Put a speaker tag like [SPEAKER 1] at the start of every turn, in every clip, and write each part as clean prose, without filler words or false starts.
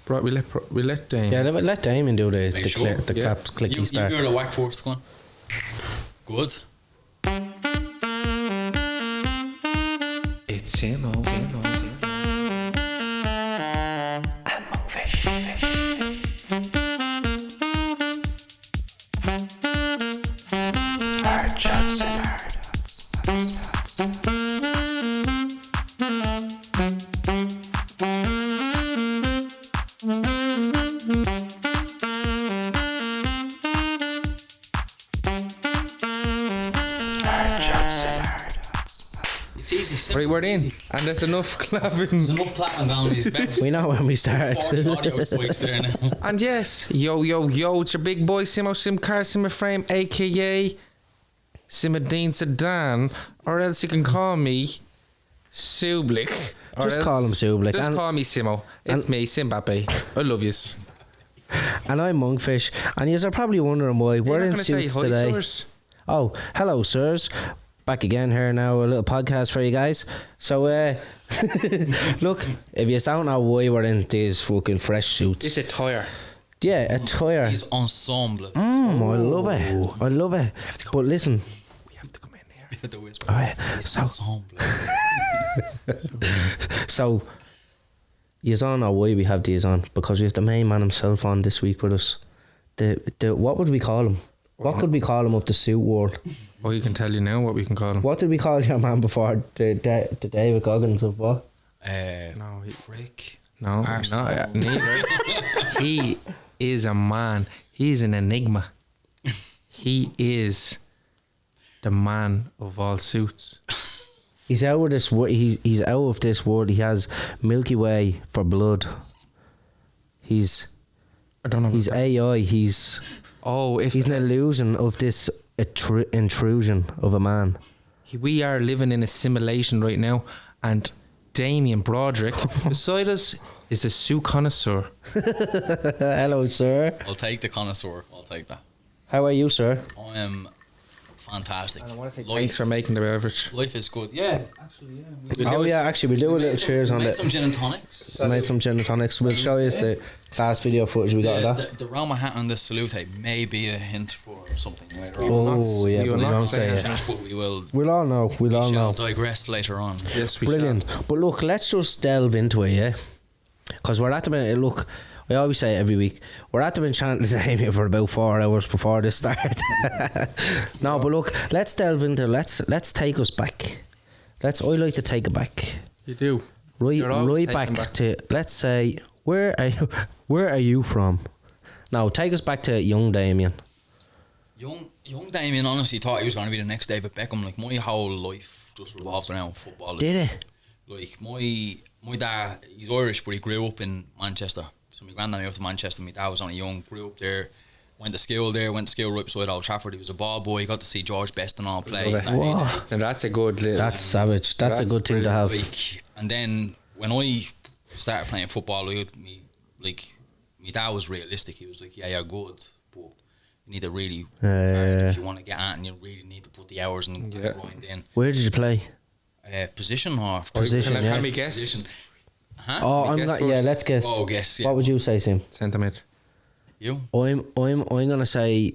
[SPEAKER 1] Bro, we let Damien.
[SPEAKER 2] Yeah, let Damien do the claps, clicky start.
[SPEAKER 3] You're the whack first, go on. Good.
[SPEAKER 1] It's Simos.
[SPEAKER 2] And Monkfish. Hard shots and hard.
[SPEAKER 3] It's easy, simple.
[SPEAKER 1] Right, we're in, and there's enough clapping.
[SPEAKER 3] There's enough clapping going. He's about
[SPEAKER 2] We know when we start.
[SPEAKER 3] 40 audio spikes there now.
[SPEAKER 1] And yes, yo, it's your big boy Simos Sim Frame, aka Simadine Sedan, or else you can call me Sublick.
[SPEAKER 2] Just call him Sublick.
[SPEAKER 1] Just
[SPEAKER 2] And-
[SPEAKER 1] call me Simo. It's me, Simbappe. I love yous.
[SPEAKER 2] And I'm Monkfish. And you are probably wondering why we're in suits today.
[SPEAKER 1] Sirs.
[SPEAKER 2] Oh, hello, sirs. Back again here now, a little podcast for you guys. So, look, if you don't know why we're in these fucking fresh suits.
[SPEAKER 1] It's a tire.
[SPEAKER 2] Yeah, attire.
[SPEAKER 3] He's ensemble.
[SPEAKER 2] I love it. I love it. But listen.
[SPEAKER 1] We have to come in here.
[SPEAKER 3] The whisper.
[SPEAKER 2] Oh, yeah.
[SPEAKER 3] He's ensemble.
[SPEAKER 2] So, you all know why we have these on. Because we have the main man himself on this week with us. The what would we call him? What could we call him of the suit world?
[SPEAKER 1] Oh, you can tell you now what we can call him.
[SPEAKER 2] What did we call your man before? The David Goggins of what?
[SPEAKER 3] No, prick.
[SPEAKER 1] No,
[SPEAKER 3] Arsenal.
[SPEAKER 1] neither. He is a man. He's an enigma. He is the man of all suits.
[SPEAKER 2] He's out of this. He's out of this world. He has Milky Way for blood.
[SPEAKER 1] I don't know.
[SPEAKER 2] He's AI. He's an illusion of this intrusion of a man.
[SPEAKER 1] We are living in a simulation right now, and Damien Broderick beside us is a suit connoisseur.
[SPEAKER 2] Hello, sir.
[SPEAKER 3] I'll take the connoisseur. I'll take that.
[SPEAKER 2] How are you, sir?
[SPEAKER 3] I am fantastic.
[SPEAKER 1] And I want to say thanks for making the beverage.
[SPEAKER 3] Life is good. Yeah, actually, yeah.
[SPEAKER 2] Oh yeah, actually we do a little cheers on
[SPEAKER 3] Make
[SPEAKER 2] it.
[SPEAKER 3] some gin and tonics.
[SPEAKER 2] Made some gin and tonics. We'll show you the last video footage we got of that.
[SPEAKER 3] The Roma hat and the salute may be a hint for something later on.
[SPEAKER 2] Oh yeah,
[SPEAKER 1] we
[SPEAKER 2] but
[SPEAKER 1] will
[SPEAKER 2] we
[SPEAKER 1] not
[SPEAKER 2] don't
[SPEAKER 1] say
[SPEAKER 2] say
[SPEAKER 1] it.
[SPEAKER 2] it.
[SPEAKER 3] But we will.
[SPEAKER 2] We'll all know.
[SPEAKER 3] We
[SPEAKER 2] We'll all
[SPEAKER 3] shall
[SPEAKER 2] know.
[SPEAKER 3] digress later on.
[SPEAKER 1] Yes, we
[SPEAKER 2] Brilliant. But look, let's just delve into it, yeah? Because we're at the minute, look, I always say it every week, we're at the enchanted Damien for about 4 hours before this start. No, but look, let's delve into, let's take us back. I'd like to take it back.
[SPEAKER 1] You do.
[SPEAKER 2] Right back to, let's say, where are you from? Now, take us back to young Damien.
[SPEAKER 3] Young Damien honestly thought he was going to be the next David Beckham. Like, my whole life just revolved around football.
[SPEAKER 2] Did it?
[SPEAKER 3] Like, my dad, he's Irish, but he grew up in Manchester. So my granddad moved to Manchester. My dad was only young, grew up there, went to school right beside Old Trafford. He was a ball boy. He got to see George Best and all play.
[SPEAKER 2] Wow.
[SPEAKER 1] And that's a good little.
[SPEAKER 2] That's savage. That's a good thing to have.
[SPEAKER 3] Like, and then when I started playing football, my dad was realistic. He was like, yeah, you're good, but you need to really if you want to get at, and you really need to put the hours and grind in.
[SPEAKER 2] Where did you play?
[SPEAKER 3] Position or
[SPEAKER 2] Position,
[SPEAKER 1] Can we guess?
[SPEAKER 3] Position. Huh?
[SPEAKER 2] Oh,
[SPEAKER 1] Can we
[SPEAKER 2] I'm
[SPEAKER 1] guess
[SPEAKER 2] not.
[SPEAKER 1] first?
[SPEAKER 2] Yeah, let's guess.
[SPEAKER 3] Oh, guess. Yeah.
[SPEAKER 2] What would you say, Sim?
[SPEAKER 1] Centre mid.
[SPEAKER 3] You?
[SPEAKER 2] I'm gonna say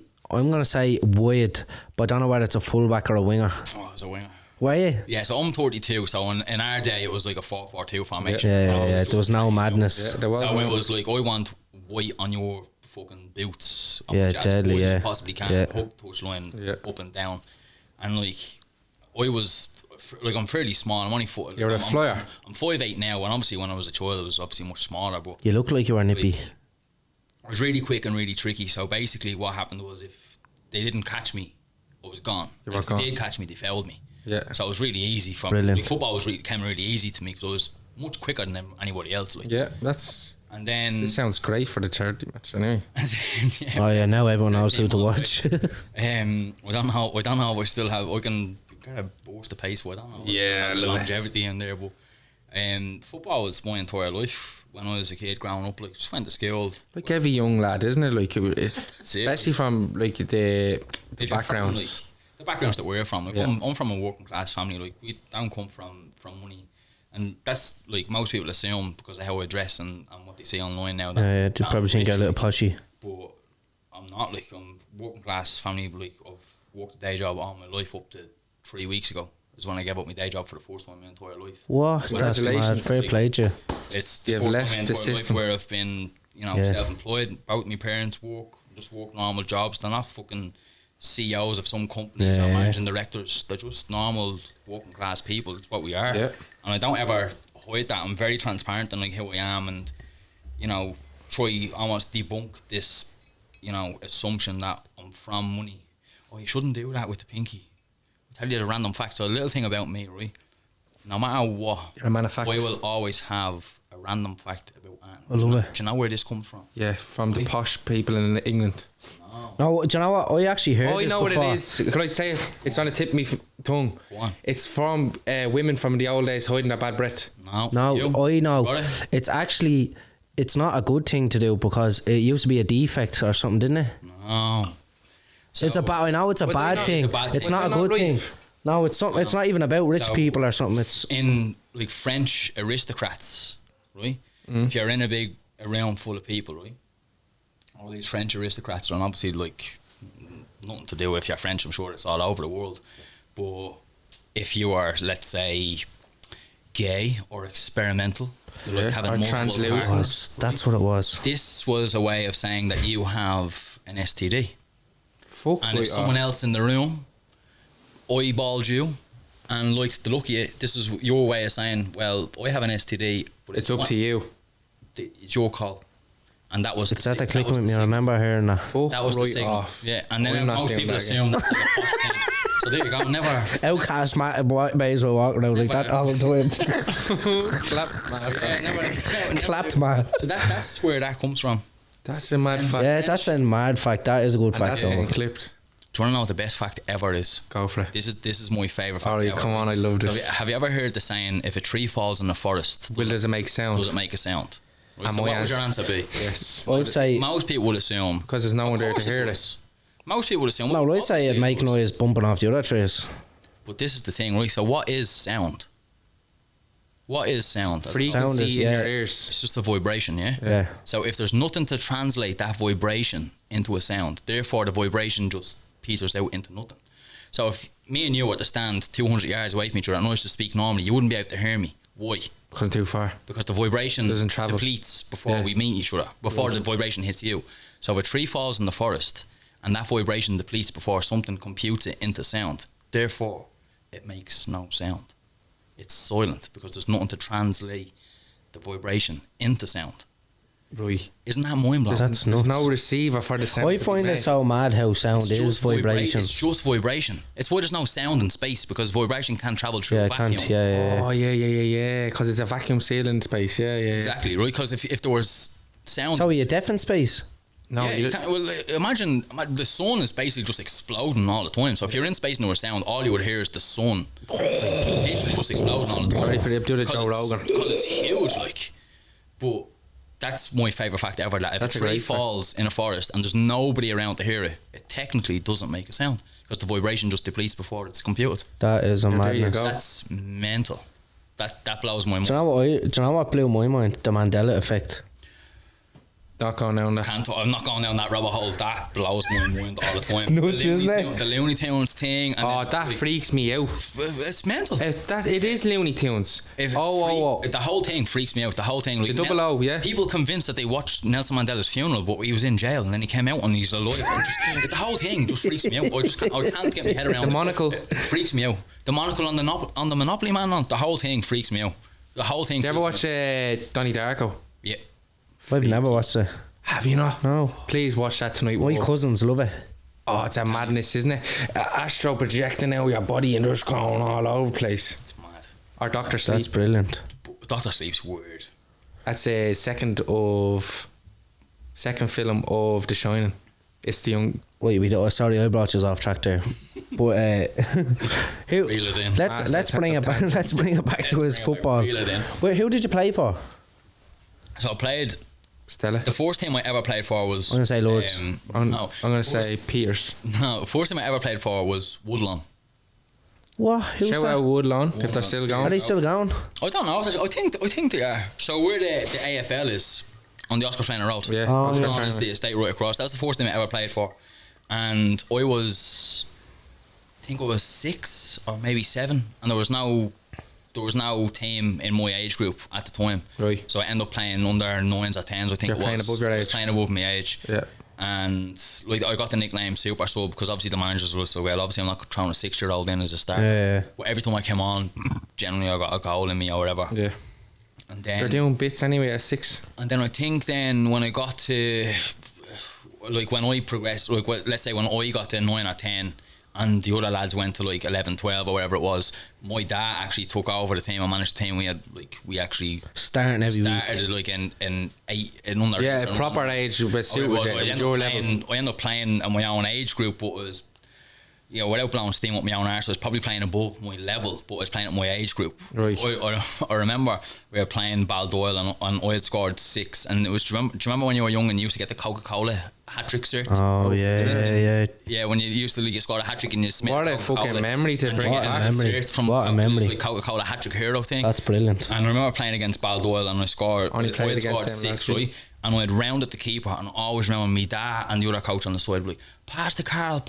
[SPEAKER 2] wide, but I don't know whether it's a fullback or a winger.
[SPEAKER 3] Oh, I was a winger.
[SPEAKER 2] Were you?
[SPEAKER 3] Yeah, so I'm 32. So in our day, it was like a 4-4-2 formation.
[SPEAKER 2] Yeah. There was no madness.
[SPEAKER 1] Yeah, there was.
[SPEAKER 3] So it was like, I want white on your fucking boots.
[SPEAKER 2] Yeah,
[SPEAKER 3] as
[SPEAKER 2] deadly,
[SPEAKER 3] white as
[SPEAKER 2] yeah.
[SPEAKER 3] you possibly can.
[SPEAKER 2] Yeah.
[SPEAKER 3] Hook touch line up and down. And like, I'm fairly small. I'm only foot.
[SPEAKER 1] You're a flyer.
[SPEAKER 3] I'm 5'8" now, and obviously when I was a child, I was obviously much smaller. But
[SPEAKER 2] You look like you were nippy.
[SPEAKER 3] I was really quick and really tricky. So basically, what happened was, if they didn't catch me, I was gone.
[SPEAKER 1] You
[SPEAKER 3] And
[SPEAKER 1] were
[SPEAKER 3] if
[SPEAKER 1] gone.
[SPEAKER 3] they did catch me, they fouled me.
[SPEAKER 1] Yeah.
[SPEAKER 3] So it was really easy for
[SPEAKER 2] Brilliant.
[SPEAKER 3] me. Like, football came really easy to me because I was much quicker than anybody else. Like.
[SPEAKER 1] Yeah, that's.
[SPEAKER 3] And then
[SPEAKER 1] This sounds great for the charity match anyway.
[SPEAKER 2] Oh yeah, now everyone knows who to watch.
[SPEAKER 3] I don't know if I still have. I can kind of boost the pace, but I don't know.
[SPEAKER 1] Yeah,
[SPEAKER 3] the
[SPEAKER 1] I love it.
[SPEAKER 3] longevity in there. But football was my entire life when I was a kid growing up. Like, just went to school.
[SPEAKER 1] Like every young lad, isn't it? Like,
[SPEAKER 3] That's it.
[SPEAKER 1] especially from like the
[SPEAKER 3] If you're
[SPEAKER 1] backgrounds.
[SPEAKER 3] from, like, the backgrounds that we're from. Like,
[SPEAKER 1] Yeah.
[SPEAKER 3] I'm from a working class family. Like, we don't come from money. And that's like most people assume because of how I dress and what they see online now.
[SPEAKER 2] Yeah, they probably think you're a little poshy.
[SPEAKER 3] But I'm not. Like, I'm working class family. Like, I've worked a day job all my life up to 3 weeks ago. Is when I gave up my day job for the first time in my entire life.
[SPEAKER 2] What? That's mad. Fair play to you.
[SPEAKER 3] It's the first time in my entire life where I've been, self-employed. Both my parents just work normal jobs. They're not fucking CEOs of some companies or managing directors. They're just normal working class people. It's what we are. Yeah. And I don't ever hide that. I'm very transparent in like who I am, and try almost debunk this, assumption that I'm from money. Oh, you shouldn't do that with the pinky. I'll tell you the random fact. So a little thing about me, right? No matter what,
[SPEAKER 1] you're a man of facts.
[SPEAKER 3] I will always have a random fact about Anne.
[SPEAKER 2] I love it.
[SPEAKER 3] Do you know where this comes from?
[SPEAKER 1] Yeah, from the posh people in England.
[SPEAKER 2] No, do you know what? I actually heard this
[SPEAKER 1] know
[SPEAKER 2] before.
[SPEAKER 1] what it is. Can I say it? It's on the tip of my tongue.
[SPEAKER 3] Go on.
[SPEAKER 1] It's from women from the old days hiding their bad breath.
[SPEAKER 2] No, I know.
[SPEAKER 3] Broderick?
[SPEAKER 2] It's actually, it's not a good thing to do because it used to be a defect or something, didn't it?
[SPEAKER 3] No. So
[SPEAKER 2] It's a bad. I know it's a bad thing. It's not a good thing. No, it's something. It's not even about rich people or something. It's
[SPEAKER 3] in like French aristocrats, right? If you're in a big room full of people, right? All these French aristocrats are obviously like nothing to do with you're French. I'm sure it's all over the world. But if you are, let's say, gay or experimental, you like having multiple partners,
[SPEAKER 2] that's what it was.
[SPEAKER 3] This was a way of saying that you have an STD. And if someone else in the room eyeballed you and likes to look at you, this is your way of saying, well, I have an STD, but
[SPEAKER 1] it's up to you.
[SPEAKER 3] It's your call. And that was
[SPEAKER 2] it's at the click with me. I remember hearing that.
[SPEAKER 3] That was the signal. Yeah, and then most people assume that's like a posh thing. So there you go. Never.
[SPEAKER 2] Outcast may as well walk around like that all the time. Clapped man.
[SPEAKER 3] So that's where that comes from.
[SPEAKER 1] That's a mad fact.
[SPEAKER 2] Yeah, that's a mad fact. That is a good fact.
[SPEAKER 1] That's getting clipped.
[SPEAKER 3] Do you want to know what the best fact ever is?
[SPEAKER 1] Go for it.
[SPEAKER 3] This is my favourite fact ever.
[SPEAKER 1] Come on, I love this.
[SPEAKER 3] So have you ever heard the saying, if a tree falls in the forest,
[SPEAKER 1] does it make sound?
[SPEAKER 3] Does it make a sound? Right,
[SPEAKER 1] and
[SPEAKER 3] so what would your answer be?
[SPEAKER 1] Yes.
[SPEAKER 2] I'd say
[SPEAKER 3] most people would assume,
[SPEAKER 1] because there's no one there to hear it.
[SPEAKER 3] Most people would assume.
[SPEAKER 2] No, I'd say it'd make noise bumping off the other trees.
[SPEAKER 3] But this is the thing, right? So what is sound? What is sound?
[SPEAKER 1] Frequency in your ears.
[SPEAKER 3] It's just a vibration, yeah?
[SPEAKER 2] Yeah.
[SPEAKER 3] So if there's nothing to translate that vibration into a sound, therefore the vibration just peters out into nothing. So if me and you were to stand 200 yards away from each other and I was to speak normally, you wouldn't be able to hear me. Why?
[SPEAKER 1] Because I'm too far.
[SPEAKER 3] Because the vibration
[SPEAKER 1] doesn't travel.
[SPEAKER 3] Depletes before we meet each other, before the vibration hits you. So if a tree falls in the forest and that vibration depletes before something computes it into sound, therefore it makes no sound. It's silent because there's nothing to translate the vibration into sound.
[SPEAKER 1] Right.
[SPEAKER 3] Isn't that mind blowing?
[SPEAKER 1] There's no receiver for the sound.
[SPEAKER 2] I find it so mad how sound is vibration.
[SPEAKER 3] It's just vibration. It's why there's no sound in space, because vibration can't travel through a vacuum.
[SPEAKER 1] Oh yeah. Because it's a vacuum seal in space. Yeah.
[SPEAKER 3] Exactly, right? Because if there was sound,
[SPEAKER 2] so are you deaf in space?
[SPEAKER 3] No, you can't. Well, imagine the sun is basically just exploding all the time. So if you're in space and there was sound, all you would hear is the sun basically just exploding all the time.
[SPEAKER 1] Sorry for the Joe Rogan.
[SPEAKER 3] Because it's huge, like. But that's my favourite fact ever. That if a tree falls in a forest and there's nobody around to hear it, it technically doesn't make a sound because the vibration just depletes before it's computed.
[SPEAKER 2] That is a madness.
[SPEAKER 3] That's mental. That blows my mind.
[SPEAKER 2] Do you know what blew my mind? The Mandela effect.
[SPEAKER 1] Not going down that.
[SPEAKER 3] I'm not going down that rabbit hole. That blows my mind all the time.
[SPEAKER 2] It's nuts, isn't it?
[SPEAKER 3] The Looney Tunes thing. And
[SPEAKER 1] that freaks me out.
[SPEAKER 3] It's mental.
[SPEAKER 1] It is Looney Tunes.
[SPEAKER 3] The whole thing freaks me out. The whole thing. Like,
[SPEAKER 1] the double O, yeah.
[SPEAKER 3] People convinced that they watched Nelson Mandela's funeral, but he was in jail, and then he came out and he's alive. The whole thing just freaks me out. I can't get my head around
[SPEAKER 1] the monocle.
[SPEAKER 3] It freaks me out. The monocle on the Monopoly Man. The whole thing freaks me out. The whole thing.
[SPEAKER 1] Did you ever watch Donnie Darko?
[SPEAKER 3] Yeah.
[SPEAKER 2] I've never watched it.
[SPEAKER 1] Have you not?
[SPEAKER 2] No.
[SPEAKER 1] Please watch that tonight.
[SPEAKER 2] My cousins love it.
[SPEAKER 1] Oh, it's a madness, isn't it? Astro projecting out your body and just going all over the place.
[SPEAKER 3] It's mad.
[SPEAKER 1] Or Dr. Sleep.
[SPEAKER 2] That's brilliant.
[SPEAKER 3] Dr. Sleep's weird.
[SPEAKER 1] That's a second film of The Shining. It's the young.
[SPEAKER 2] Wait, sorry, I brought you off track there. But let's bring it back. Let's bring it back to his football. Wait, who did you play for?
[SPEAKER 3] So I played
[SPEAKER 1] Stella.
[SPEAKER 3] The first team I ever played for was.
[SPEAKER 2] I'm going to say Lords.
[SPEAKER 1] I'm going to say Peters.
[SPEAKER 3] No, the first team I ever played for was Woodlawn.
[SPEAKER 2] What? Who's
[SPEAKER 1] Shout
[SPEAKER 2] that?
[SPEAKER 1] out Woodlawn if they're still
[SPEAKER 2] Are
[SPEAKER 1] going.
[SPEAKER 2] they still going?
[SPEAKER 3] I don't know. I think they are. So where the AFL is on the Oscar Traynor Road.
[SPEAKER 1] Yeah,
[SPEAKER 2] Oh,
[SPEAKER 1] Oscar
[SPEAKER 2] yeah.
[SPEAKER 1] Traynor.
[SPEAKER 3] Is the estate right across. That was the first team I ever played for, and I think I was 6 or maybe 7, and there was no team in my age group at the time.
[SPEAKER 1] Right.
[SPEAKER 3] So I ended up playing under 9s or 10s. I think
[SPEAKER 1] You're
[SPEAKER 3] it was.
[SPEAKER 1] playing above your
[SPEAKER 3] I was
[SPEAKER 1] age.
[SPEAKER 3] playing above my age.
[SPEAKER 1] Yeah.
[SPEAKER 3] And like I got the nickname Super Sub because obviously the managers were so well. Obviously I'm not throwing a 6-year-old in as a starter.
[SPEAKER 2] Yeah.
[SPEAKER 3] But every time I came on, generally I got a goal in me or whatever.
[SPEAKER 1] Yeah.
[SPEAKER 3] And
[SPEAKER 1] They're
[SPEAKER 3] then
[SPEAKER 1] doing bits anyway at 6.
[SPEAKER 3] and then I think then when I got to like when I progressed, like let's say when I got to 9 or 10 and the other lads went to like 11, 12 or whatever it was, my dad actually took over the team and managed the team. We actually
[SPEAKER 2] Starting every week.
[SPEAKER 3] started like in 8 in under
[SPEAKER 1] Yeah,
[SPEAKER 3] eights or
[SPEAKER 1] proper
[SPEAKER 3] under-
[SPEAKER 1] age, but
[SPEAKER 3] I
[SPEAKER 1] suit was it. It was your level.
[SPEAKER 3] I ended up playing in my own age group, but it was, you know, without blowing steam up my own arse, I was probably playing above my level, but I was playing at my age group.
[SPEAKER 1] Right.
[SPEAKER 3] I remember we were playing Baldoyle and I had scored 6, and it was. Do you remember when you were young and you used to get the Coca-Cola hat-trick cert?
[SPEAKER 2] Oh, yeah.
[SPEAKER 3] Yeah, when you used to like, you scored a hat-trick and you smelled
[SPEAKER 1] What a
[SPEAKER 3] Coca-Cola,
[SPEAKER 1] fucking memory to
[SPEAKER 3] and
[SPEAKER 1] bring
[SPEAKER 3] you
[SPEAKER 1] it
[SPEAKER 3] get
[SPEAKER 1] back.
[SPEAKER 3] that
[SPEAKER 2] Memory.
[SPEAKER 3] cert from
[SPEAKER 2] What a
[SPEAKER 3] Coca-
[SPEAKER 2] memory.
[SPEAKER 3] like Coca-Cola hat-trick hero thing.
[SPEAKER 2] That's brilliant.
[SPEAKER 3] And I remember playing against Baldoyle and I scored.
[SPEAKER 1] Only played
[SPEAKER 3] I had
[SPEAKER 1] against
[SPEAKER 3] scored
[SPEAKER 1] them last
[SPEAKER 3] 6,
[SPEAKER 1] year.
[SPEAKER 3] right? And I had rounded the keeper, and I always remember me dad and the other coach on the side would be like, pass to Carl,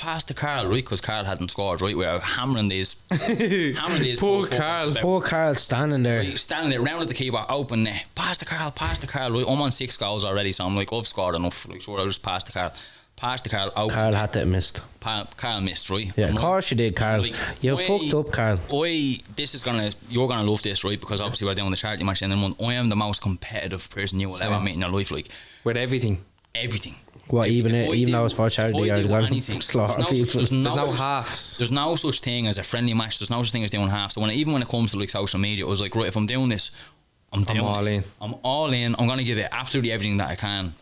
[SPEAKER 3] right? Because Carl hadn't scored, right? We were hammering these
[SPEAKER 1] Poor
[SPEAKER 3] poor
[SPEAKER 1] Carl.
[SPEAKER 3] fuckers about,
[SPEAKER 2] Poor Carl standing there.
[SPEAKER 3] right, standing there, rounded the keeper, open net, pass to Carl, right? I'm on 6 goals already, so I'm like, I've scored enough. Like, sure, I'll just pass to Carl, open.
[SPEAKER 2] Carl had to have missed.
[SPEAKER 3] Carl missed, right?
[SPEAKER 2] Yeah,
[SPEAKER 3] I'm
[SPEAKER 2] of
[SPEAKER 3] like,
[SPEAKER 2] course you did, Carl.
[SPEAKER 3] like,
[SPEAKER 2] You
[SPEAKER 3] I-
[SPEAKER 2] fucked up, Carl.
[SPEAKER 3] You're gonna love this, right? Because obviously we're doing the charity match and then I am the most competitive person you will ever meet in your life, like
[SPEAKER 1] With everything.
[SPEAKER 3] everything.
[SPEAKER 2] What, even
[SPEAKER 3] If I
[SPEAKER 2] even
[SPEAKER 3] do-
[SPEAKER 2] though it's for charity,
[SPEAKER 3] if I
[SPEAKER 2] you're
[SPEAKER 3] do
[SPEAKER 2] going
[SPEAKER 3] anything,
[SPEAKER 2] to slaughter
[SPEAKER 3] there's no
[SPEAKER 2] people.
[SPEAKER 3] such- there's
[SPEAKER 1] There's no
[SPEAKER 3] such-
[SPEAKER 1] halves.
[SPEAKER 3] There's no such thing as a friendly match. There's no such thing as doing half. So even when it comes to like social media, it was like, right, if I'm doing this, I'm doing
[SPEAKER 1] all
[SPEAKER 3] it.
[SPEAKER 1] in.
[SPEAKER 3] I'm all in. I'm gonna give it absolutely everything that I can.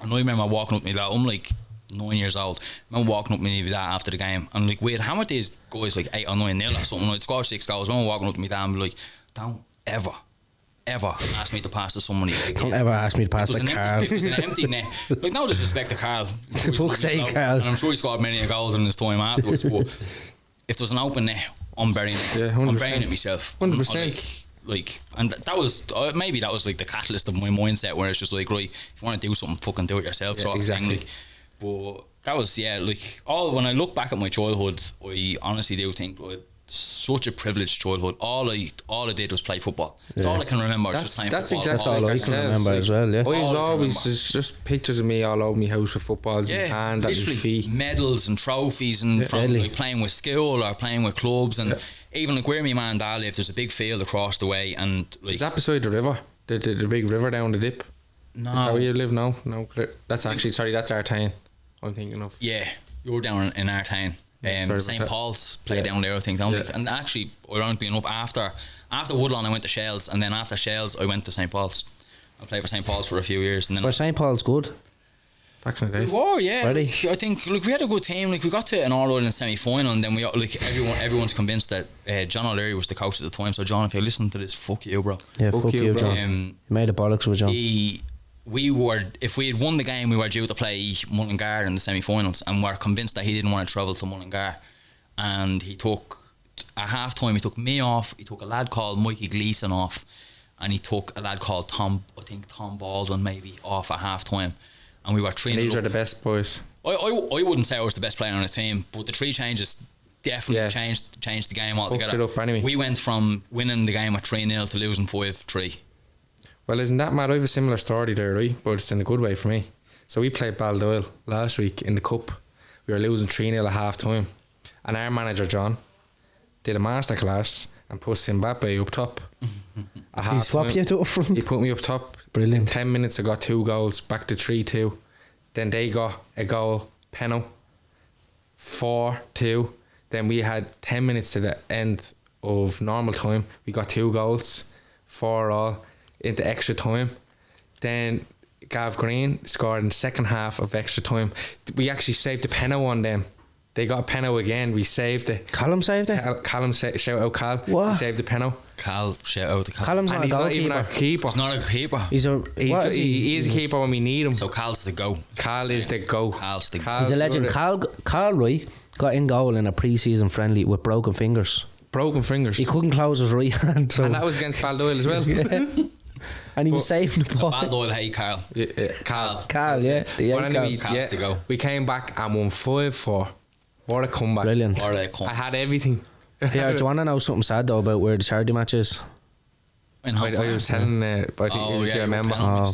[SPEAKER 3] And I remember walking up to me dad. I'm like 9 years old. I remember walking up to me dad after the game, and like we had hammered these guys like 8 or 9-0 or something. I'd scored 6 goals. I remember walking up to me dad and be like, don't ever ask me to pass to somebody again.
[SPEAKER 2] Don't ever ask me to pass
[SPEAKER 3] If
[SPEAKER 2] to
[SPEAKER 3] there's an
[SPEAKER 2] Carl.
[SPEAKER 3] Empty, if there's an empty net, like no disrespect to Carl.
[SPEAKER 2] For fuck's sake, Carl.
[SPEAKER 3] And I'm sure he scored many goals in his time afterwards. But if there's an open net, I'm burying it.
[SPEAKER 1] Yeah,
[SPEAKER 3] I'm
[SPEAKER 1] 100%.
[SPEAKER 3] burying it myself.
[SPEAKER 1] 100%.
[SPEAKER 3] Like, and that was maybe that was like the catalyst of my mindset, where it's just like, right, if you want to do something, fucking do it yourself.
[SPEAKER 1] Yeah,
[SPEAKER 3] sort of
[SPEAKER 1] exactly.
[SPEAKER 3] thing, like. But that was like when I look back at my childhood, I honestly do think I had such a privileged childhood. All I did was play football. That's all I can remember. Is just playing
[SPEAKER 1] That's
[SPEAKER 3] football.
[SPEAKER 1] exactly
[SPEAKER 2] all
[SPEAKER 1] like
[SPEAKER 2] I can
[SPEAKER 1] ourselves,
[SPEAKER 2] remember
[SPEAKER 1] like,
[SPEAKER 2] as well, yeah.
[SPEAKER 1] I was
[SPEAKER 3] All I can
[SPEAKER 1] always
[SPEAKER 3] remember.
[SPEAKER 1] there's just pictures of me all over my house with footballs in my hand, at my
[SPEAKER 3] literally
[SPEAKER 1] feet.
[SPEAKER 3] medals and trophies, and from
[SPEAKER 2] Deadly.
[SPEAKER 3] like playing with school or playing with clubs, and even like where my man and dad live, there's a big field across the way, and like
[SPEAKER 1] Is that beside the river? The big river down the dip?
[SPEAKER 3] no,
[SPEAKER 1] Is that where you live now? No, that's actually, sorry, that's our town I'm thinking of.
[SPEAKER 3] yeah, you're down in our town.
[SPEAKER 1] Sorry about
[SPEAKER 3] St
[SPEAKER 1] that.
[SPEAKER 3] Paul's play
[SPEAKER 1] Yeah.
[SPEAKER 3] down there, I think, don't
[SPEAKER 1] Yeah.
[SPEAKER 3] they? And actually, ironically enough, after Woodlawn, I went to Shells, and then after Shells, I went to St Paul's. I played for St Paul's for a few years, and then
[SPEAKER 2] But St. Paul's good.
[SPEAKER 1] Back in the day.
[SPEAKER 3] we were, yeah.
[SPEAKER 2] Ready?
[SPEAKER 3] Like, I think, look, we had a good team. Like, we got to an All-Ireland semi-final, and then we like everyone's convinced that John O'Leary was the coach at the time. So, John, if you listen to this, fuck you, bro.
[SPEAKER 2] Yeah,
[SPEAKER 1] Fuck
[SPEAKER 2] fuck
[SPEAKER 1] you,
[SPEAKER 2] you,
[SPEAKER 1] bro.
[SPEAKER 2] John. You made a bollocks with John.
[SPEAKER 3] If we had won the game, we were due to play Mullingar in the semi-finals, and we're convinced that he didn't want to travel to Mullingar, and he took at half time. He took me off. He took a lad called Mikey Gleeson off, and he took a lad called Tom Baldwin maybe off at half time, and we were
[SPEAKER 1] And
[SPEAKER 3] 3-0
[SPEAKER 1] these are
[SPEAKER 3] up.
[SPEAKER 1] the best boys.
[SPEAKER 3] I wouldn't say I was the best player on the team, but the 3 changes definitely
[SPEAKER 1] Yeah.
[SPEAKER 3] changed the game altogether.
[SPEAKER 1] it up anyway.
[SPEAKER 3] We went from winning the game at 3-0 to losing 5-3.
[SPEAKER 1] Well, isn't that mad? I have a similar story there, right? But it's in a good way for me. So we played Baldoyle last week in the Cup. We were losing 3-0 at half time. And our manager, John, did a masterclass and put Zimbabwe up top. At
[SPEAKER 2] He
[SPEAKER 1] half
[SPEAKER 2] swapped
[SPEAKER 1] time.
[SPEAKER 2] you to up front.
[SPEAKER 1] He put me up top.
[SPEAKER 2] Brilliant.
[SPEAKER 1] In 10 minutes, I got 2 goals, back to 3-2. Then they got a goal, penalty, 4-2. Then we had 10 minutes to the end of normal time. We got 2 goals, 4-all, into extra time. Then Gav Green scored in the second half of extra time. We actually saved the penalty on them. They got a penalty again. We saved it.
[SPEAKER 2] Callum saved it?
[SPEAKER 1] Callum, shout out Cal.
[SPEAKER 2] What?
[SPEAKER 1] He saved the penalty.
[SPEAKER 3] Cal, shout out to Cal.
[SPEAKER 2] Callum's
[SPEAKER 1] And
[SPEAKER 2] not a
[SPEAKER 1] he's not even
[SPEAKER 2] goalkeeper.
[SPEAKER 1] our keeper.
[SPEAKER 3] He's not a keeper.
[SPEAKER 2] He's a what is
[SPEAKER 1] He is a keeper when we need him.
[SPEAKER 3] So Cal's the go.
[SPEAKER 1] Cal is the go.
[SPEAKER 3] Cal's the
[SPEAKER 2] He's a legend. Carl, right? got in goal in a pre-season friendly with broken fingers.
[SPEAKER 1] Broken fingers.
[SPEAKER 2] He couldn't close his right hand. So.
[SPEAKER 1] And that was against Baldoyle as well.
[SPEAKER 2] Yeah. And he was saving the ball.
[SPEAKER 3] Baldoyle, hey, Carl.
[SPEAKER 2] Carl, yeah.
[SPEAKER 1] But anyway,
[SPEAKER 3] Carl's to go.
[SPEAKER 1] we came back and won 5-4. What a comeback.
[SPEAKER 2] Brilliant.
[SPEAKER 3] What a comeback.
[SPEAKER 1] I had everything.
[SPEAKER 2] Yeah, do you want to know something sad though about where the charity match is?
[SPEAKER 3] In
[SPEAKER 1] I was telling, I think you remember.
[SPEAKER 2] Oh,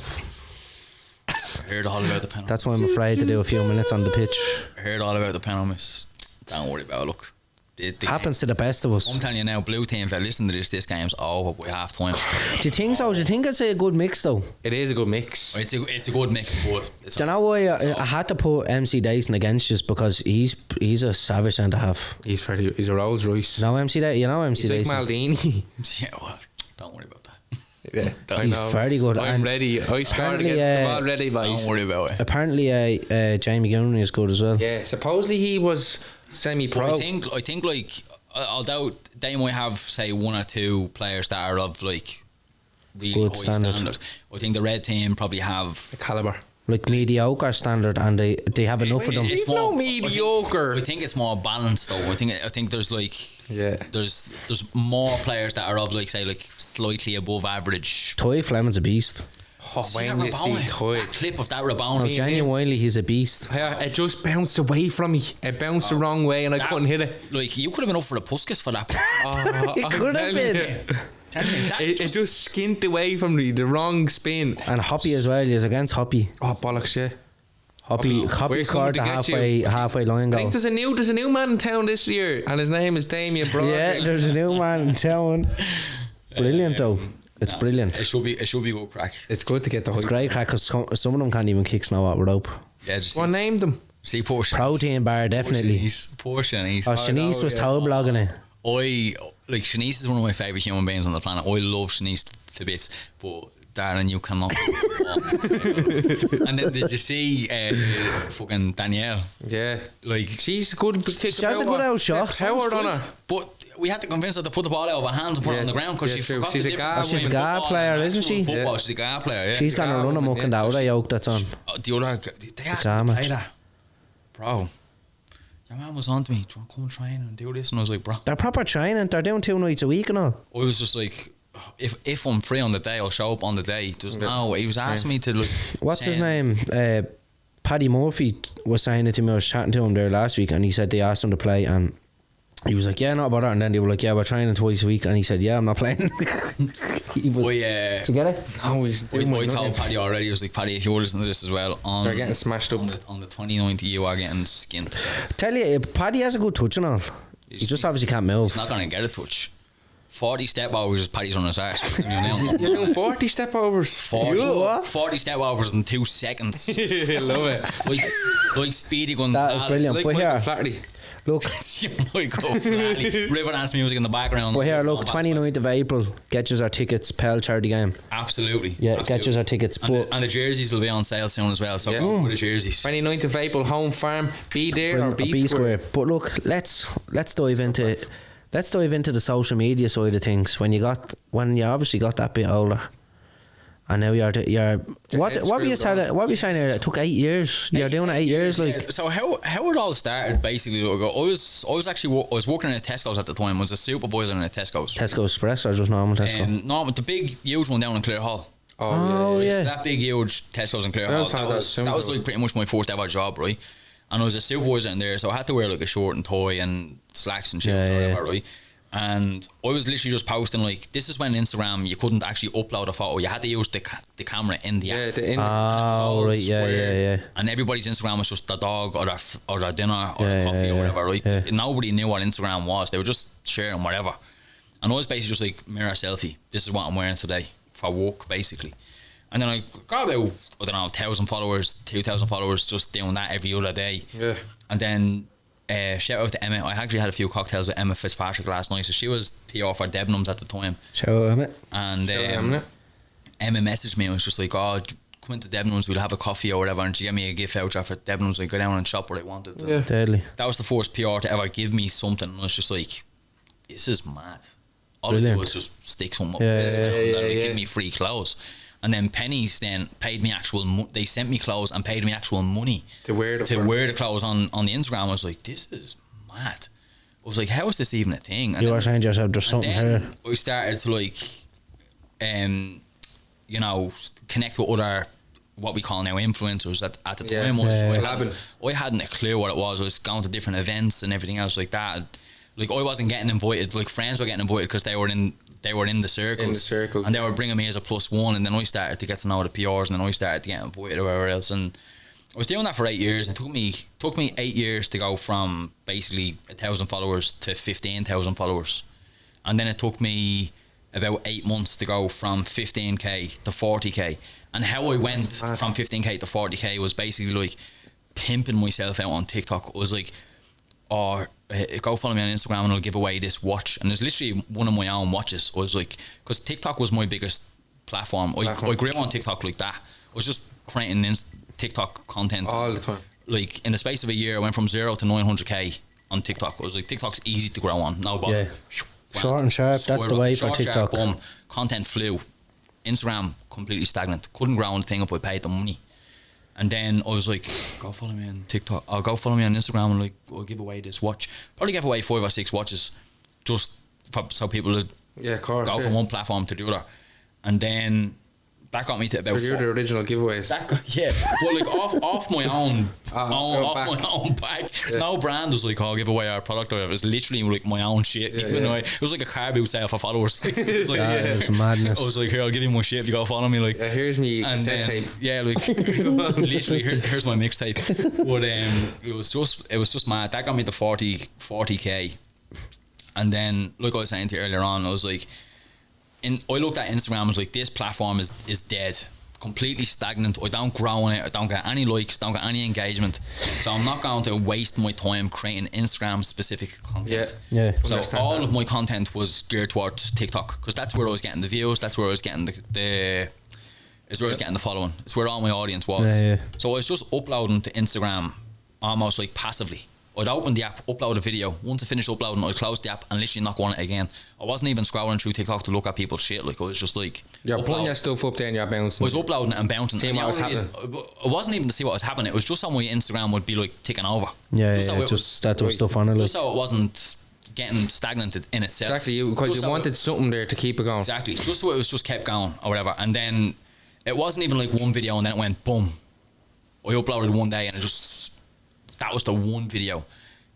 [SPEAKER 3] I heard all about the penalty.
[SPEAKER 2] that's why I'm afraid to do a few minutes on the pitch.
[SPEAKER 3] I heard all about the penalty miss. Don't worry about it. Look. The
[SPEAKER 2] Happens to the best of us.
[SPEAKER 3] I'm telling you now, blue team, if you're listening to this game's over by half time.
[SPEAKER 2] Do you think so? Do you think it's a good mix though?
[SPEAKER 1] It is a good mix.
[SPEAKER 3] It's a good mix, but
[SPEAKER 2] Do you know why I had to put MC Dyson against just because he's a savage centre half.
[SPEAKER 1] He's a Rolls Royce.
[SPEAKER 2] You know MC Dyson? You know MC
[SPEAKER 1] He's like
[SPEAKER 2] Dyson?
[SPEAKER 1] Maldini.
[SPEAKER 3] Yeah, well, don't worry about that.
[SPEAKER 1] Yeah, I
[SPEAKER 2] He's
[SPEAKER 1] know.
[SPEAKER 2] very good.
[SPEAKER 1] I'm
[SPEAKER 2] And
[SPEAKER 1] ready. I scored
[SPEAKER 2] apparently,
[SPEAKER 1] against them already, boys.
[SPEAKER 3] Don't worry about it.
[SPEAKER 2] Apparently, Jamie Gilroy is good as well.
[SPEAKER 1] Yeah, supposedly he was semi-pro.
[SPEAKER 3] I think like although they might have say one or two players that are of like really
[SPEAKER 2] Good
[SPEAKER 3] high
[SPEAKER 2] standard.
[SPEAKER 3] standard. I think the red team probably have
[SPEAKER 1] The caliber.
[SPEAKER 2] Like mediocre standard, and they have enough of them.
[SPEAKER 3] It's
[SPEAKER 1] no
[SPEAKER 3] more
[SPEAKER 1] mediocre.
[SPEAKER 3] I think it's more balanced though. I think there's like there's more players that are of like say like slightly above average.
[SPEAKER 2] Toy Fleming's a beast.
[SPEAKER 1] Oh,
[SPEAKER 3] See
[SPEAKER 1] when
[SPEAKER 3] that
[SPEAKER 1] you see
[SPEAKER 3] Rabona?
[SPEAKER 1] Toy.
[SPEAKER 3] That clip of that
[SPEAKER 2] No,
[SPEAKER 3] Rabona.
[SPEAKER 2] genuinely, he's a beast.
[SPEAKER 1] Yeah, it just bounced away from me. It bounced the wrong way and I couldn't hit it.
[SPEAKER 3] Like you could have been up for the Puskas for that.
[SPEAKER 2] It could have been.
[SPEAKER 1] It just skinned away from me, the wrong spin.
[SPEAKER 2] And Hoppy as well. He's against Hoppy.
[SPEAKER 1] Oh, bollocks, yeah.
[SPEAKER 2] Hoppy
[SPEAKER 1] We're coming
[SPEAKER 2] scored
[SPEAKER 1] to
[SPEAKER 2] the
[SPEAKER 1] get
[SPEAKER 2] halfway line
[SPEAKER 1] I
[SPEAKER 2] goal.
[SPEAKER 1] think there's a new man in town this year, and his name is Damien Broderick.
[SPEAKER 2] Yeah, there's a new man in town. Brilliant though. It's brilliant.
[SPEAKER 3] It should be good crack.
[SPEAKER 1] It's good to get the
[SPEAKER 2] It's
[SPEAKER 1] hype.
[SPEAKER 2] great crack because some of them can't even kick snow out with rope.
[SPEAKER 3] Yeah, just
[SPEAKER 1] What named them?
[SPEAKER 3] see poor Shanice.
[SPEAKER 2] Protein bar, definitely.
[SPEAKER 3] Poor Shanice.
[SPEAKER 2] Oh, Shanice was toe blogging it.
[SPEAKER 3] Shanice is one of my favourite human beings on the planet. I love Shanice to bits, but Darren, you cannot. And then did you see fucking Danielle?
[SPEAKER 1] Yeah.
[SPEAKER 3] Like
[SPEAKER 1] She's a good kick.
[SPEAKER 2] She has a good old shot.
[SPEAKER 1] Powered on her.
[SPEAKER 3] But we had to convince her to put the ball out of her hands and put it on the ground because
[SPEAKER 1] Yeah,
[SPEAKER 3] she
[SPEAKER 1] true.
[SPEAKER 3] forgot
[SPEAKER 1] She's
[SPEAKER 3] the
[SPEAKER 1] a
[SPEAKER 3] difference
[SPEAKER 1] guard
[SPEAKER 3] between
[SPEAKER 2] She's a guard
[SPEAKER 3] football
[SPEAKER 2] player,
[SPEAKER 3] and
[SPEAKER 2] isn't
[SPEAKER 3] actual
[SPEAKER 2] she?
[SPEAKER 3] Football.
[SPEAKER 1] Yeah.
[SPEAKER 3] She's a guard player. Yeah.
[SPEAKER 2] She's gonna run amok in that other yoke that's on.
[SPEAKER 3] The other, they asked me
[SPEAKER 2] Damn
[SPEAKER 3] to
[SPEAKER 2] it.
[SPEAKER 3] play that, bro. Your man was on to me. Do you want to come train and do this? And I was like, bro.
[SPEAKER 2] They're proper training. They're doing 2 nights a week and all.
[SPEAKER 3] I was just like, if I'm free on the day, I'll show up on the day. There's no. He was asking me to like.
[SPEAKER 2] What's his
[SPEAKER 3] send-
[SPEAKER 2] name? Paddy Murphy was saying it to me. I was chatting to him there last week, and he said they asked him to play, and he was like, "Yeah, not about that." And then they were like, "Yeah, we're training twice a week," and he said, "Yeah, I'm not playing." He was. Did you get it?
[SPEAKER 1] No, he's doing
[SPEAKER 3] I
[SPEAKER 1] my
[SPEAKER 3] told
[SPEAKER 1] nuggets.
[SPEAKER 3] Paddy already. I was like, Paddy, if you're listening to this as well,
[SPEAKER 1] They're getting smashed up.
[SPEAKER 3] on the 29th, you are getting skinned.
[SPEAKER 2] Tell you, Paddy has a good touch and all. He just obviously can't move.
[SPEAKER 3] He's not going to get a touch. 40 step overs is Paddy's on his arse.
[SPEAKER 1] You're doing 40 step overs.
[SPEAKER 3] 40 step overs in 2 seconds.
[SPEAKER 1] Love it.
[SPEAKER 3] like Speedy Gonzalez.
[SPEAKER 2] That was brilliant.
[SPEAKER 1] Like
[SPEAKER 2] But
[SPEAKER 1] Michael
[SPEAKER 2] here,
[SPEAKER 1] Flaherty.
[SPEAKER 2] look,
[SPEAKER 3] Michael Flaherty. River dance music in the background.
[SPEAKER 2] but here, look, 29th of April, get us our tickets, Pell charity game.
[SPEAKER 3] Absolutely.
[SPEAKER 2] Yeah,
[SPEAKER 3] Absolutely.
[SPEAKER 2] get us our tickets. But
[SPEAKER 3] And the jerseys will be on sale soon as well. So
[SPEAKER 1] Yeah.
[SPEAKER 3] go with the jerseys.
[SPEAKER 1] 29th of April, home farm. Be there or
[SPEAKER 2] bring a
[SPEAKER 1] be square.
[SPEAKER 2] But look, let's dive into the social media side of things. When you obviously got that bit older, and now you're what
[SPEAKER 1] head's
[SPEAKER 2] were you
[SPEAKER 1] screwed
[SPEAKER 2] saying? What were you saying there? It took 8 years. You're doing it 8 years,
[SPEAKER 3] Yeah,
[SPEAKER 2] like.
[SPEAKER 3] so how it all started basically. I was working in a Tesco's at the time. I was a supervisor in a Tesco's.
[SPEAKER 2] Tesco Express or just normal Tesco?
[SPEAKER 3] No, but the big huge one down in Clare Hall.
[SPEAKER 2] Oh,
[SPEAKER 3] Right,
[SPEAKER 2] yeah.
[SPEAKER 3] so that big huge Tesco's in Clare
[SPEAKER 1] I
[SPEAKER 3] Hall.
[SPEAKER 1] always thought that was
[SPEAKER 3] That was
[SPEAKER 1] similar.
[SPEAKER 3] like pretty much my first ever job, right? And I was a supervisor in there, so I had to wear like a short and tie and slacks and shit,
[SPEAKER 2] Yeah,
[SPEAKER 3] or
[SPEAKER 2] yeah.
[SPEAKER 3] whatever, right? And I was literally just posting like, this is when Instagram you couldn't actually upload a photo. You had to use the camera in the
[SPEAKER 1] Yeah,
[SPEAKER 3] app.
[SPEAKER 1] the in.
[SPEAKER 2] Oh, right, yeah.
[SPEAKER 3] And everybody's Instagram was just their dog or their dinner or their
[SPEAKER 2] Yeah,
[SPEAKER 3] coffee
[SPEAKER 2] yeah,
[SPEAKER 3] or whatever, right?
[SPEAKER 2] yeah.
[SPEAKER 3] Nobody knew what Instagram was. They were just sharing whatever. And I was basically just like, mirror selfie. This is what I'm wearing today for work, basically. And then I got about, 1,000 followers, 2,000 followers, just doing that every other day.
[SPEAKER 1] Yeah.
[SPEAKER 3] And then shout out to Emma. I actually had a few cocktails with Emma Fitzpatrick last night. So she was PR for Debenhams at the time.
[SPEAKER 2] Show him it.
[SPEAKER 3] And
[SPEAKER 1] Emma.
[SPEAKER 3] Emma messaged me and was just like, oh, come into Debenhams, we'll have a coffee or whatever. And she gave me a gift voucher for Debenhams. I go down and shop what I wanted.
[SPEAKER 1] Yeah.
[SPEAKER 2] Deadly.
[SPEAKER 3] That was the first PR to ever give me something. And I was just like, this is mad. All I
[SPEAKER 2] Brilliant.
[SPEAKER 3] do is just stick something up
[SPEAKER 2] Yeah,
[SPEAKER 3] with this
[SPEAKER 2] yeah,
[SPEAKER 3] and
[SPEAKER 1] yeah,
[SPEAKER 3] then they
[SPEAKER 1] yeah.
[SPEAKER 3] give me free clothes. And then Pennies then paid me they sent me clothes and paid me actual money
[SPEAKER 1] To wear the
[SPEAKER 3] clothes on the Instagram. I was like, this is mad. I was like, how is this even a thing? And
[SPEAKER 2] You were saying to yourself, there's something here.
[SPEAKER 3] we started to like, you know, connect with other, what we call now influencers at the time. I hadn't a clue what it was. I was going to different events and everything else like that. Like, I wasn't getting invited. Like, friends were getting invited because they were in the circles. And they were bringing me as a +1, and then I started to get to know the PRs, and then I started to get invited everywhere else. And I was doing that for 8 years. It took me 8 years to go from basically 1,000 followers to 15,000 followers, and then it took me about 8 months to go from 15k to 40k. And how I went from 15k to 40k was basically like pimping myself out on TikTok. It was like, or go follow me on Instagram and I'll give away this watch. And it was literally one of my own watches. I was like, because TikTok was my biggest platform. I grew on TikTok like that. I was just creating TikTok content
[SPEAKER 1] all the time.
[SPEAKER 3] Like, in the space of a year, I went from 0 to 900k on TikTok. I was like, TikTok's easy to grow on. No bother.
[SPEAKER 2] Yeah. Short and sharp, that's the way for TikTok.
[SPEAKER 3] Boom. Content flew. Instagram, completely stagnant. Couldn't grow on the thing if I paid the money. And then I was like, go follow me on TikTok. I'll go follow me on Instagram and like, I'll give away this watch. Probably give away 5 or 6 watches just so people would go from one platform to the other. And then that got me to about
[SPEAKER 1] the original giveaways.
[SPEAKER 3] Well, like off my own, my own back. Yeah. No brand was like, "Oh, give away our product," or whatever. It was literally like my own shit. It was like a car boot sale for followers. It was like,
[SPEAKER 2] it's madness.
[SPEAKER 3] I was like, "Here, I'll give you my shit if you go follow me." Like,
[SPEAKER 1] here's me cassette tape.
[SPEAKER 3] Yeah, like literally, here's my mixtape. But it was just mad. That got me to 40k, and then like I was saying to you earlier on, I was like. I looked at Instagram and was like, this platform is dead, completely stagnant. I don't grow on it. I don't get any likes, don't get any engagement. So I'm not going to waste my time creating Instagram specific content.
[SPEAKER 2] Yeah.
[SPEAKER 3] So all of my content was geared towards TikTok because that's where I was getting the views. That's where I was getting the following. It's where all my audience was.
[SPEAKER 2] Yeah.
[SPEAKER 3] So I was just uploading to Instagram almost like passively. I'd open the app, upload a video. Once I finished uploading, I'd close the app and literally not go on it again. I wasn't even scrolling through TikTok to look at people's shit. Like, I was just like...
[SPEAKER 1] You're putting your stuff up there and you're bouncing.
[SPEAKER 3] I was uploading it and bouncing.
[SPEAKER 1] Seeing what was happening.
[SPEAKER 3] It wasn't even to see what was happening. It was just so my Instagram would be like ticking over.
[SPEAKER 2] Just that was stuff on it.
[SPEAKER 3] Just so it wasn't getting stagnant in itself.
[SPEAKER 1] Exactly, because you wanted something there to keep it going.
[SPEAKER 3] Exactly. Just so it was just kept going or whatever. And then it wasn't even like one video and then it went boom. I uploaded one day and that was the one video.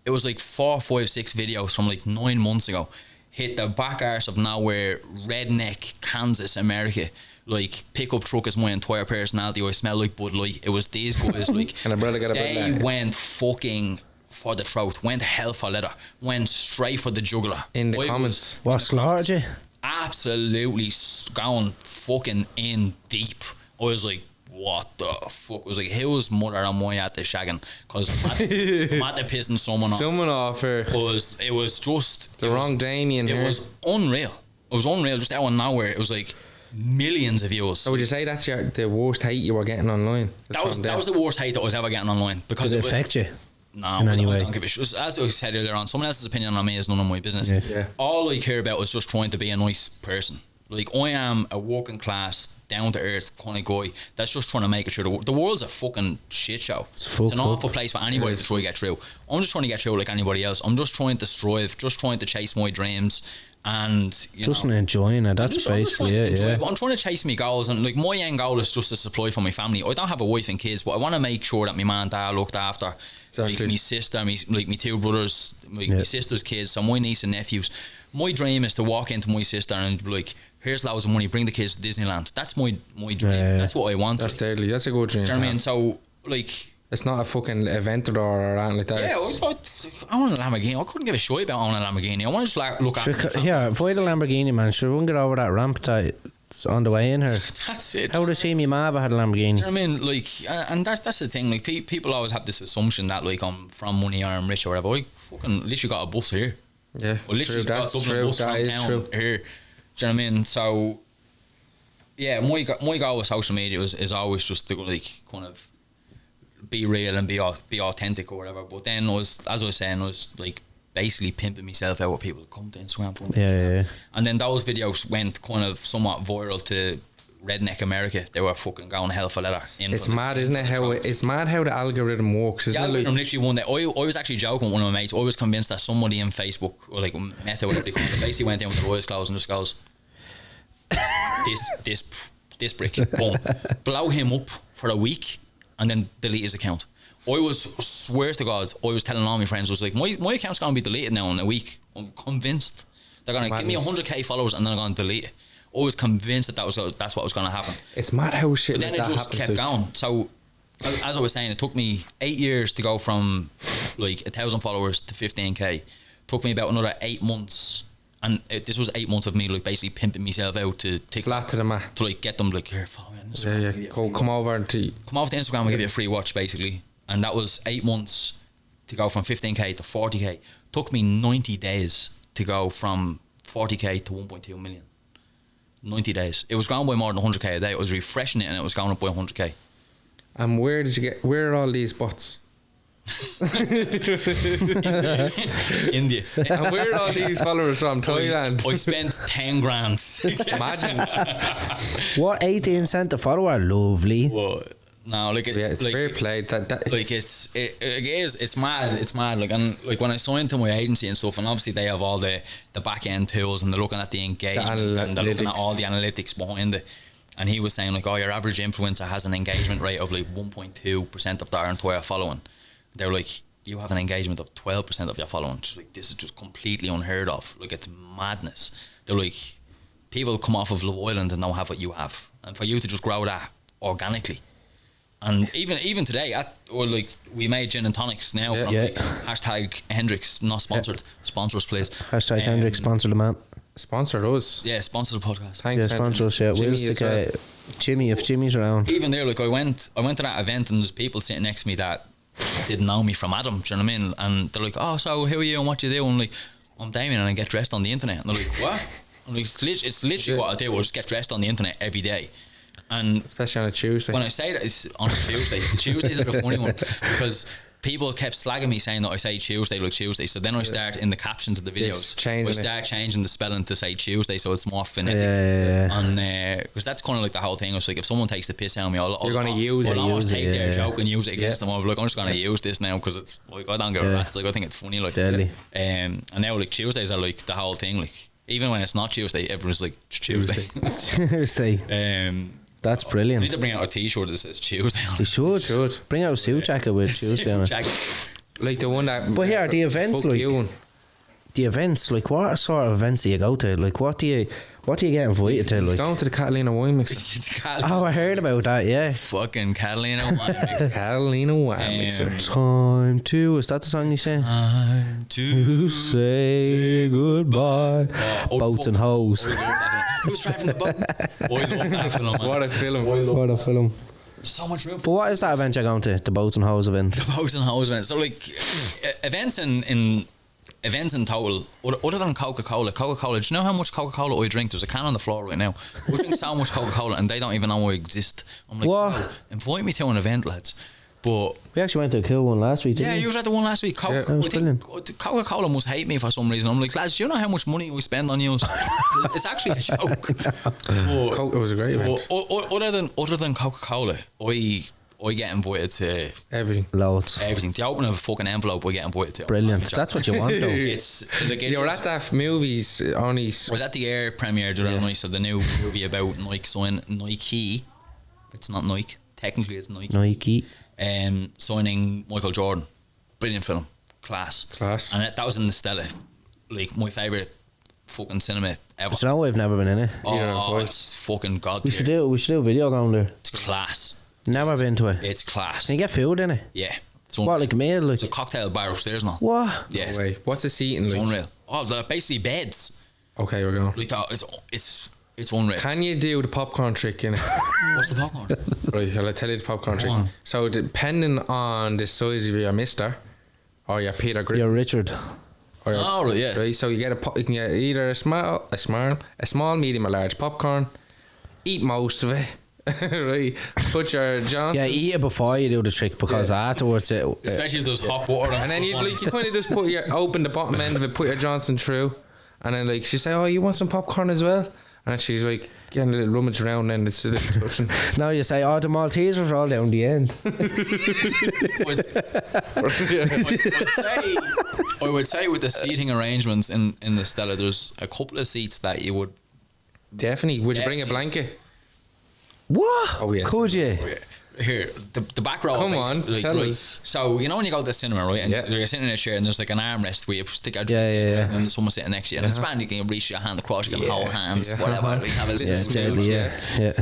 [SPEAKER 3] It was like 4, 5, 6 videos from like 9 months ago. Hit the back arse of nowhere, redneck, Kansas, America. Like, pickup truck is my entire personality. I smell like Bud Light. It was these guys, like,
[SPEAKER 1] and a brother got a
[SPEAKER 3] they went fucking for the throat, went hell for leather, went straight for the jugular.
[SPEAKER 1] In the comments.
[SPEAKER 2] What slaughtered you?
[SPEAKER 3] Absolutely going fucking in deep. I was like, what the fuck? I was like, whose mother am I at the shagging? Because I'm at the pissing someone off. It was just
[SPEAKER 1] the wrong Damien.
[SPEAKER 3] It was unreal. It was unreal. Just out of nowhere. It was like millions of views.
[SPEAKER 1] So would you say that's the worst hate you were getting online?
[SPEAKER 3] That was the worst hate that I was ever getting online. Because
[SPEAKER 2] did it affect you?
[SPEAKER 3] No, in any way? I don't give a shit. As I said earlier on, someone else's opinion on me is none of my business.
[SPEAKER 1] Yeah.
[SPEAKER 3] All I care about is just trying to be a nice person. Like, I am a working class, down to earth kind of guy that's just trying to make it through. The world's a fucking shit show. It's an awful place for anybody to try to get through. I'm just trying to get through like anybody else. I'm just trying to strive, just trying to chase my dreams, and
[SPEAKER 2] just enjoying it. That's basically it. Yeah.
[SPEAKER 3] I'm trying to chase my goals, and like my end goal is just to supply for my family. I don't have a wife and kids, but I want to make sure that my man and dad are looked after. Exactly. Like my sister, my 2 brothers, my sister's kids, so my niece and nephews. My dream is to walk into my sister and be like, here's loads of money, bring the kids to Disneyland. That's my dream. That's what I want.
[SPEAKER 1] That's deadly. That's a good dream.
[SPEAKER 3] Do you know what I mean? So, like,
[SPEAKER 1] it's not a fucking event or anything like that.
[SPEAKER 3] Yeah, I want a Lamborghini. I couldn't give a shit about owning a Lamborghini. I want to just look after
[SPEAKER 2] if I had a Lamborghini, man, sure, we won't get over that ramp that's on the way in here.
[SPEAKER 3] That's it.
[SPEAKER 2] How would I see me ma had a Lamborghini?
[SPEAKER 3] Do you know what I mean? Like, and that's the thing. Like, people always have this assumption that like I'm from money or I'm rich or whatever. I fucking literally got a bus here.
[SPEAKER 1] Yeah,
[SPEAKER 3] well, literally got a bus from town here. Do you know what I mean? So, yeah, my goal with social media is always just to like kind of be real and be authentic or whatever. But then as I was saying, I was like basically pimping myself out with people come to Instagram.
[SPEAKER 2] Yeah.
[SPEAKER 3] And then those videos went kind of somewhat viral to redneck America, they were fucking going hell for leather.
[SPEAKER 1] It's mad, isn't it? It's mad how the algorithm works, isn't
[SPEAKER 3] the
[SPEAKER 1] it?
[SPEAKER 3] algorithm
[SPEAKER 1] Like,
[SPEAKER 3] literally one day, I was actually joking with one of my mates. I was convinced that somebody in Facebook, or like Meta, whatever they call it, basically went in with the Royals clothes and just goes, this brick, boom, blow him up for a week and then delete his account. Swear to God, I was telling all my friends, I was like, my account's going to be deleted now in a week. I'm convinced. They're going to give me 100k followers and then I'm going to delete it. I was convinced that's what was going to happen.
[SPEAKER 1] it's mad how shit
[SPEAKER 3] But then
[SPEAKER 1] like
[SPEAKER 3] it
[SPEAKER 1] that
[SPEAKER 3] just
[SPEAKER 1] happens.
[SPEAKER 3] kept going. So, as I was saying, it took me 8 years to go from like 1,000 followers to 15k. Took me about another 8 months, and this was 8 months of me like basically pimping myself out to TikTok,
[SPEAKER 1] Flat to the mat.
[SPEAKER 3] to like get them like, here, follow me on Instagram.
[SPEAKER 1] Yeah. Come over to
[SPEAKER 3] Come over to Instagram and give you a free watch basically. And that was 8 months to go from 15k to 40k. Took me 90 days to go from 40k to 1.2 million. 90 days. It was going by more than 100k a day. I was refreshing it and it was going up by 100k.
[SPEAKER 1] And where are all these bots?
[SPEAKER 3] India.
[SPEAKER 1] And where are all these followers from? Thailand.
[SPEAKER 3] I spent 10 grand.
[SPEAKER 1] Imagine.
[SPEAKER 2] What 18 cent a follower? Lovely.
[SPEAKER 3] Whoa. No, like,
[SPEAKER 1] Yeah, it's
[SPEAKER 3] like,
[SPEAKER 1] fair play. That
[SPEAKER 3] like it's mad. Like, and like when I signed to my agency and stuff, and obviously they have all the back end tools and they're looking at the engagement and they're looking at all the analytics behind it. And he was saying like, oh, your average influencer has an engagement rate of like 1.2% of their entire following. They're like, you have an engagement of 12% of your following. Just like, this is just completely unheard of. Like, it's madness. They're like, people come off of Love Island and don't have what you have, and for you to just grow that organically. And even today, we made gin and tonics now from like, hashtag Hendrix, not sponsored. Sponsor us, please.
[SPEAKER 2] Hashtag Hendrix, sponsor the man.
[SPEAKER 1] sponsor us.
[SPEAKER 3] Yeah, sponsor the podcast.
[SPEAKER 1] Thanks.
[SPEAKER 2] Yeah, sponsor us. Yeah,
[SPEAKER 1] Jimmy
[SPEAKER 2] we'll stick a Jimmy if Jimmy's around.
[SPEAKER 3] Even there, like I went to that event and there's people sitting next to me that didn't know me from Adam. Do you know what I mean? And they're like, "Oh, so who are you and what you do?" And I'm like, "I'm Damien and I get dressed on the internet." And they're like, "What?" I'm like, it's literally what I do. I just get dressed on the internet every day. And
[SPEAKER 1] especially on a Tuesday.
[SPEAKER 3] when I say that it's on a Tuesday, the Tuesdays are the funny one because people kept slagging me saying that I say Tuesday like Tuesday. So then I start in the captions of the videos, I start changing the spelling to say Tuesday so it's more phonetic. And because that's kind of like the whole thing. I was like, if someone takes the piss out of me, I'll always take their joke and use it against them. I'm like, I'm just going to use this now because it's like, I don't give a rat's. Like, I think it's funny. Like, and now like Tuesdays are like the whole thing. Like, even when it's not Tuesday, everyone's like, it's Tuesday.
[SPEAKER 2] Tuesday. That's brilliant.
[SPEAKER 3] I need to bring out a t-shirt that says Tuesday on it.
[SPEAKER 2] You should. Bring out a suit jacket with Tuesday on it.
[SPEAKER 1] Like the one that.
[SPEAKER 2] But here, the events, like the events, like what sort of events do you go to? Like what do you get invited to? Like
[SPEAKER 1] going to the Catalina wine mixer.
[SPEAKER 2] Oh, I heard about that. Yeah.
[SPEAKER 3] Fucking Catalina wine mixer.
[SPEAKER 1] Catalina wine mixer.
[SPEAKER 2] Time to. Is that the song you say?
[SPEAKER 3] Time
[SPEAKER 2] to say goodbye. Boats and hoes.
[SPEAKER 3] Who's driving the boat? I love that film, man.
[SPEAKER 1] What a film.
[SPEAKER 2] What a film.
[SPEAKER 3] So much room.
[SPEAKER 2] But what is that event you're going to? The Boats and Hoes event?
[SPEAKER 3] The Boats and Hoes event. So like events in total, other than Coca-Cola, do you know how much Coca-Cola I drink? There's a can on the floor right now. I drink so much Coca-Cola and they don't even know I exist. I'm like,
[SPEAKER 2] what?
[SPEAKER 3] Wow, invite me to an event, lads. But
[SPEAKER 2] we actually went to a cool one last week, didn't we?
[SPEAKER 3] Yeah, you was at the one last week. Coca-Cola must hate me for some reason. I'm like, lads, do you know how much money we spend on you? It's actually a joke.
[SPEAKER 1] It was a great event.
[SPEAKER 3] Other than Coca-Cola, I get invited to
[SPEAKER 1] everything.
[SPEAKER 2] Loads.
[SPEAKER 3] Everything. The opening of a fucking envelope, I get invited to.
[SPEAKER 2] Brilliant. That's what you want, though.
[SPEAKER 3] It's like
[SPEAKER 1] you were at that movies on East.
[SPEAKER 3] I was at the Air premiere the other night, so the new movie about Nike. It's not Nike. Technically, it's Nike. Signing Michael Jordan. Brilliant film. Class. And that was in the Stella. Like, my favourite fucking cinema ever.
[SPEAKER 2] So now I've never been in it.
[SPEAKER 3] Oh, it's fucking god.
[SPEAKER 2] We should do a video going there.
[SPEAKER 3] It's class.
[SPEAKER 2] Never been to it.
[SPEAKER 3] It's class.
[SPEAKER 2] Can you get food in it?
[SPEAKER 3] Yeah.
[SPEAKER 2] What, like a meal? Like?
[SPEAKER 3] It's a cocktail bar upstairs now.
[SPEAKER 2] What?
[SPEAKER 3] Yeah.
[SPEAKER 1] No way. What's the seating like?
[SPEAKER 3] It's unreal. Oh, they're basically beds.
[SPEAKER 1] Okay, we're going.
[SPEAKER 3] Like that. It's unreal.
[SPEAKER 1] Can you do the popcorn trick in it?
[SPEAKER 3] What's the popcorn?
[SPEAKER 1] Right, I'll tell you the popcorn trick.
[SPEAKER 3] On.
[SPEAKER 1] So depending on the size of your Mister or your Peter Griffin.
[SPEAKER 2] Your Richard.
[SPEAKER 1] Or your,
[SPEAKER 3] right, yeah.
[SPEAKER 1] Right, so you can get either a small, medium or large popcorn. Eat most of it. Right, put your Johnson.
[SPEAKER 2] Yeah, eat it before you do the trick because afterwards
[SPEAKER 3] especially if there's hot water on.
[SPEAKER 1] And then you kind of just open the bottom end of it, put your Johnson through, and then like she say, "Oh, you want some popcorn as well?" And she's like getting a little rummage around, and it's a little discussion.
[SPEAKER 2] Now you say, the Maltesers are all down the end.
[SPEAKER 3] I would say with the seating arrangements in the Stella, there's a couple of seats that you would
[SPEAKER 1] Definitely. Would you bring a blanket?
[SPEAKER 2] What?
[SPEAKER 1] Oh, yes.
[SPEAKER 2] Could you?
[SPEAKER 3] Here, the back row.
[SPEAKER 1] Come on,
[SPEAKER 3] like,
[SPEAKER 1] tell
[SPEAKER 3] right,
[SPEAKER 1] us.
[SPEAKER 3] so, you know when you go to the cinema, right, and you're sitting in a chair and there's like an armrest where you stick out and there's someone sitting next to you, and it's fine, you can reach your hand across, you can hold hands, whatever, like have a little
[SPEAKER 2] Yeah.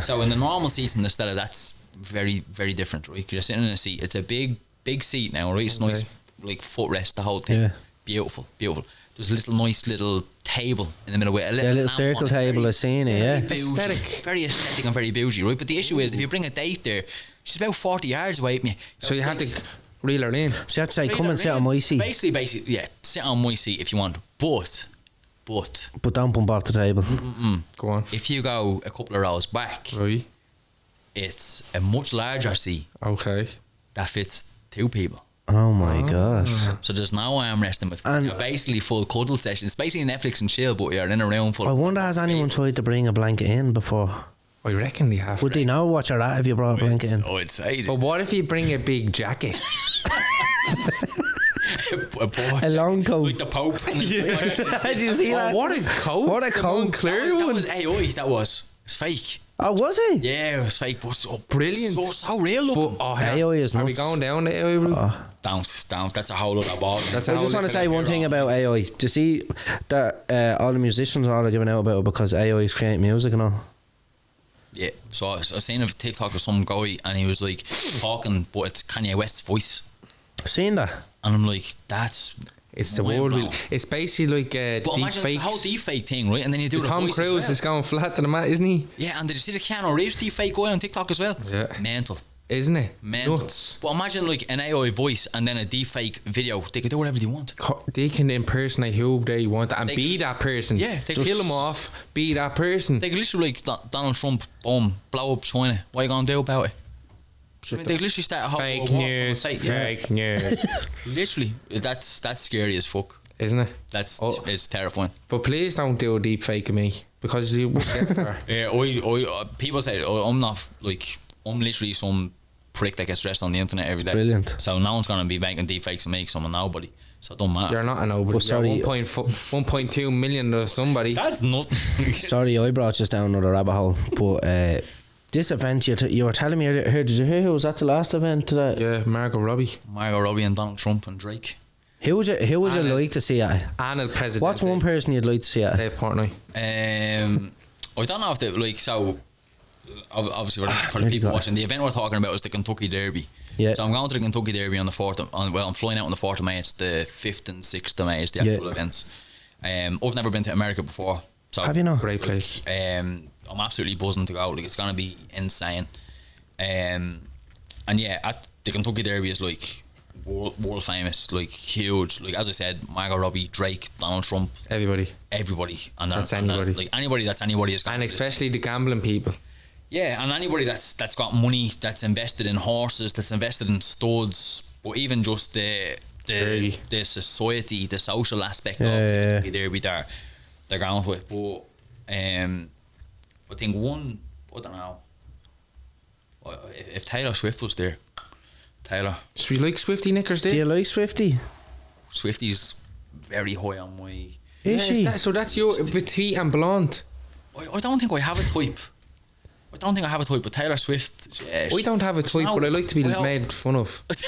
[SPEAKER 3] So in the normal seats in the Stella, that's very, very different, right? You're sitting in a seat, it's a big seat now, right? It's nice, like footrest, the whole thing. Beautiful. There's a nice little table in the middle with a little
[SPEAKER 2] circle table. I've seen it.
[SPEAKER 3] Very aesthetic and very bougie, right? But the issue is, if you bring a date there, she's about 40 yards away from you.
[SPEAKER 1] So you have to reel her in.
[SPEAKER 2] So you have to say, come and sit on my seat.
[SPEAKER 3] Basically, yeah, sit on my seat if you want. But
[SPEAKER 2] don't bump off the table.
[SPEAKER 1] Go on.
[SPEAKER 3] If you go a couple of rows back,
[SPEAKER 1] Right.
[SPEAKER 3] it's a much larger seat
[SPEAKER 1] Okay.
[SPEAKER 3] that fits 2 people.
[SPEAKER 2] Oh my god.
[SPEAKER 3] So there's no armresting with basically full cuddle sessions. Basically Netflix and chill, but you're in a room full.
[SPEAKER 2] I wonder, has anyone tried to bring a blanket in before?
[SPEAKER 1] I reckon they have.
[SPEAKER 2] Would they know what you're at if you brought a blanket in?
[SPEAKER 3] I'd say.
[SPEAKER 1] But what if you bring a big jacket?
[SPEAKER 3] A
[SPEAKER 2] long coat.
[SPEAKER 3] Like the Pope.
[SPEAKER 2] Did you see that?
[SPEAKER 1] What a coat.
[SPEAKER 2] What a coat.
[SPEAKER 1] Clear
[SPEAKER 3] that
[SPEAKER 1] one.
[SPEAKER 3] was AI, that was. It's fake.
[SPEAKER 2] Oh, was it?
[SPEAKER 3] Yeah, it was fake, but so
[SPEAKER 1] Brilliant.
[SPEAKER 3] So real looking.
[SPEAKER 1] But,
[SPEAKER 2] AI is
[SPEAKER 1] Are we
[SPEAKER 2] nuts.
[SPEAKER 1] going down the AI route?
[SPEAKER 3] Don't. That's a whole other ball.
[SPEAKER 2] I just want to say one thing about AI. Do you see that all the musicians are giving out about it because AI is creating music and all?
[SPEAKER 3] Yeah, so I was seeing a TikTok of some guy and he was like talking, but it's Kanye West's voice.
[SPEAKER 2] Seen that?
[SPEAKER 3] And I'm like, that's...
[SPEAKER 1] It's the
[SPEAKER 3] mind
[SPEAKER 1] world.
[SPEAKER 3] blowing.
[SPEAKER 1] It's basically like
[SPEAKER 3] But
[SPEAKER 1] deep
[SPEAKER 3] imagine
[SPEAKER 1] fakes.
[SPEAKER 3] the whole deep fake thing, right? And then you do the
[SPEAKER 1] Tom
[SPEAKER 3] voice
[SPEAKER 1] Cruise
[SPEAKER 3] as
[SPEAKER 1] is
[SPEAKER 3] well.
[SPEAKER 1] going flat to the mat, isn't he?
[SPEAKER 3] Yeah, and did you see the Keanu Reeves deep fake guy on TikTok as well?
[SPEAKER 1] Yeah.
[SPEAKER 3] Mental.
[SPEAKER 1] Isn't it?
[SPEAKER 3] Mental.
[SPEAKER 1] Nuts.
[SPEAKER 3] But imagine like an AI voice and then a deep fake video. They can do whatever they want.
[SPEAKER 1] They can impersonate who they want and be that person.
[SPEAKER 3] Yeah, they
[SPEAKER 1] kill
[SPEAKER 3] just-
[SPEAKER 1] them off, be that person.
[SPEAKER 3] They could literally like Donald Trump, boom, blow up China. What are you gonna do about it? I mean, they literally start a whole
[SPEAKER 1] Fake
[SPEAKER 3] world war
[SPEAKER 1] news.
[SPEAKER 3] from a
[SPEAKER 1] Fake news.
[SPEAKER 3] Literally, that's scary as fuck.
[SPEAKER 1] Isn't it?
[SPEAKER 3] It's terrifying.
[SPEAKER 1] But please don't do a deep fake of me because you won't get there.
[SPEAKER 3] Yeah, I people say I'm not like, I'm literally some prick that gets dressed on the internet every day.
[SPEAKER 2] Brilliant.
[SPEAKER 3] So no one's gonna be making deep fakes of me 'cause I'm a nobody. So it don't matter.
[SPEAKER 1] You're not a nobody.
[SPEAKER 2] Well, sorry.
[SPEAKER 1] You're 1.2 million of somebody.
[SPEAKER 3] That's nothing.
[SPEAKER 2] Sorry, I brought us down another rabbit hole. But this event, you were telling me earlier, did you hear who was at the last event today?
[SPEAKER 1] Yeah, Margot Robbie.
[SPEAKER 3] Margot Robbie and Donald Trump and Drake.
[SPEAKER 2] Who would you like to see at?
[SPEAKER 1] And El Presidente.
[SPEAKER 2] What's one person you'd like to see at?
[SPEAKER 1] Dave Portnoy.
[SPEAKER 3] I don't know if they like, so obviously for the people watching, the event we're talking about is the Kentucky Derby.
[SPEAKER 2] Yeah.
[SPEAKER 3] So I'm going to the Kentucky Derby on the 4th I'm flying out on the 4th of May. It's the 5th and 6th of May is the actual events. I've never been to America before. So
[SPEAKER 2] Have you not?
[SPEAKER 1] Great place.
[SPEAKER 3] I'm absolutely buzzing to go. Like, it's going to be insane. And yeah, at the Kentucky Derby is like world famous, like huge. Like, as I said, Margot Robbie, Drake, Donald Trump,
[SPEAKER 1] Everybody.
[SPEAKER 3] and
[SPEAKER 1] That's anybody.
[SPEAKER 3] like anybody that's anybody is.
[SPEAKER 1] And especially the gambling people.
[SPEAKER 3] Yeah, and anybody that's got money, that's invested in horses, that's invested in studs, but even just the society, the social aspect of the Kentucky Derby, they're going with. But I think one, I don't know, if Taylor Swift was there,
[SPEAKER 1] So you like Swifty knickers,
[SPEAKER 2] Do you like Swifty?
[SPEAKER 3] Swifty's very high on my.
[SPEAKER 2] Is she?
[SPEAKER 1] So that's your petite and blonde.
[SPEAKER 3] I don't think I have a type. But Taylor Swift. Yeah,
[SPEAKER 1] I don't have a type, but I like to be made fun of.
[SPEAKER 3] But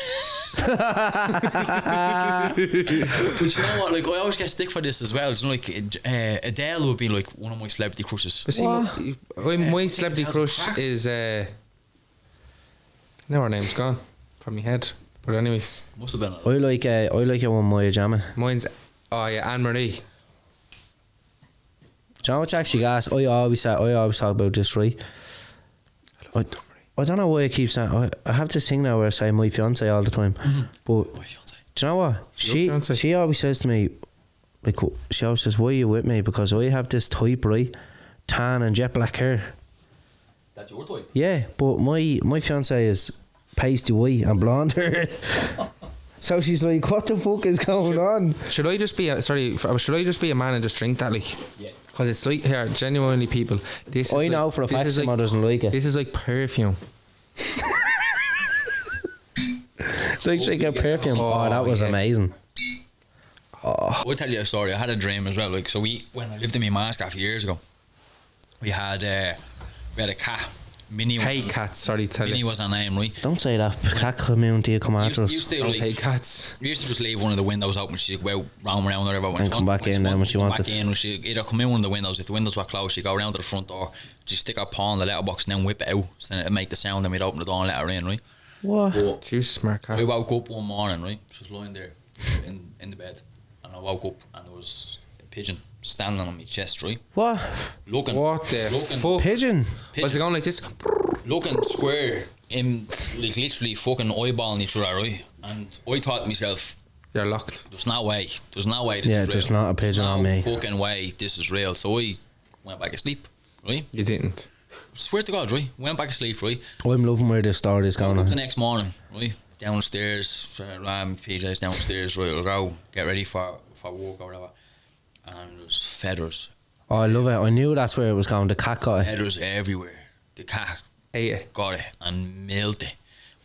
[SPEAKER 3] you know what? Like, I always get stick for this as well. It's like Adele would be like one of my celebrity crushes.
[SPEAKER 1] But see, my celebrity crush is now her name's gone from my head. But anyways,
[SPEAKER 3] Must have been.
[SPEAKER 2] I like it when Maya Jama.
[SPEAKER 1] mine's Anne Marie.
[SPEAKER 2] Do you know what's actually gas? I always talk about this, right? I don't know why I keep saying I have this thing now where I say my fiance all the time. But
[SPEAKER 3] My fiance.
[SPEAKER 2] do you know what?
[SPEAKER 1] fiance?
[SPEAKER 2] She always says to me, like, she always says, why are you with me? Because I have this type, right? Tan and jet black hair.
[SPEAKER 3] That's your type.
[SPEAKER 2] Yeah, but my fiance is pasty white and blonde hair. So she's like, what the fuck is going on?
[SPEAKER 1] Should I just be a man and just drink that, like?
[SPEAKER 3] Yeah.
[SPEAKER 1] Because it's like, here, genuinely, people, this is
[SPEAKER 2] I know for a fact
[SPEAKER 1] this is
[SPEAKER 2] someone doesn't like it.
[SPEAKER 1] This is like perfume.
[SPEAKER 2] It's like drinking perfume. Oh, that was amazing.
[SPEAKER 3] I'll tell you a story. I had a dream as well. Like, so when I lived in my ma's a few years ago, we had a cat. Minnie.
[SPEAKER 1] Hey cats, sorry to tell
[SPEAKER 3] Minnie
[SPEAKER 1] you.
[SPEAKER 3] was her name, right?
[SPEAKER 2] Don't say that. Cat community come after us.
[SPEAKER 3] Used to, like,
[SPEAKER 1] Hey cats.
[SPEAKER 3] we used to just leave one of the windows open. She'd go out, roam around or whatever.
[SPEAKER 2] And come back in then when she wanted.
[SPEAKER 3] Back in, she'd either come in one of the windows. If the windows were closed, she'd go around to the front door. She'd stick her paw in the letterbox and then whip it out. So then it'd make the sound and we'd open the door and let her in, right?
[SPEAKER 2] What?
[SPEAKER 3] But
[SPEAKER 1] She was a smart cat.
[SPEAKER 3] I woke up one morning, right? She was lying there in the bed. And I woke up and there was a pigeon standing on my chest, right?
[SPEAKER 2] What?
[SPEAKER 3] Looking.
[SPEAKER 1] What the fuck?
[SPEAKER 2] Pigeon?
[SPEAKER 1] Was it going like this?
[SPEAKER 3] Looking square in, like, literally fucking eyeballing each other, right? And I thought to myself,
[SPEAKER 1] You're locked.
[SPEAKER 3] there's no way this is real.
[SPEAKER 2] There's not a pigeon on me.
[SPEAKER 3] Fucking way this is real. So I went back to sleep, right?
[SPEAKER 1] You didn't.
[SPEAKER 3] Swear to God, right? Went back to sleep, right?
[SPEAKER 2] I'm loving where this story is going
[SPEAKER 3] Woke up the
[SPEAKER 2] on.
[SPEAKER 3] next morning, right? Downstairs, PJ's downstairs, right? I'll go get ready for work or whatever. And there's feathers.
[SPEAKER 2] Oh, I love it. I knew that's where it was going. The cat got it.
[SPEAKER 3] Feathers everywhere. The cat
[SPEAKER 1] Ate it.
[SPEAKER 3] got it and milled it.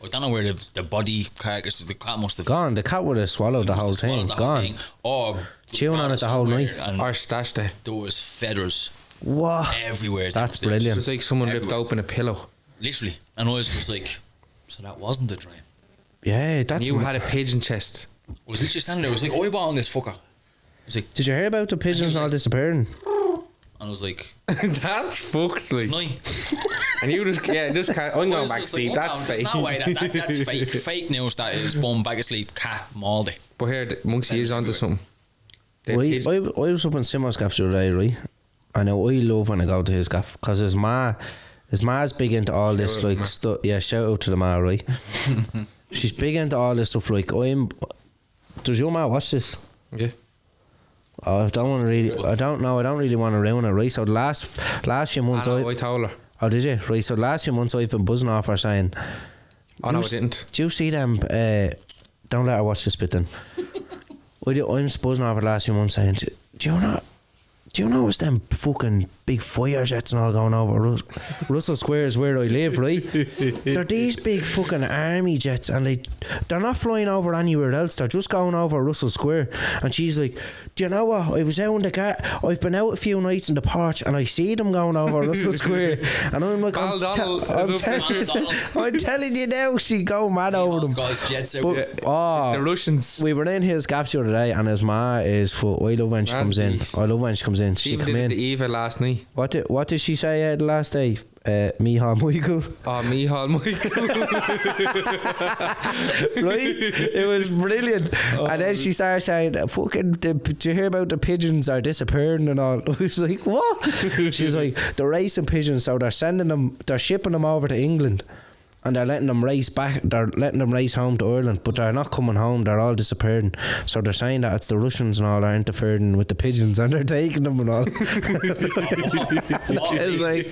[SPEAKER 3] I don't know where the body carcass, the cat must have
[SPEAKER 2] Gone. The cat would have swallowed the whole thing. Gone.
[SPEAKER 3] Or
[SPEAKER 2] Chewing on it the whole night.
[SPEAKER 3] And
[SPEAKER 1] Or stashed it.
[SPEAKER 3] there was feathers
[SPEAKER 2] What?
[SPEAKER 3] everywhere.
[SPEAKER 2] That's
[SPEAKER 3] downstairs.
[SPEAKER 2] brilliant.
[SPEAKER 1] It was like someone ripped
[SPEAKER 3] Everywhere.
[SPEAKER 1] open a pillow.
[SPEAKER 3] Literally. And I was just like, so that wasn't a dream.
[SPEAKER 2] Yeah, that's.
[SPEAKER 1] You had a pigeon chest.
[SPEAKER 3] I was literally standing there. I was like, eyeballing this fucker. I was like,
[SPEAKER 2] Did you hear about the pigeons all disappearing?
[SPEAKER 3] and I was like,
[SPEAKER 1] That's fucked, like.
[SPEAKER 3] no.
[SPEAKER 1] And you just can't. I'm going back to sleep. That's
[SPEAKER 3] There's
[SPEAKER 1] fake.
[SPEAKER 3] no way that's fake. Fake news that is boom, back asleep, cat, mauled it.
[SPEAKER 1] But here, Monksy is onto something. The
[SPEAKER 2] I
[SPEAKER 1] pigeon-
[SPEAKER 2] was up in Simos gaff the other day, right? I know I love when I go to his gaff because his ma's big into all this
[SPEAKER 1] Shout out to
[SPEAKER 2] like
[SPEAKER 1] Ma.
[SPEAKER 2] stuff. Yeah, shout out to the ma, right? She's big into all this stuff. Like does your ma watch this?
[SPEAKER 1] Yeah.
[SPEAKER 2] Oh, I don't really want to ruin it, right? So the last few months,
[SPEAKER 1] I told her.
[SPEAKER 2] oh, did you? Right, so the last few months I've been buzzing off her saying,
[SPEAKER 1] Oh, no, I didn't.
[SPEAKER 2] do you see them? Don't let her watch this bit then. I'm just buzzing off her the last few months saying, do you notice them fucking big fire jets and all going over Russell Square is where I live, right? They're these big fucking army jets and they're not flying over anywhere else, they're just going over Russell Square. And she's like, do you know what, I was out in the car, I've been out a few nights in the porch and I see them going over Russell Square. And I'm like, I'm telling you now, she go mad over them.
[SPEAKER 3] Got his jets out.
[SPEAKER 2] But,
[SPEAKER 1] It's the Russians.
[SPEAKER 2] we were in his gaff the other day and his ma is I love when she comes in.
[SPEAKER 1] nice.
[SPEAKER 2] I love when she comes in. She
[SPEAKER 1] She
[SPEAKER 2] come
[SPEAKER 1] did it
[SPEAKER 2] in.
[SPEAKER 1] to Eva last night.
[SPEAKER 2] What did she say the last day? Michal Michael.
[SPEAKER 1] Oh, Michal Michael.
[SPEAKER 2] Right? It was brilliant. And then she started saying, fucking, did you hear about the pigeons are disappearing and all? I was like, what? She was like, they're racing pigeons, so they're shipping them over to England. And they're letting them race home to Ireland, but they're not coming home, they're all disappearing. So they're saying that it's the Russians and all are interfering with the pigeons and they're taking them and all. It's like,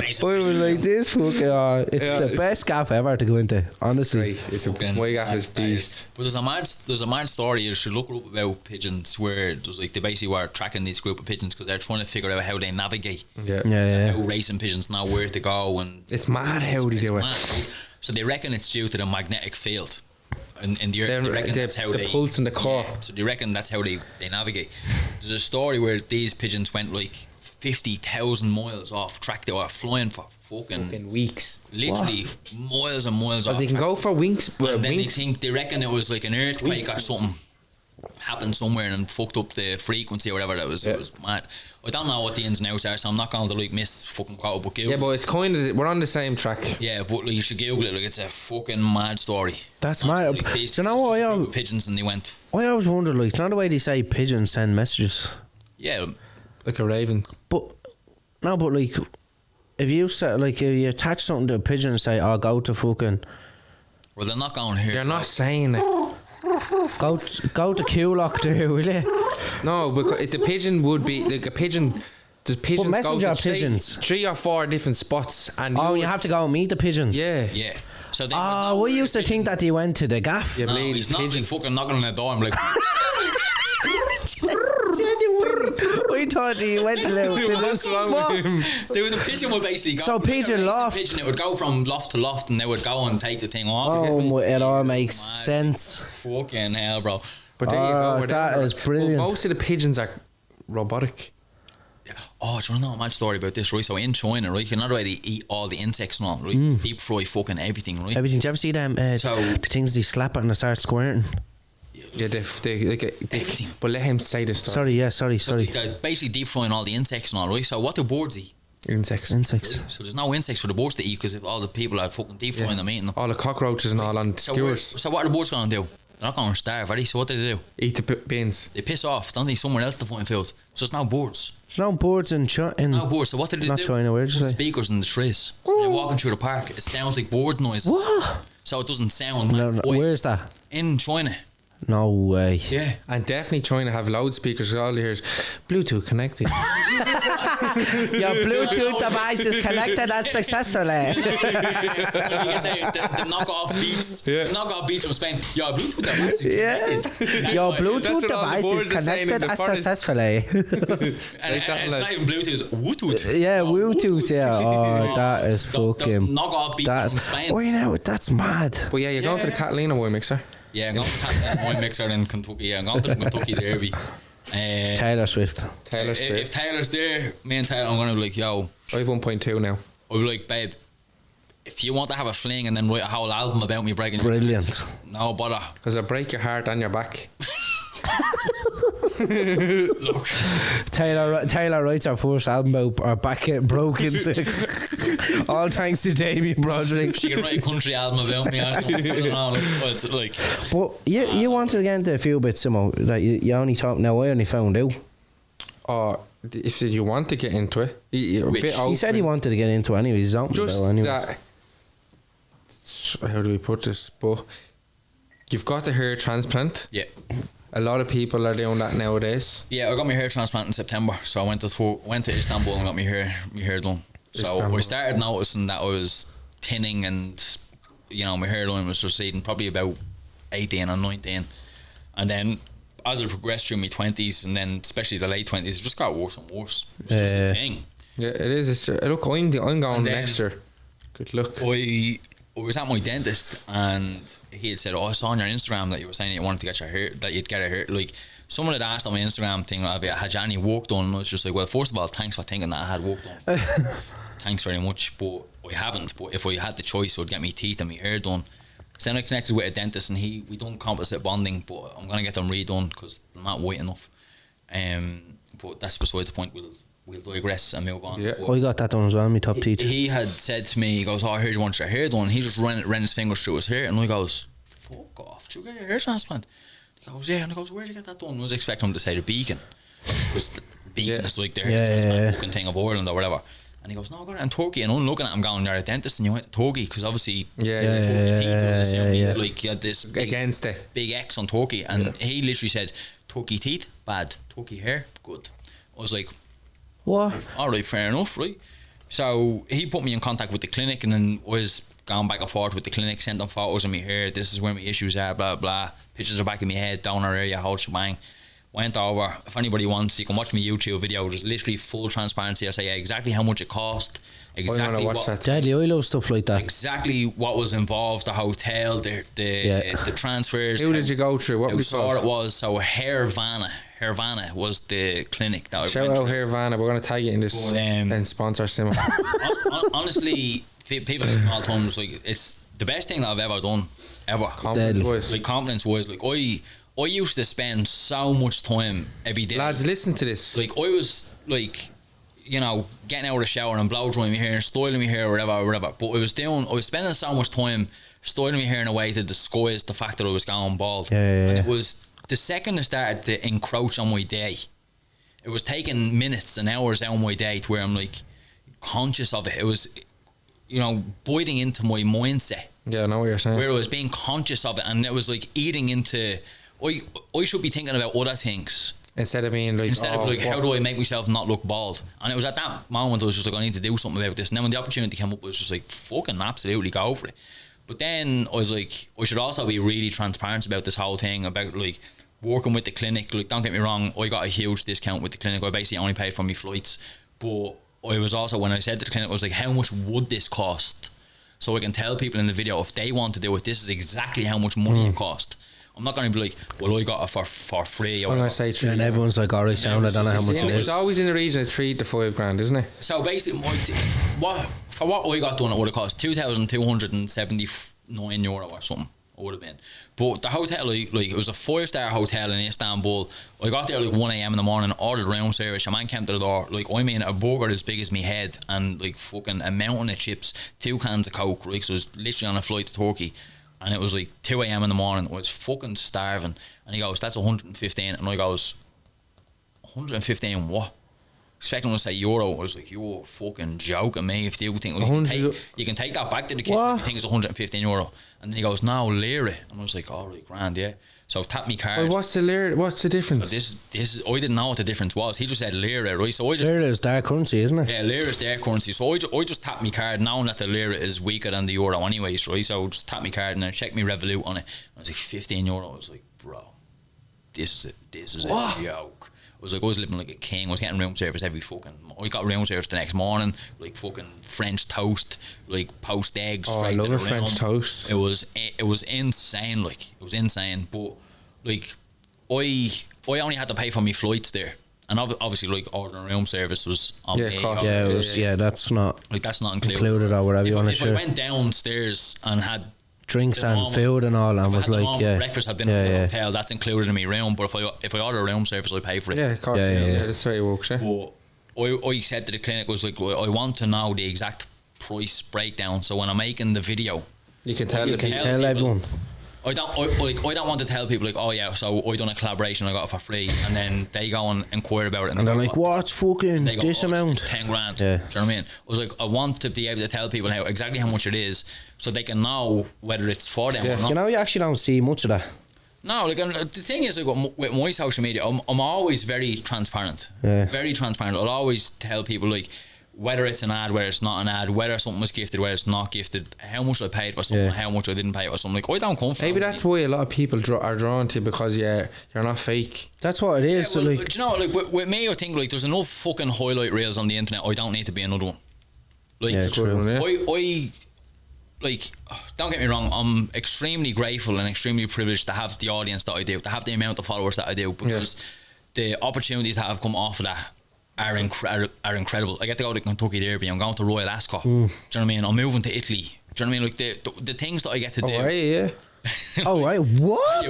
[SPEAKER 2] I was like, this fucking, it's the best gaff ever to go into, honestly.
[SPEAKER 1] Right, it's a
[SPEAKER 3] Fucking
[SPEAKER 1] way gaff is
[SPEAKER 3] that is-
[SPEAKER 1] beast.
[SPEAKER 3] But there's a mad story. You should look up about pigeons where there's like they basically were tracking this group of pigeons because they're trying to figure out how they navigate.
[SPEAKER 1] Yeah.
[SPEAKER 3] How racing pigeons know where to go and
[SPEAKER 1] It's mad how they do it.
[SPEAKER 3] mad. So they reckon it's due to the magnetic field in the earth.
[SPEAKER 1] They're-
[SPEAKER 3] They reckon that's how
[SPEAKER 1] the
[SPEAKER 3] they
[SPEAKER 1] pulse in the core.
[SPEAKER 3] Yeah, so they reckon that's how they navigate. There's a story where these pigeons went like 50,000 miles off track. They were flying for fucking
[SPEAKER 1] In weeks.
[SPEAKER 3] literally miles and miles off
[SPEAKER 1] Because they can
[SPEAKER 3] track.
[SPEAKER 1] go for winks.
[SPEAKER 3] And then
[SPEAKER 1] winks.
[SPEAKER 3] they reckon it was like an earthquake or something happened somewhere and fucked up the frequency or whatever. It was mad. I don't know what the ins and outs are, so I'm not going to like miss fucking quote, but Google.
[SPEAKER 1] Yeah, but it's kind of, we're on the same track.
[SPEAKER 3] Yeah, but like, you should Google it. Like, it's a fucking mad story.
[SPEAKER 2] That's mad.
[SPEAKER 3] Like,
[SPEAKER 2] Do you know what
[SPEAKER 3] just pigeons and they went.
[SPEAKER 2] I always wondered, like, it's not the way they say pigeons send messages.
[SPEAKER 3] Yeah,
[SPEAKER 1] Like a raven.
[SPEAKER 2] But, no, but like, if you attach something to a pigeon and say, oh, go to fucking,
[SPEAKER 3] well, they're not going here.
[SPEAKER 1] They're not saying it.
[SPEAKER 2] go to Coolock there, will you?
[SPEAKER 1] No, because the pigeon would be like a pigeon. There's pigeons
[SPEAKER 2] messenger
[SPEAKER 1] go to
[SPEAKER 2] pigeons.
[SPEAKER 1] 3 or 4 different spots, and
[SPEAKER 2] You have to go and meet the pigeons.
[SPEAKER 1] Yeah.
[SPEAKER 3] Yeah. So they
[SPEAKER 2] we used to think that he went to the gaff.
[SPEAKER 1] Yeah,
[SPEAKER 3] no,
[SPEAKER 1] bleed,
[SPEAKER 3] he's not
[SPEAKER 1] pigeon.
[SPEAKER 3] like fucking knocking on the door. I'm like,
[SPEAKER 2] We thought he went to the
[SPEAKER 1] What's wrong with him?
[SPEAKER 3] the pigeon would basically go.
[SPEAKER 2] So pigeon loft.
[SPEAKER 3] Pigeon, it would go from loft to loft, and they would go and take the thing off.
[SPEAKER 2] Oh, it all makes sense.
[SPEAKER 3] Fucking hell, bro.
[SPEAKER 1] But there you go. we're
[SPEAKER 2] that
[SPEAKER 1] there.
[SPEAKER 2] is brilliant.
[SPEAKER 1] Well, most of the pigeons are robotic.
[SPEAKER 3] Oh, do you want to know a mad story about this, right? So in China, right, you're not allowed to eat all the insects and all, right? Deep fry fucking everything, right?
[SPEAKER 2] Everything. Do you ever see them? The things they slap it and they start squirting.
[SPEAKER 1] Yeah, they
[SPEAKER 3] Everything.
[SPEAKER 1] but let him say this story.
[SPEAKER 2] Sorry.
[SPEAKER 3] They're basically deep frying all the insects and all, right? So what do birds eat?
[SPEAKER 1] Insects.
[SPEAKER 3] So there's no insects for the birds to eat because if all the people are fucking deep frying them, eating them.
[SPEAKER 1] All the cockroaches and all on skewers.
[SPEAKER 3] So what are the birds going to do? They're not going to starve, are they? So what do they do?
[SPEAKER 1] Eat the beans.
[SPEAKER 3] They piss off. Don't they somewhere else to find food? So it's now birds.
[SPEAKER 2] There's no birds in China.
[SPEAKER 3] No birds. So what do they
[SPEAKER 2] Not
[SPEAKER 3] do?
[SPEAKER 2] China, where'd you
[SPEAKER 3] Put
[SPEAKER 2] say?
[SPEAKER 3] speakers in the trees. So they're walking through the park. It sounds like bird noises.
[SPEAKER 2] What?
[SPEAKER 3] So it doesn't sound
[SPEAKER 2] No,
[SPEAKER 3] like
[SPEAKER 2] where's that?
[SPEAKER 3] in China.
[SPEAKER 2] No way.
[SPEAKER 3] Yeah.
[SPEAKER 1] And definitely trying to have loudspeakers. All you hear is Bluetooth connected.
[SPEAKER 2] Your Bluetooth device is connected and successfully.
[SPEAKER 3] When you get the knock-off beats.
[SPEAKER 1] Yeah.
[SPEAKER 3] Knock-off beats from Spain. Your Bluetooth device is
[SPEAKER 2] Yeah.
[SPEAKER 3] connected.
[SPEAKER 2] Your
[SPEAKER 3] why.
[SPEAKER 2] Bluetooth
[SPEAKER 1] That's what all the
[SPEAKER 2] device
[SPEAKER 1] birds
[SPEAKER 2] is
[SPEAKER 1] are saying in
[SPEAKER 2] connected
[SPEAKER 1] the
[SPEAKER 2] and
[SPEAKER 1] forest.
[SPEAKER 2] successfully.
[SPEAKER 3] And it's not even Bluetooth, it's Bluetooth.
[SPEAKER 2] Yeah, Bluetooth. Yeah. Oh, that is
[SPEAKER 3] The
[SPEAKER 2] fucking.
[SPEAKER 3] knock-off beats
[SPEAKER 2] That
[SPEAKER 3] from
[SPEAKER 2] is.
[SPEAKER 3] Spain.
[SPEAKER 2] Oh, you know that's mad.
[SPEAKER 1] But yeah, you're going to the Catalina wine mixer.
[SPEAKER 3] Yeah, I'm going to my mixer in Kentucky. Yeah, I'm going to the Kentucky Derby.
[SPEAKER 2] Taylor Swift.
[SPEAKER 1] Taylor
[SPEAKER 3] If
[SPEAKER 1] Swift.
[SPEAKER 3] Taylor's there, me and Taylor, I'm going to be like, yo,
[SPEAKER 1] I have 1.2 now.
[SPEAKER 3] I'll be like, babe, if you want to have a fling and then write a whole album about me breaking your
[SPEAKER 2] Brilliant.
[SPEAKER 3] heart, no bother.
[SPEAKER 1] Because I break your heart and your back.
[SPEAKER 3] Look,
[SPEAKER 2] Taylor writes our first album about our back getting broken. All thanks to Damien Broderick.
[SPEAKER 3] she can write a country album about me or something. I don't know, like,
[SPEAKER 2] But you wanted to get into a few bits, Simo, that you only thought. Now I only found out.
[SPEAKER 1] Or if you want to get into it, you're a
[SPEAKER 3] Which?
[SPEAKER 1] bit
[SPEAKER 3] He
[SPEAKER 1] open.
[SPEAKER 2] He said he wanted to get into it anyway. He's open
[SPEAKER 1] Just
[SPEAKER 2] though, anyway.
[SPEAKER 1] that. How do we put this? But you've got the hair transplant.
[SPEAKER 3] yeah.
[SPEAKER 1] A lot of people are doing that nowadays.
[SPEAKER 3] Yeah, I got my hair transplant in September, so I went to Istanbul and got my hair done. So
[SPEAKER 1] Istanbul.
[SPEAKER 3] I started noticing that I was thinning and my hairline was receding probably about 18 or 19, and then as I progressed through my 20s and then especially the late 20s, it just got worse and worse. It was just a thing.
[SPEAKER 1] Yeah, it is. It's, look, I'm going
[SPEAKER 3] And then-
[SPEAKER 1] next year. Good luck.
[SPEAKER 3] I was at my dentist and he had said, I saw on your Instagram that you were saying that you wanted to get your hair, that you'd get a hair. Like, someone had asked on my Instagram thing, had you any work done? And I was just like, well, first of all, thanks for thinking that I had work done. Thanks very much, but I haven't. But if I had the choice, I'd get my teeth and my hair done. So then I connected with a dentist and we done composite bonding, but I'm going to get them redone because they're not white enough. But that's besides the point. We'll digress and move on.
[SPEAKER 1] Yeah.
[SPEAKER 3] But
[SPEAKER 2] I got that done as well, my top teeth.
[SPEAKER 3] he had said to me, he goes, I heard you want your hair done. He just ran his fingers through his hair and I goes, fuck off, did you get your hair transplant? He goes, yeah. And I goes, where'd you get that done? I was expecting him to say the Beacon, because the Beacon is like the hair transplant fucking thing of Ireland or whatever. And he goes, no, I got it in Turkey. And I'm looking at him going, you're a dentist and you went to Turkey, because obviously Turkey teeth was assuming like you had this big,
[SPEAKER 1] Against it.
[SPEAKER 3] big X on Turkey, and he literally said, Turkey teeth, bad. Turkey hair, good. I was like,
[SPEAKER 2] What?
[SPEAKER 3] alright, fair enough, right? So he put me in contact with the clinic, and then was going back and forth with the clinic, sent them photos of me hair, this is where my issues are, blah blah, pictures of the back of my head, down our area, whole shebang. Went over. If anybody wants, you can watch my YouTube video. There's literally full transparency. I say exactly how much it cost, exactly
[SPEAKER 1] watch
[SPEAKER 3] what,
[SPEAKER 1] that.
[SPEAKER 2] Deadly, I love stuff like that.
[SPEAKER 3] exactly what was involved, the hotel, the transfers.
[SPEAKER 1] Who did you go through? What
[SPEAKER 3] How
[SPEAKER 1] was
[SPEAKER 3] sore it was. So Hervana was the clinic that I
[SPEAKER 1] Shout
[SPEAKER 3] went
[SPEAKER 1] out
[SPEAKER 3] to.
[SPEAKER 1] here, Vanna. We're going to tag you in this
[SPEAKER 3] But,
[SPEAKER 1] and sponsor Simos.
[SPEAKER 3] Honestly, people at all times, like, it's the best thing that I've ever done, ever.
[SPEAKER 1] Confidence wise.
[SPEAKER 3] Like, confidence wise, like, I used to spend so much time every day.
[SPEAKER 1] Lads, listen to this.
[SPEAKER 3] Like, I was like, getting out of the shower and blow drying my hair and styling my hair or whatever. But I was spending so much time styling my hair in a way to disguise the fact that I was going bald. And it was the second I started to encroach on my day, it was taking minutes and hours out of my day to where I'm like conscious of it. It was, biting into my mindset.
[SPEAKER 1] Yeah, I know what you're saying.
[SPEAKER 3] Where I was being conscious of it, and it was like eating into. I should be thinking about other things
[SPEAKER 1] Instead of being like,
[SPEAKER 3] how do I make myself not look bald? And it was at that moment I was just like, I need to do something about this. And then when the opportunity came up, I was just like, fucking absolutely go for it. But then I was like, I should also be really transparent about this whole thing, about like working with the clinic. Like, don't get me wrong, I got a huge discount with the clinic. I basically only paid for my flights. But I was also, when I said to the clinic, I was like, how much would this cost? So I can tell people in the video, if they want to do it, this is exactly how much money it cost. I'm not going to be like, well, I got it for free.
[SPEAKER 1] I'm going to say 3.
[SPEAKER 2] And everyone's like, alright, sound, I don't know how much it is.
[SPEAKER 1] It's always in the region of 3 to 5 grand, isn't it?
[SPEAKER 3] So basically, what I got done, it would have cost €2,279 or something. It would have been. But the hotel, like it was a 5-star hotel in Istanbul. I got there like 1 a.m. in the morning, ordered room service. A man came to the door, like, I mean, a burger as big as me head, and like fucking a mountain of chips, 2 cans of Coke, right? So it was literally on a flight to Turkey, and it was like 2 a.m. in the morning. I was fucking starving, and he goes, "That's 115," and I goes, "115 what?" Expecting him to say euro. I was like, "You're fucking joking me. If you think you can take that back to the kitchen, if you think it's 115 euro." And then he goes, "No, lira." And I was like, "All right, grand, yeah." So tap me card.
[SPEAKER 1] Well, what's the lira? What's the difference?
[SPEAKER 3] So this I didn't know what the difference was. He just said lira, right? So I just,
[SPEAKER 2] lira is their currency, isn't it?
[SPEAKER 3] Yeah, lira is their currency. So I just tapped me card, knowing that the lira is weaker than the euro anyways, right? So I just tapped me card and then checked me Revolut on it. I was like, €15. I was like, bro, this is a joke. I was living like a king. I was getting room service every fucking. I got room service the next morning, like fucking French toast, like poached eggs.
[SPEAKER 1] Oh, I love a French toast.
[SPEAKER 3] It was insane, like it was insane. But like, I only had to pay for my flights there, and obviously like ordering room service was on me.
[SPEAKER 2] Yeah, it was. Yeah, that's not included or whatever you want to share.
[SPEAKER 3] If I went downstairs and had
[SPEAKER 2] drinks and food and all, and was like,
[SPEAKER 3] breakfast, had dinner in the hotel, that's included in my room. But if I order a room service, I pay for it.
[SPEAKER 1] Yeah, of course. Yeah, that's how it works. Yeah.
[SPEAKER 3] But I said to the clinic, was like, I want to know the exact price breakdown, so when I'm making the video,
[SPEAKER 2] you can tell everyone.
[SPEAKER 3] I don't want to tell people like, oh yeah, so I done a collaboration, I got it for free, and then they go and inquire about it, and
[SPEAKER 2] they're like, what's fucking this amount?
[SPEAKER 3] It's 10 grand. Yeah. Do you know what I mean? I was like, I want to be able to tell people exactly how much it is, so they can know whether it's for them or not.
[SPEAKER 2] You know, you actually don't see much of that.
[SPEAKER 3] No, like, the thing is, like, with my social media, I'm always very transparent. Yeah. Very transparent. I'll always tell people, like, whether it's an ad, whether it's not an ad, whether something was gifted, whether it's not gifted, how much I paid for something, how much I didn't pay for something. Like, I don't come from.
[SPEAKER 1] Maybe that's why a lot of people are drawn to, because you're not fake.
[SPEAKER 2] That's what it is.
[SPEAKER 3] Yeah, well,
[SPEAKER 2] so like,
[SPEAKER 3] do you know, like with me, I think like there's enough fucking highlight reels on the internet. I don't need to be another one. Like,
[SPEAKER 2] yeah, true.
[SPEAKER 3] I like, don't get me wrong, I'm extremely grateful and extremely privileged to have the audience that I do, to have the amount of followers that I do, because the opportunities that have come off of that are incredible. I get to go to Kentucky Derby, I'm going to Royal Ascot. Do you know what I mean? I'm moving to Italy. Do you know what I mean? Like the things that I get to do.
[SPEAKER 1] Right, yeah.
[SPEAKER 2] Oh right, what?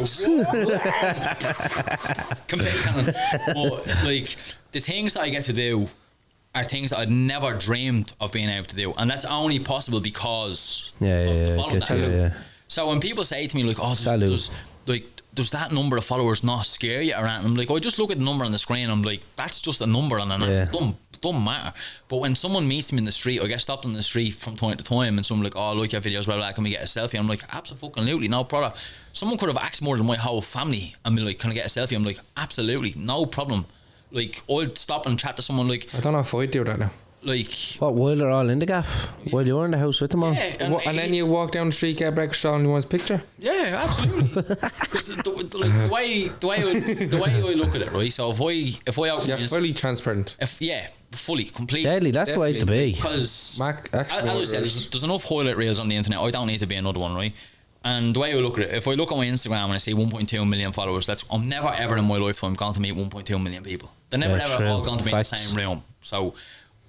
[SPEAKER 3] Completely canon. But like, the things that I get to do are things that I'd never dreamed of being able to do, and that's only possible because of the following that I do. So when people say to me like, "Oh, does that number of followers not scare you around?" I'm like, I just look at the number on the screen. I'm like, that's just a number on an app. Don't matter. But when someone meets me in the street, I get stopped on the street from time to time, and someone like, "Oh, I like your videos, blah blah, can we get a selfie?" I'm like, absolutely, no problem. Someone could have asked more than my whole family and be like, "Can I get a selfie?" I'm like, absolutely, no problem. Like, I'll stop and chat to someone. Like,
[SPEAKER 1] I don't know if I'd do that now.
[SPEAKER 3] Like,
[SPEAKER 2] what, while they're all in the gaff, while you're in the house with them on,
[SPEAKER 3] and
[SPEAKER 1] then you walk down the street, get breakfast, and you want a picture.
[SPEAKER 3] Yeah, absolutely. Because the way I look at it, right? So if I open,
[SPEAKER 1] you're fully transparent.
[SPEAKER 3] Fully, completely.
[SPEAKER 2] Deadly. That's the way to be.
[SPEAKER 3] Because as I said, there's enough highlight reels on the internet. I don't need to be another one, right? And the way I look at it, if I look on my Instagram and I see 1.2 million followers, I'm never ever in my life I'm going to meet 1.2 million people. They're never ever all going to be in the same realm. So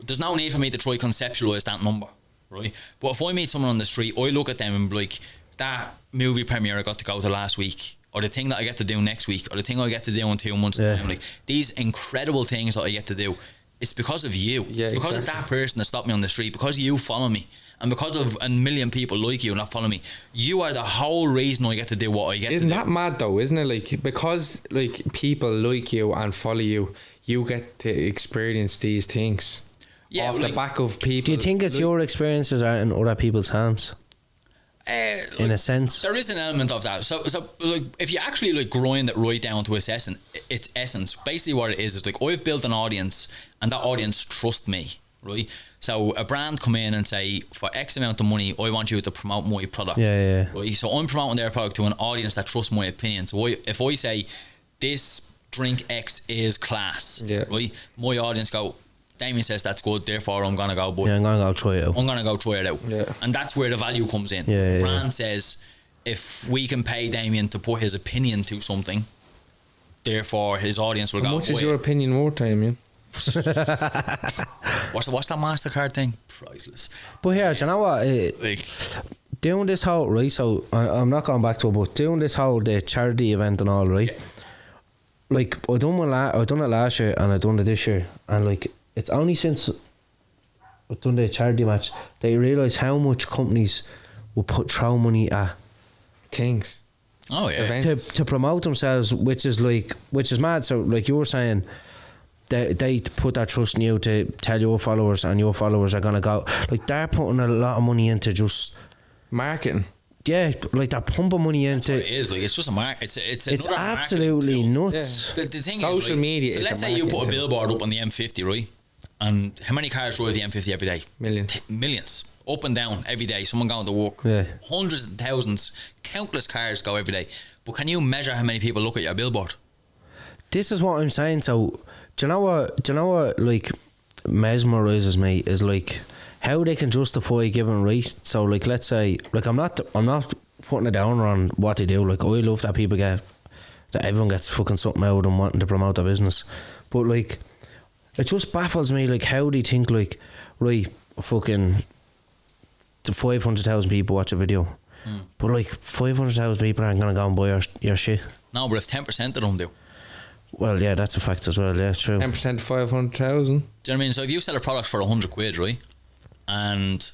[SPEAKER 3] there's no need for me to try conceptualise that number, right? But if I meet someone on the street, I look at them and be like, that movie premiere I got to go to last week, or the thing that I get to do next week, or the thing I get to do in 2 months' time, like these incredible things that I get to do, it's because of you. It's because of that person that stopped me on the street, because you follow me, and because of a million people like you not follow me. You are the whole reason I get to do what I get to do.
[SPEAKER 1] Isn't that mad though, isn't it? Like, because like people like you and follow you, you get to experience these things off the back of people.
[SPEAKER 2] Do you think it's your experiences are in other people's hands? In a sense,
[SPEAKER 3] there is an element of that. So like, if you actually like grind it right down to its essence, basically what it is like, I've built an audience, and that audience trust me, right? So a brand come in and say, for X amount of money, I want you to promote my product.
[SPEAKER 2] Yeah.
[SPEAKER 3] Right? So I'm promoting their product to an audience that trusts my opinion. So if I say, this drink X is class, right? My audience go, Damien says that's good, therefore I'm going to go buy it.
[SPEAKER 2] I'm going to go try it out.
[SPEAKER 3] I'm going to go try it out.
[SPEAKER 1] Yeah.
[SPEAKER 3] And that's where the value comes in. The brand says, if we can pay Damien to put his opinion to something, therefore his audience will go,
[SPEAKER 1] how much is your opinion worth, Damien?
[SPEAKER 3] what's that MasterCard thing? Priceless.
[SPEAKER 2] But here, do you know what?
[SPEAKER 3] Like,
[SPEAKER 2] Doing this whole, right, so I'm not going back to it, but doing this whole the charity event and all, right? Like, I done it last year and I done it this year, and like, it's only since I've done the charity match that you realise how much companies will throw money at
[SPEAKER 1] things.
[SPEAKER 3] Oh yeah.
[SPEAKER 1] Events.
[SPEAKER 2] To promote themselves, which is mad. So like you were saying, they put that trust in you to tell your followers, and your followers are gonna go. Like, they're putting a lot of money into just
[SPEAKER 1] marketing.
[SPEAKER 2] Yeah, like they're pumping money into.
[SPEAKER 3] That's what it is. Like, it's just a market. It's
[SPEAKER 2] absolutely nuts.
[SPEAKER 3] The thing
[SPEAKER 1] social
[SPEAKER 3] is,
[SPEAKER 1] media.
[SPEAKER 3] So let's say you put a billboard up on the M50, right? And how many cars drive the M50 every day? Millions. Up and down every day. Someone going to work.
[SPEAKER 2] Yeah.
[SPEAKER 3] Hundreds and thousands. Countless cars go every day. But can you measure how many people look at your billboard?
[SPEAKER 2] This is what I'm saying. So do you know what like mesmerises me is like how they can justify giving right. So like, let's say, like, I'm not putting it down on what they do. Like, I love that everyone gets fucking something out of them wanting to promote their business. But like, it just baffles me, like, how they think, like, right, fucking 500,000 people watch a video, but like 500,000 people aren't gonna go and buy your shit.
[SPEAKER 3] No, but if 10% of them do.
[SPEAKER 2] Well, yeah, that's a fact as well. Yeah, true.
[SPEAKER 1] 10% of 500,000.
[SPEAKER 3] Do you know what I mean? So if you sell a product for 100 quid, right, and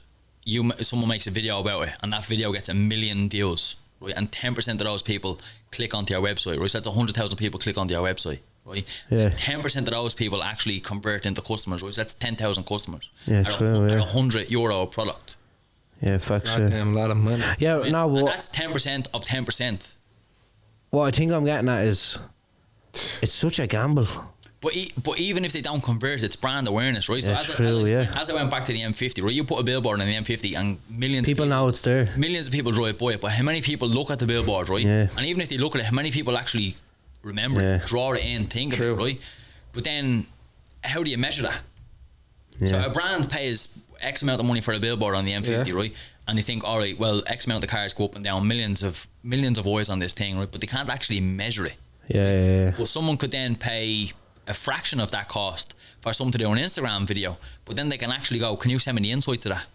[SPEAKER 3] someone makes a video about it, and that video gets 1 million views, right, and 10% of those people click onto your website, right, so that's 100,000 people click onto your website, right,
[SPEAKER 2] yeah,
[SPEAKER 3] 10% of those people actually convert into customers, right, so that's 10,000 customers.
[SPEAKER 2] Yeah, true.
[SPEAKER 3] At €100 product.
[SPEAKER 2] Yeah, facts.
[SPEAKER 1] Goddamn lot of money.
[SPEAKER 2] Yeah,
[SPEAKER 3] right?
[SPEAKER 2] no,
[SPEAKER 3] and
[SPEAKER 2] but
[SPEAKER 3] that's 10% of 10%.
[SPEAKER 2] What I think I'm getting at is, it's such a gamble.
[SPEAKER 3] But even if they don't convert, it's brand awareness, right? So
[SPEAKER 2] yeah,
[SPEAKER 3] as I went back to the M50, right, you put a billboard on the M50 and millions
[SPEAKER 2] people know it's there.
[SPEAKER 3] Millions of people drive by it, but how many people look at the billboard, right?
[SPEAKER 2] Yeah.
[SPEAKER 3] And even if they look at it, how many people actually remember it, draw it in, think of it, right? But then, how do you measure that? Yeah. So a brand pays X amount of money for a billboard on the M50, right? And they think, all right, well, X amount of cars go up and down, millions of eyes on this thing, right? But they can't actually measure it.
[SPEAKER 2] Yeah.
[SPEAKER 3] But someone could then pay a fraction of that cost for someone to do an Instagram video, but then they can actually go, can you send me the insight to that?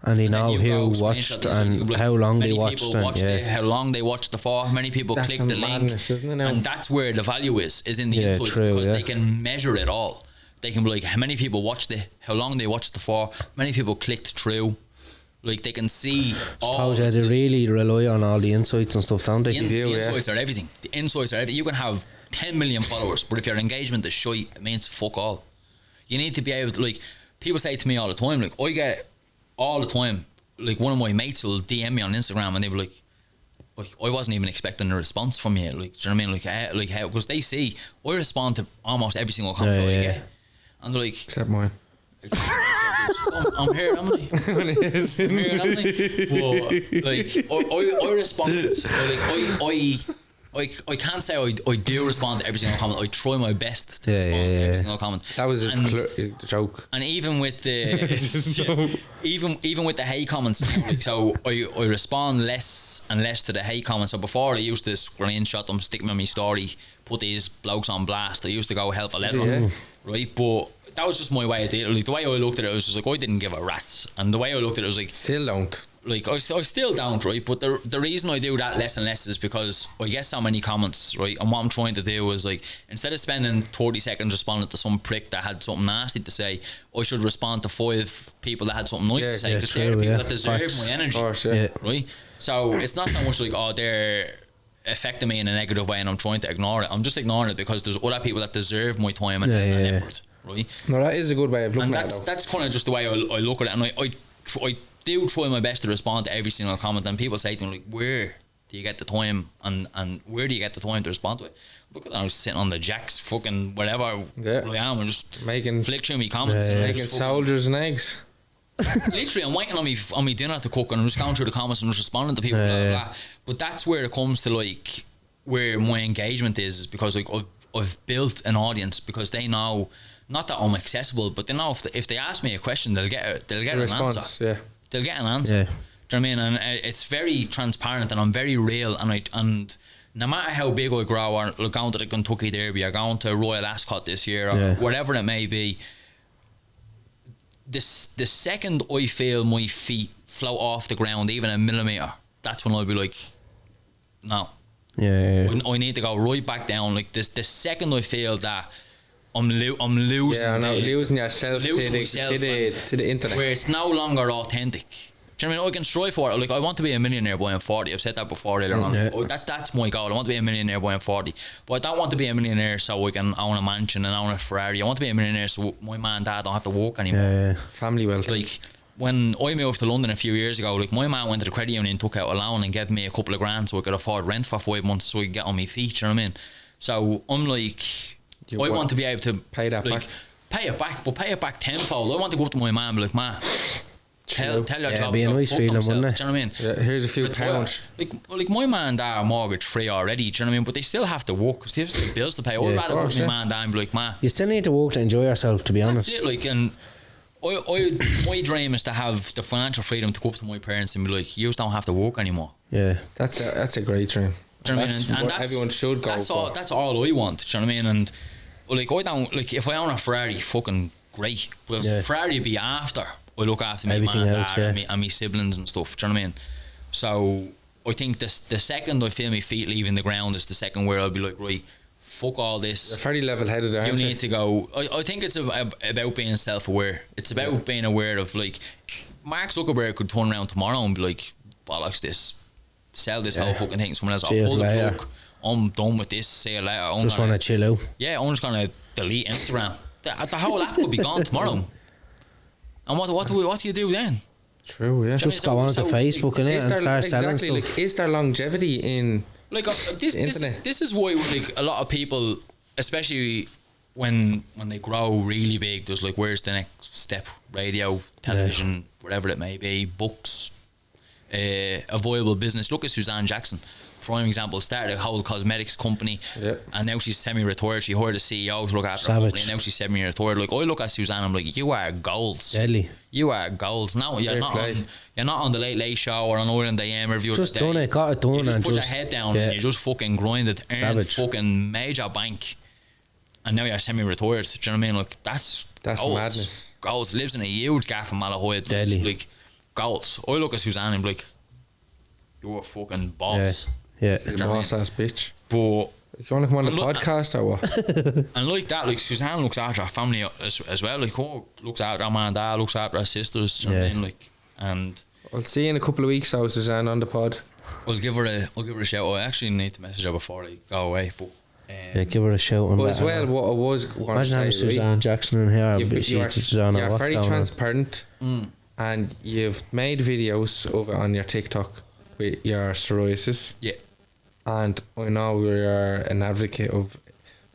[SPEAKER 2] And they know who watched and how long they watched and
[SPEAKER 3] how long they watched the for, how many people clicked the link, and that's where the value is in the insights, because they can measure it all. They can be like, how many people watched it, how long they watched the for, how many people clicked through. Like, they can see all.
[SPEAKER 2] Suppose they really rely on all the insights and stuff, don't they?
[SPEAKER 3] The insights are everything. The insights are everything. You can have 10 million followers, but if your engagement is shite, it means fuck all. You need to be able to, like, people say to me all the time, like, I get all the time, like, one of my mates will DM me on Instagram and they were like, I wasn't even expecting a response from you. Like, do you know what I mean? Like how, because they see, I respond to almost every single comment I get. And they're like, except mine. I'm here, am I? I'm here, am I? But, like, I respond, I can't say I do respond to every single comment. I try my best to respond to every single comment.
[SPEAKER 1] That was a joke.
[SPEAKER 3] And even with the even with the hate comments, like, so I respond less and less to the hate comments. So before, I used to screenshot them, stick them on my story, put these blokes on blast. I used to go help a letter on them, right? But that was just my way of dealing. Like, the way I looked at it was just like, I didn't give a rat's. And the way I looked at it was like,
[SPEAKER 1] still don't.
[SPEAKER 3] Like, I still don't, right? But the reason I do that less and less is because I get so many comments, right? And what I'm trying to do is, like, instead of spending 30 seconds responding to some prick that had something nasty to say, I should respond to 5 people that had something nice to say, because they're the people that deserve my energy, right? So it's not so much like, oh, they're affecting me in a negative way and I'm trying to ignore it. I'm just ignoring it because there's other people that deserve my time and effort, right?
[SPEAKER 1] No, that is a good way of looking at it.
[SPEAKER 3] That's kind of just the way I look at it. And I do try my best to respond to every single comment, and people say to me, like, where do you get the time and where do you get the time to respond to it? Look at that, I was sitting on the jacks, fucking whatever I am, and just flick through me comments,
[SPEAKER 1] making soldiers and eggs.
[SPEAKER 3] literally, I'm waiting on me dinner to cook, and I'm just going through the comments and just responding to people. Blah, blah, blah. But that's where it comes to like where my engagement is because like I've built an audience because they know not that I'm accessible, but they know if they ask me a question, they'll get an
[SPEAKER 1] response,
[SPEAKER 3] answer.
[SPEAKER 1] yeah.
[SPEAKER 3] They'll get an answer.
[SPEAKER 2] Yeah.
[SPEAKER 3] Do you know what I mean? And it's very transparent, and I'm very real, and no matter how big I grow, or like going to the Kentucky Derby, or going to Royal Ascot this year, or whatever it may be, the second I feel my feet float off the ground, even a millimetre, that's when I'll be like, no.
[SPEAKER 2] Yeah.
[SPEAKER 3] I need to go right back down. Like the second I feel that I'm losing.
[SPEAKER 1] Yeah, losing yourself
[SPEAKER 3] losing
[SPEAKER 1] to
[SPEAKER 3] myself
[SPEAKER 1] the internet.
[SPEAKER 3] where it's no longer authentic. Do you know what I mean? I can strive for it. Like, I want to be a millionaire by I'm 40. I've said that before earlier on.
[SPEAKER 2] Yeah.
[SPEAKER 3] That's my goal. I want to be a millionaire by I'm 40. But I don't want to be a millionaire so I can own a mansion and own a Ferrari. I want to be a millionaire so my mum and dad don't have to work anymore.
[SPEAKER 2] Yeah.
[SPEAKER 1] Family wealth.
[SPEAKER 3] Like, when I moved to London a few years ago, like, my mum went to the credit union, took out a loan and gave me a couple of grand so I could afford rent for 5 months so I could get on my feet. You know what I mean? So I'm like, I want to be able to
[SPEAKER 1] pay that
[SPEAKER 3] like,
[SPEAKER 1] back.
[SPEAKER 3] Pay it back, but pay it back tenfold. I want to go up to my mum and be like, Ma, tell your job
[SPEAKER 2] be a nice feeling, wouldn't it?
[SPEAKER 3] do you know what I mean?
[SPEAKER 1] Yeah, here's a few
[SPEAKER 3] Retire.
[SPEAKER 1] pounds.
[SPEAKER 3] Like my man and dad are mortgage free already, do you know what I mean? But they still have to work because they have still bills to pay. I'd rather go to my man and dad and be like, Ma,
[SPEAKER 2] You still need to work to enjoy yourself, to be honest.
[SPEAKER 3] that's it. Like, and my dream is to have the financial freedom to go up to my parents and be like, you don't have to work anymore.
[SPEAKER 2] Yeah.
[SPEAKER 1] That's a great dream.
[SPEAKER 3] Do you know what I
[SPEAKER 1] That's
[SPEAKER 3] mean? And
[SPEAKER 1] what everyone should go for.
[SPEAKER 3] That's all I want. Do you know what I mean? And like, I don't like if I own a Ferrari, fucking great. But if Ferrari be after, I look after my
[SPEAKER 2] Everything
[SPEAKER 3] mum and
[SPEAKER 2] else,
[SPEAKER 3] dad and my siblings and stuff. Do you know what I mean? So I think the second I feel my feet leaving the ground is the second where I'll be like, right, fuck all this.
[SPEAKER 1] You're fairly level-headed, aren't
[SPEAKER 3] You
[SPEAKER 1] you?
[SPEAKER 3] need to go. I think it's about being self-aware. It's about being aware of, like, Mark Zuckerberg could turn around tomorrow and be like, bollocks this, sell this whole fucking thing. Someone else, I'll pull the plug. I'm done with this. See you later.
[SPEAKER 2] Just want to chill out.
[SPEAKER 3] Yeah, I'm just gonna delete Instagram. The whole app could be gone tomorrow. And what do you do then?
[SPEAKER 1] True, yeah.
[SPEAKER 2] Just go on to Facebook and start selling stuff.
[SPEAKER 1] Like, is there longevity in
[SPEAKER 3] like this
[SPEAKER 1] internet?
[SPEAKER 3] This is why, like, a lot of people, especially when they grow really big, there's like, where's the next step? Radio, television, whatever it may be, books, a viable business. Look at Suzanne Jackson, prime example. Started a whole cosmetics company, and now she's semi-retired. She hired a CEO to look after her company, and now she's semi-retired. Like, I look at Suzanne, I'm like, you are goals.
[SPEAKER 2] Deadly.
[SPEAKER 3] You are goals. Now you're not on the Late Late Show or on Ireland AM review.
[SPEAKER 2] Just done it, got it done,
[SPEAKER 3] You just
[SPEAKER 2] and
[SPEAKER 3] put your
[SPEAKER 2] just-
[SPEAKER 3] head down and you just fucking grinded, earned
[SPEAKER 2] Savage.
[SPEAKER 3] fucking major bank, and now you're semi-retired. Do you know what I mean? Like, that's goals.
[SPEAKER 1] madness.
[SPEAKER 3] Goals. Lives in a huge gaff in Malahide.
[SPEAKER 2] Deadly.
[SPEAKER 3] Like, goals. I look at Suzanne and be like, you're a fucking boss.
[SPEAKER 2] Yeah.
[SPEAKER 1] The boss ass bitch.
[SPEAKER 3] But
[SPEAKER 1] You want to come on the podcast or what?
[SPEAKER 3] and like that, like, Suzanne looks after her family as well. Like, looks after her mum and dad, looks after her sisters. Do you know what I mean? Like, and
[SPEAKER 1] I'll see you in a couple of weeks, so Suzanne, on the pod.
[SPEAKER 3] I'll give her a shout. I actually need to message her before I go away. But
[SPEAKER 2] Give her a shout.
[SPEAKER 1] But as well, what I was going to
[SPEAKER 2] Imagine having
[SPEAKER 1] say,
[SPEAKER 2] Suzanne Jackson in here.
[SPEAKER 1] you're very transparent,
[SPEAKER 3] Mm.
[SPEAKER 1] and you've made videos over on your TikTok with your psoriasis.
[SPEAKER 3] Yeah.
[SPEAKER 1] And I know you're an advocate of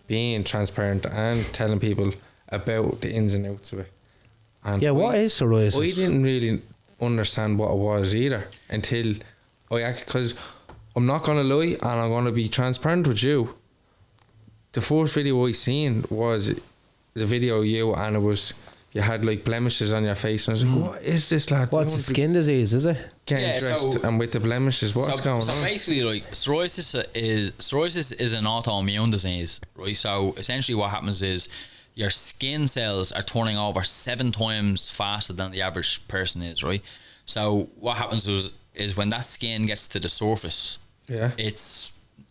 [SPEAKER 1] being transparent and telling people about the ins and outs of it. And
[SPEAKER 2] what is psoriasis?
[SPEAKER 1] I didn't really understand what it was either until because I'm not going to lie and I'm going to be transparent with you. The first video I seen was the video of you, and it was you had like blemishes on your face, and I was like, what is this, lad?
[SPEAKER 2] What's a skin disease, is it?
[SPEAKER 1] Getting dressed and with the blemishes, what's going on?
[SPEAKER 3] So basically, like, psoriasis is an autoimmune disease, right? So essentially what happens is your skin cells are turning over 7 times faster than the average person is, right? So what happens is when that skin gets to the surface,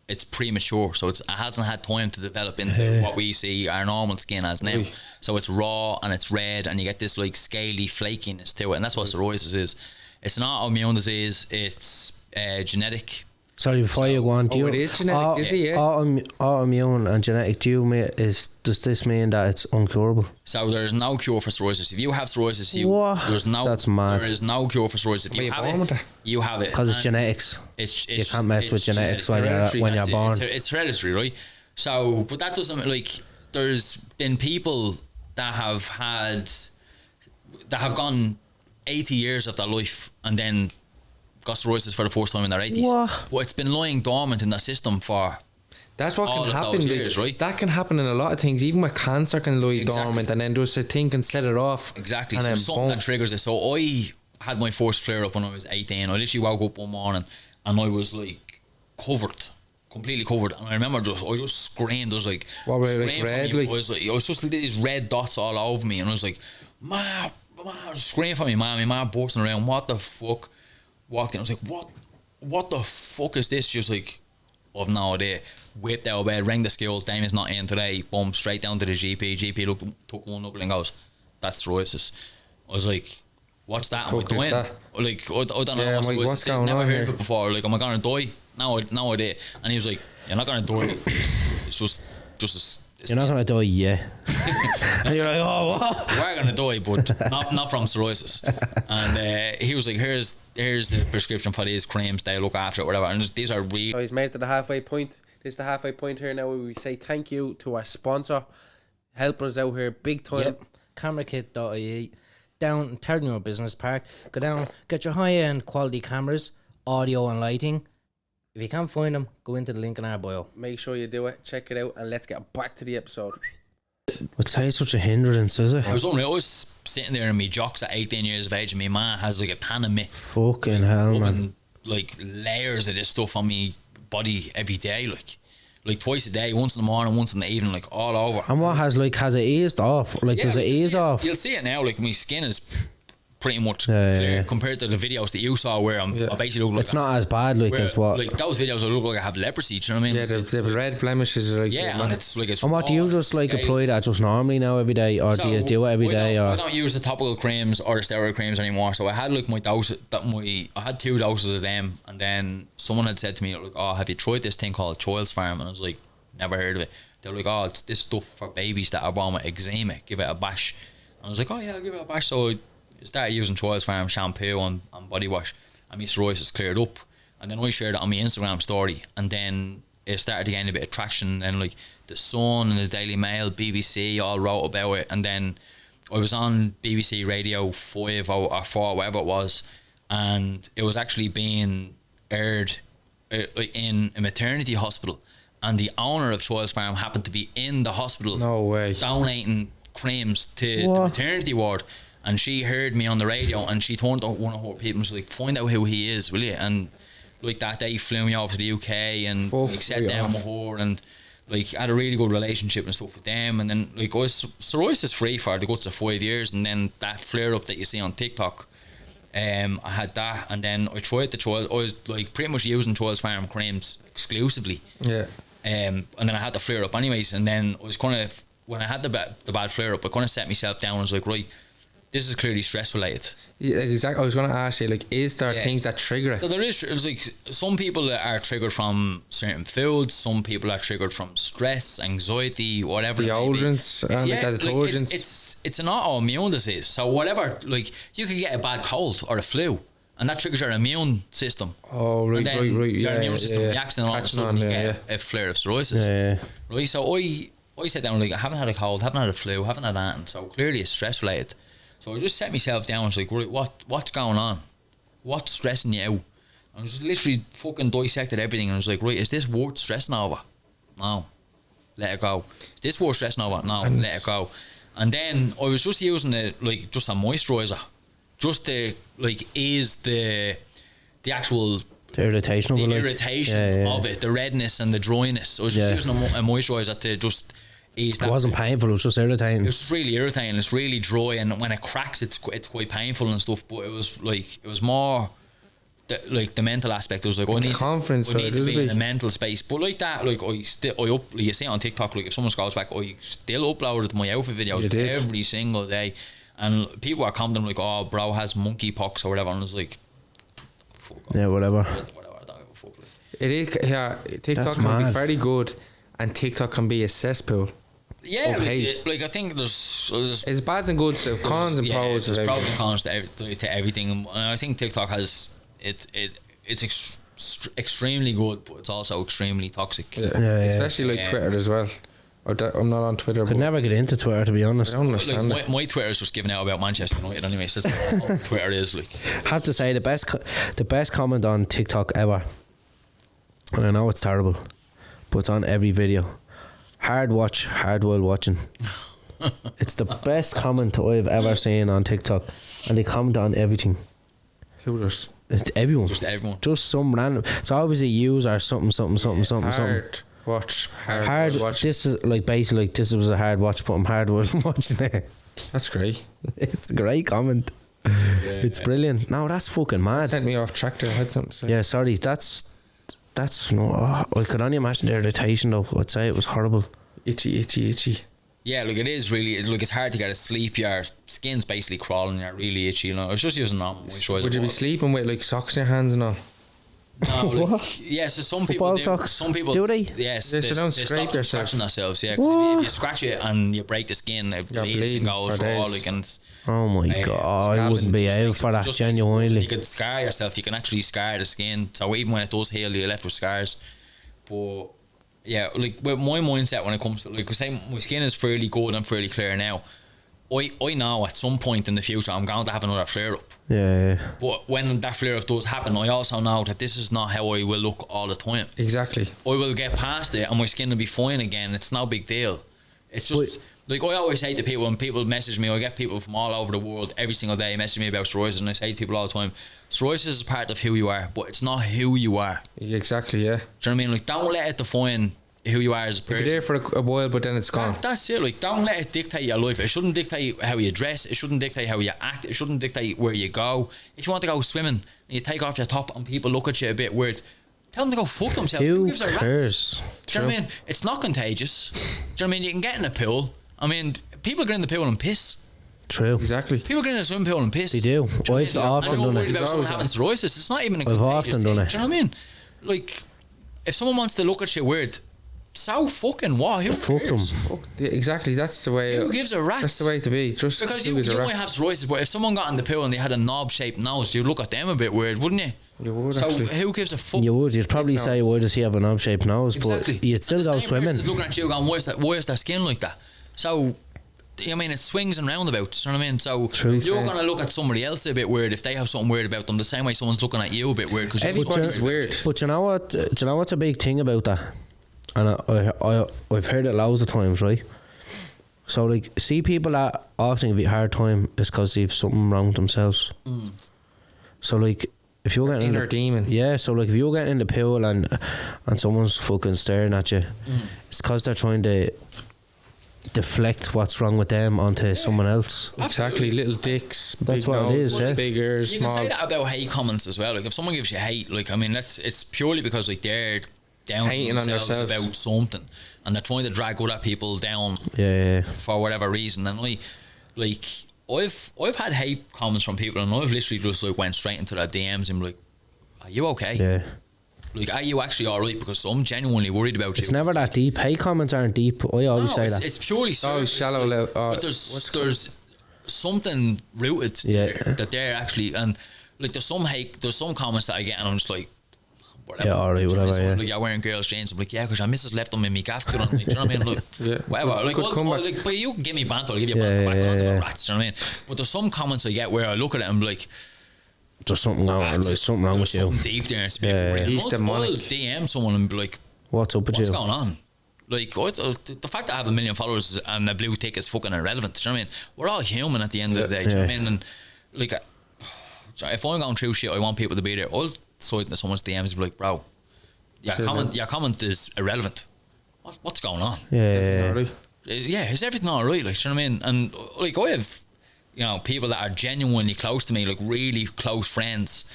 [SPEAKER 3] it's premature, so it hasn't had time to develop into what we see our normal skin as now. So it's raw and it's red, and you get this like scaly flakiness to it, and that's what psoriasis is. It's an autoimmune disease. It's genetic.
[SPEAKER 2] Sorry, before you go on,
[SPEAKER 1] it is genetic, is it? Yeah.
[SPEAKER 2] Autoimmune and genetic. Does this mean that it's uncurable?
[SPEAKER 3] So there's no cure for psoriasis. If you have psoriasis,
[SPEAKER 2] That's mad.
[SPEAKER 3] There is no cure for psoriasis. If you have it,
[SPEAKER 2] because it's genetics. You can't mess with genetics when you're born.
[SPEAKER 3] It's hereditary, right? So, but that doesn't, like, there's been people that have gone 80 years of their life and then got cirrhosis for the first time in their 80s.
[SPEAKER 2] What?
[SPEAKER 3] But it's been lying dormant in their system for
[SPEAKER 1] That's what
[SPEAKER 3] all
[SPEAKER 1] can
[SPEAKER 3] of
[SPEAKER 1] happen.
[SPEAKER 3] those
[SPEAKER 1] Like,
[SPEAKER 3] years, right?
[SPEAKER 1] that can happen in a lot of things. Even with cancer can lie
[SPEAKER 3] Exactly.
[SPEAKER 1] dormant, and then just a thing can set it off.
[SPEAKER 3] Exactly.
[SPEAKER 1] And
[SPEAKER 3] So
[SPEAKER 1] then
[SPEAKER 3] something
[SPEAKER 1] boom.
[SPEAKER 3] that triggers it. So I had my first flare up when I was 18. I literally woke up one morning and I was like covered, completely covered. And I remember I just screamed. I was like,
[SPEAKER 1] What were they, like,
[SPEAKER 3] screamed from
[SPEAKER 1] red,
[SPEAKER 3] me.
[SPEAKER 1] like?
[SPEAKER 3] I was just like these red dots all over me, and I was like, Ma, I was screaming for me, Ma. My mom bursting around. What the fuck? Walked in. I was like, what the fuck is this? She was like, I've no idea. Whipped out of bed, rang the school. Damien's not in today. Boom, straight down to the GP. GP took one look and goes, that's cirrhosis. I was like, what's that? Am I
[SPEAKER 1] Fuck is
[SPEAKER 3] dying?
[SPEAKER 1] that?
[SPEAKER 3] Like, I don't know
[SPEAKER 1] Yeah,
[SPEAKER 3] what
[SPEAKER 1] I'm like,
[SPEAKER 3] cirrhosis
[SPEAKER 1] what's
[SPEAKER 3] is.
[SPEAKER 1] going
[SPEAKER 3] Never
[SPEAKER 1] on
[SPEAKER 3] heard
[SPEAKER 1] here?
[SPEAKER 3] of it before. Like, am I gonna die? No idea. And he was like, you're not gonna die. It's just
[SPEAKER 2] You're not gonna die, yeah. And you're like, oh, what?
[SPEAKER 3] we're gonna die, but not from cirrhosis. And he was like, here's the prescription for these creams. They look after it, whatever. And these are really.
[SPEAKER 4] So he's made it to the halfway point. This is the halfway point here now where we say thank you to our sponsor, helping us out here big time.
[SPEAKER 2] Yep. Camerakit.ie. Down in Terranure Business Park. Go down, get your high-end quality cameras, audio and lighting. If you can't find them, go into the link in our bio.
[SPEAKER 4] Make sure you do it, check it out, and let's get back to the episode.
[SPEAKER 2] I'd say it's such a hindrance, is it?
[SPEAKER 3] I was sitting there in my jocks at 18 years of age, and my ma has like a tan of me,
[SPEAKER 2] Fucking hell, man.
[SPEAKER 3] rubbing like layers of this stuff on me body every day, like twice a day, once in the morning, once in the evening, like all over.
[SPEAKER 2] And what has it eased off? Like, does it
[SPEAKER 3] you'll
[SPEAKER 2] ease
[SPEAKER 3] see
[SPEAKER 2] off?
[SPEAKER 3] You'll see it now. Like, my skin is pretty much
[SPEAKER 2] Yeah,
[SPEAKER 3] clear
[SPEAKER 2] yeah.
[SPEAKER 3] compared to the videos that you saw where I basically look like
[SPEAKER 2] It's not as bad, like,
[SPEAKER 3] where,
[SPEAKER 2] as what.
[SPEAKER 3] like those videos I look like I have leprosy. Do you know what I mean?
[SPEAKER 1] Yeah, the red blemishes are like.
[SPEAKER 3] Yeah, and it's like it's.
[SPEAKER 2] And what do you just like
[SPEAKER 3] scaly.
[SPEAKER 2] apply that just normally now every day, or do you do it every day?
[SPEAKER 3] I
[SPEAKER 2] Or
[SPEAKER 3] don't use the topical creams or the steroid creams anymore. So I had like I had 2 doses of them, and then someone had said to me like, "Oh, have you tried this thing called Child's Farm?" And I was like, "Never heard of it." They were like, "Oh, it's this stuff for babies that are born with eczema. Give it a bash." And I was like, "Oh yeah, I'll give it a bash." So I started using Child's Farm shampoo and body wash, and my cirrhosis cleared up. And then I shared it on my Instagram story, and then it started to gain a bit of traction. And like the Sun and the Daily Mail, BBC all wrote about it. And then I was on BBC Radio 5 or 4, whatever it was, and it was actually being aired in a maternity hospital. And the owner of Child's Farm happened to be in the hospital.
[SPEAKER 1] No way.
[SPEAKER 3] Donating creams to the
[SPEAKER 2] What?
[SPEAKER 3] maternity ward. And she heard me on the radio, and she turned to one of her people and was like, find out who he is, will you? And like that day flew me over to the UK and
[SPEAKER 1] Fuck
[SPEAKER 3] like sat
[SPEAKER 1] me
[SPEAKER 3] down
[SPEAKER 1] off.
[SPEAKER 3] with her, and like had a really good relationship and stuff with them. And then like I was cirrhosis free for the guts of 5 years, and then that flare up that you see on TikTok, I had that, and then I tried the Child's. I was like pretty much using Child's Farm creams exclusively.
[SPEAKER 1] Yeah.
[SPEAKER 3] And then I had the flare up anyways, and then I was kind of, when I had the bad flare up, I kind of set myself down and was like, right, this is clearly stress related.
[SPEAKER 1] Yeah, exactly. I was going to ask you, like, is there things that trigger
[SPEAKER 3] So
[SPEAKER 1] it?
[SPEAKER 3] there is, it's like some people are triggered from certain foods, some people are triggered from stress, anxiety, whatever.
[SPEAKER 1] Deodorants and like that, detergents.
[SPEAKER 3] it's an autoimmune disease. So whatever, like you could get a bad cold or a flu, and that triggers your immune system.
[SPEAKER 1] Oh, right,
[SPEAKER 3] And then
[SPEAKER 1] right.
[SPEAKER 3] Your
[SPEAKER 1] Yeah,
[SPEAKER 3] immune system
[SPEAKER 1] yeah.
[SPEAKER 3] reacts, and all of a
[SPEAKER 1] Catching
[SPEAKER 3] sudden
[SPEAKER 1] on
[SPEAKER 3] you
[SPEAKER 1] there,
[SPEAKER 3] get a flare of cirrhosis.
[SPEAKER 2] yeah,
[SPEAKER 3] Right, so I sat down like, I haven't had a cold, haven't had a flu, haven't had that, and so clearly it's stress related. So I just set myself down and was like, right, what's going on? What's stressing you out? I was just literally fucking dissected everything, and I was like, right, is this worth stressing over? No. Let it go. Is this worth stressing over? No, let it go. And then I was just using it like just a moisturiser, just to like ease the actual
[SPEAKER 2] the irritation of it. like.
[SPEAKER 3] irritation
[SPEAKER 2] Yeah.
[SPEAKER 3] of it, the redness and the dryness. I was just
[SPEAKER 2] Yeah.
[SPEAKER 3] using a moisturiser to just ease that.
[SPEAKER 2] It wasn't painful, it was just irritating.
[SPEAKER 3] It's just really irritating. It's really dry, and when it cracks, it's quite painful and stuff. But it was more the mental aspect. It was like, I need
[SPEAKER 1] confidence
[SPEAKER 3] I
[SPEAKER 1] side,
[SPEAKER 3] need to
[SPEAKER 1] isn't
[SPEAKER 3] be in
[SPEAKER 1] it?
[SPEAKER 3] a mental space. But like that, like like you see on TikTok, like if someone scrolls back, I still uploaded my outfit
[SPEAKER 1] You
[SPEAKER 3] videos
[SPEAKER 1] did.
[SPEAKER 3] every single day, and people are commenting like, "Oh, bro has monkeypox or whatever," and I was like, "Fuck off."
[SPEAKER 2] Yeah, whatever.
[SPEAKER 3] Whatever, I don't give a fuck. Like.
[SPEAKER 1] It is, yeah, TikTok
[SPEAKER 2] That's
[SPEAKER 1] can be
[SPEAKER 2] mad.
[SPEAKER 1] very good, and TikTok can be a cesspool.
[SPEAKER 3] Yeah,
[SPEAKER 1] Of
[SPEAKER 3] like,
[SPEAKER 1] hate.
[SPEAKER 3] like I think there's
[SPEAKER 1] It's bads and goods, there's cons and pros.
[SPEAKER 3] There's
[SPEAKER 1] of
[SPEAKER 3] pros
[SPEAKER 1] everything.
[SPEAKER 3] and cons to everything, and I think TikTok has it's extremely good, but it's also extremely toxic.
[SPEAKER 1] Yeah.
[SPEAKER 2] Yeah, yeah.
[SPEAKER 1] Especially like
[SPEAKER 3] Yeah.
[SPEAKER 1] Twitter as well. I'm not on Twitter.
[SPEAKER 2] Could
[SPEAKER 1] But
[SPEAKER 2] never get into Twitter, to be honest.
[SPEAKER 1] I don't understand it.
[SPEAKER 3] My Twitter is just giving out about Manchester United anyway. So that's what Twitter is like.
[SPEAKER 2] Have to say the best comment on TikTok ever, and I know it's terrible, but it's on every video. Hard while watching. It's the best comment I've ever seen on TikTok, and they comment on everything.
[SPEAKER 1] Who does?
[SPEAKER 2] It's everyone.
[SPEAKER 3] Just everyone.
[SPEAKER 2] Just some random. It's always a user something.
[SPEAKER 1] Hard watch.
[SPEAKER 2] This is like basically like, this was a hard watch, but I'm hard while watching it.
[SPEAKER 1] That's great.
[SPEAKER 2] It's a great comment. It's brilliant. No, that's fucking mad.
[SPEAKER 1] Sent me off track there. I had something to say.
[SPEAKER 2] Yeah, sorry. That's no. I could only imagine the irritation though. I'd say it was horrible.
[SPEAKER 1] Itchy.
[SPEAKER 3] Yeah, look, it is really. Look, it's hard to get asleep. Your skin's basically crawling. You're really itchy. You know, I was just using normal moisturiser.
[SPEAKER 1] Would you be sleeping with like socks in your hands and all?
[SPEAKER 3] No, like, yeah, so some people
[SPEAKER 2] Football
[SPEAKER 3] do.
[SPEAKER 2] socks?
[SPEAKER 3] Some people
[SPEAKER 2] Do they?
[SPEAKER 3] Yes,
[SPEAKER 1] They don't
[SPEAKER 3] stop
[SPEAKER 1] scrape themselves.
[SPEAKER 3] scratching themselves. Yeah, because if you scratch it and you break the skin, it
[SPEAKER 1] You're
[SPEAKER 3] bleeds and
[SPEAKER 1] bleeding
[SPEAKER 3] goes
[SPEAKER 1] for
[SPEAKER 3] raw.
[SPEAKER 1] days.
[SPEAKER 3] Like, and
[SPEAKER 2] Oh my god, I
[SPEAKER 1] scabs
[SPEAKER 2] wouldn't be
[SPEAKER 3] just
[SPEAKER 2] out
[SPEAKER 3] makes
[SPEAKER 2] for
[SPEAKER 3] it-
[SPEAKER 2] that
[SPEAKER 3] just makes it worse.
[SPEAKER 2] genuinely.
[SPEAKER 3] You could scar yourself. You can actually scar the skin. So even when it does heal, you're left with scars. But yeah, like with my mindset when it comes to like, say my skin is fairly good and fairly clear now. I know at some point in the future I'm going to have another flare up.
[SPEAKER 2] Yeah.
[SPEAKER 3] But when that flare up does happen, I also know that this is not how I will look all the time.
[SPEAKER 1] Exactly.
[SPEAKER 3] I will get past it and my skin will be fine again. It's no big deal. It's just like I always say to people when people message me, I get people from all over the world every single day message me about psoriasis, and I say to people all the time, psoriasis is part of who you are, but it's not who you are.
[SPEAKER 1] Exactly. Yeah.
[SPEAKER 3] Do you know what I mean? Like, don't let it define who you are as a
[SPEAKER 1] You're
[SPEAKER 3] person.
[SPEAKER 1] there for a while, but then it's gone.
[SPEAKER 3] That's it. Like, don't let it dictate your life. It shouldn't dictate how you dress. It shouldn't dictate how you act. It shouldn't dictate where you go. If you want to go swimming and you take off your top and people look at you a bit weird, tell them to go fuck themselves. Who gives a rat's?
[SPEAKER 2] cares?
[SPEAKER 3] Do you know what I mean? It's not contagious. Do you know what I mean? You can get in a pool. I mean, people get in the pool and piss.
[SPEAKER 2] True.
[SPEAKER 1] Exactly.
[SPEAKER 3] People get in a swimming pool and piss.
[SPEAKER 2] They do.
[SPEAKER 3] you
[SPEAKER 2] I've
[SPEAKER 3] know what I mean?
[SPEAKER 2] often
[SPEAKER 3] I'm not
[SPEAKER 2] done
[SPEAKER 3] worried
[SPEAKER 2] it.
[SPEAKER 3] about someone having psoriasis. It's not even a
[SPEAKER 2] I've
[SPEAKER 3] contagious
[SPEAKER 2] often
[SPEAKER 3] thing.
[SPEAKER 2] done it.
[SPEAKER 3] Do you know what I mean? Like, if someone wants to look at you weird, so fucking what? Who
[SPEAKER 2] Fuck them.
[SPEAKER 3] cares?
[SPEAKER 1] Exactly. That's the way.
[SPEAKER 3] Who gives a rat's?
[SPEAKER 1] That's the way to be. Just
[SPEAKER 3] Because
[SPEAKER 1] who
[SPEAKER 3] you
[SPEAKER 1] gives a
[SPEAKER 3] might
[SPEAKER 1] rat's.
[SPEAKER 3] have psoriasis, but if someone got in the pool and they had a knob-shaped nose, you'd look at them a bit weird, wouldn't you?
[SPEAKER 1] You would
[SPEAKER 3] So
[SPEAKER 1] actually.
[SPEAKER 3] who gives a fuck?
[SPEAKER 2] You would. You'd probably
[SPEAKER 1] Big
[SPEAKER 2] say,
[SPEAKER 1] nose.
[SPEAKER 2] why does he have a knob-shaped nose?
[SPEAKER 3] Exactly.
[SPEAKER 2] But you'd still
[SPEAKER 3] And the
[SPEAKER 2] go
[SPEAKER 3] same
[SPEAKER 2] swimming.
[SPEAKER 3] person's looking at you going, why is their skin like that? So, I mean, it swings and roundabouts, you know what I mean? So,
[SPEAKER 2] True.
[SPEAKER 3] you're going to look at somebody else a bit weird if they have something weird about them, the same way someone's looking at you a bit weird. Because
[SPEAKER 1] Everybody's weird.
[SPEAKER 2] But you know what? Do you know what's a big thing about that? And I've heard it loads of times, right? So like, see people that often give you a hard time is because they've something wrong with themselves. So like, if you're getting
[SPEAKER 1] Inner demons.
[SPEAKER 2] yeah. So like, if you're getting in the pool and someone's fucking staring at you, it's because they're trying to deflect what's wrong with them onto someone else.
[SPEAKER 1] Exactly. Little dicks.
[SPEAKER 2] That's
[SPEAKER 1] big
[SPEAKER 2] what it
[SPEAKER 1] noses,
[SPEAKER 2] is, yeah.
[SPEAKER 1] Bigger,
[SPEAKER 3] you
[SPEAKER 1] small.
[SPEAKER 3] can say that about hate comments as well. Like, if someone gives you hate, like, I mean, it's purely because like they're down
[SPEAKER 1] Hating on
[SPEAKER 3] themselves
[SPEAKER 1] themselves.
[SPEAKER 3] about something, and they're trying to drag other people down
[SPEAKER 2] Yeah.
[SPEAKER 3] for whatever reason. And I've had hate comments from people, and I've literally just like went straight into their DMs and like, "Are you okay?
[SPEAKER 2] Yeah.
[SPEAKER 3] Like, are you actually alright? Because I'm genuinely worried about
[SPEAKER 2] It's
[SPEAKER 3] you."
[SPEAKER 2] never that deep. Hate comments aren't deep. I always say
[SPEAKER 3] it's,
[SPEAKER 2] that.
[SPEAKER 3] it's purely
[SPEAKER 1] Oh,
[SPEAKER 3] surface,
[SPEAKER 1] shallow
[SPEAKER 3] like,
[SPEAKER 1] level.
[SPEAKER 3] but there's something rooted there that they're actually, and like there's some comments that I get and I'm just like, whatever.
[SPEAKER 2] Yeah, alright,
[SPEAKER 3] Do you know
[SPEAKER 2] whatever,
[SPEAKER 3] what I mean?
[SPEAKER 2] yeah.
[SPEAKER 3] Like, you're wearing girls' jeans. I'm like, yeah, because your missus left them in me gaff to them. Like, do you know what I mean? Like,
[SPEAKER 1] Yeah.
[SPEAKER 3] whatever. Like,
[SPEAKER 1] Good comeback.
[SPEAKER 3] like, but you can give me banter, I'll give you
[SPEAKER 2] Yeah,
[SPEAKER 3] banter back.
[SPEAKER 2] yeah,
[SPEAKER 3] I'm not
[SPEAKER 2] yeah.
[SPEAKER 3] gonna rats, do you know what I mean? But there's some comments I get where I look at it and I'm like,
[SPEAKER 2] There's something wrong. Like something wrong with
[SPEAKER 3] there's
[SPEAKER 2] you.
[SPEAKER 3] something deep there. It's
[SPEAKER 2] Yeah,
[SPEAKER 1] He's
[SPEAKER 3] I'll
[SPEAKER 1] demonic.
[SPEAKER 3] DM someone and be like,
[SPEAKER 2] What's up with
[SPEAKER 3] what's
[SPEAKER 2] you?
[SPEAKER 3] going on? Like, the fact that I have 1 million followers and a blue tick is fucking irrelevant. Do you know what I mean? We're all human at the end of the day. Do you know what I mean? And like, if I'm going through shit, I want people to be there. I'll slide into someone's DMs and be like, bro, your comment is irrelevant. What's going on?
[SPEAKER 2] Yeah.
[SPEAKER 1] Alright.
[SPEAKER 3] Yeah, is everything all right? Like, do you know what I mean? And like, I have, people that are genuinely close to me, like really close friends,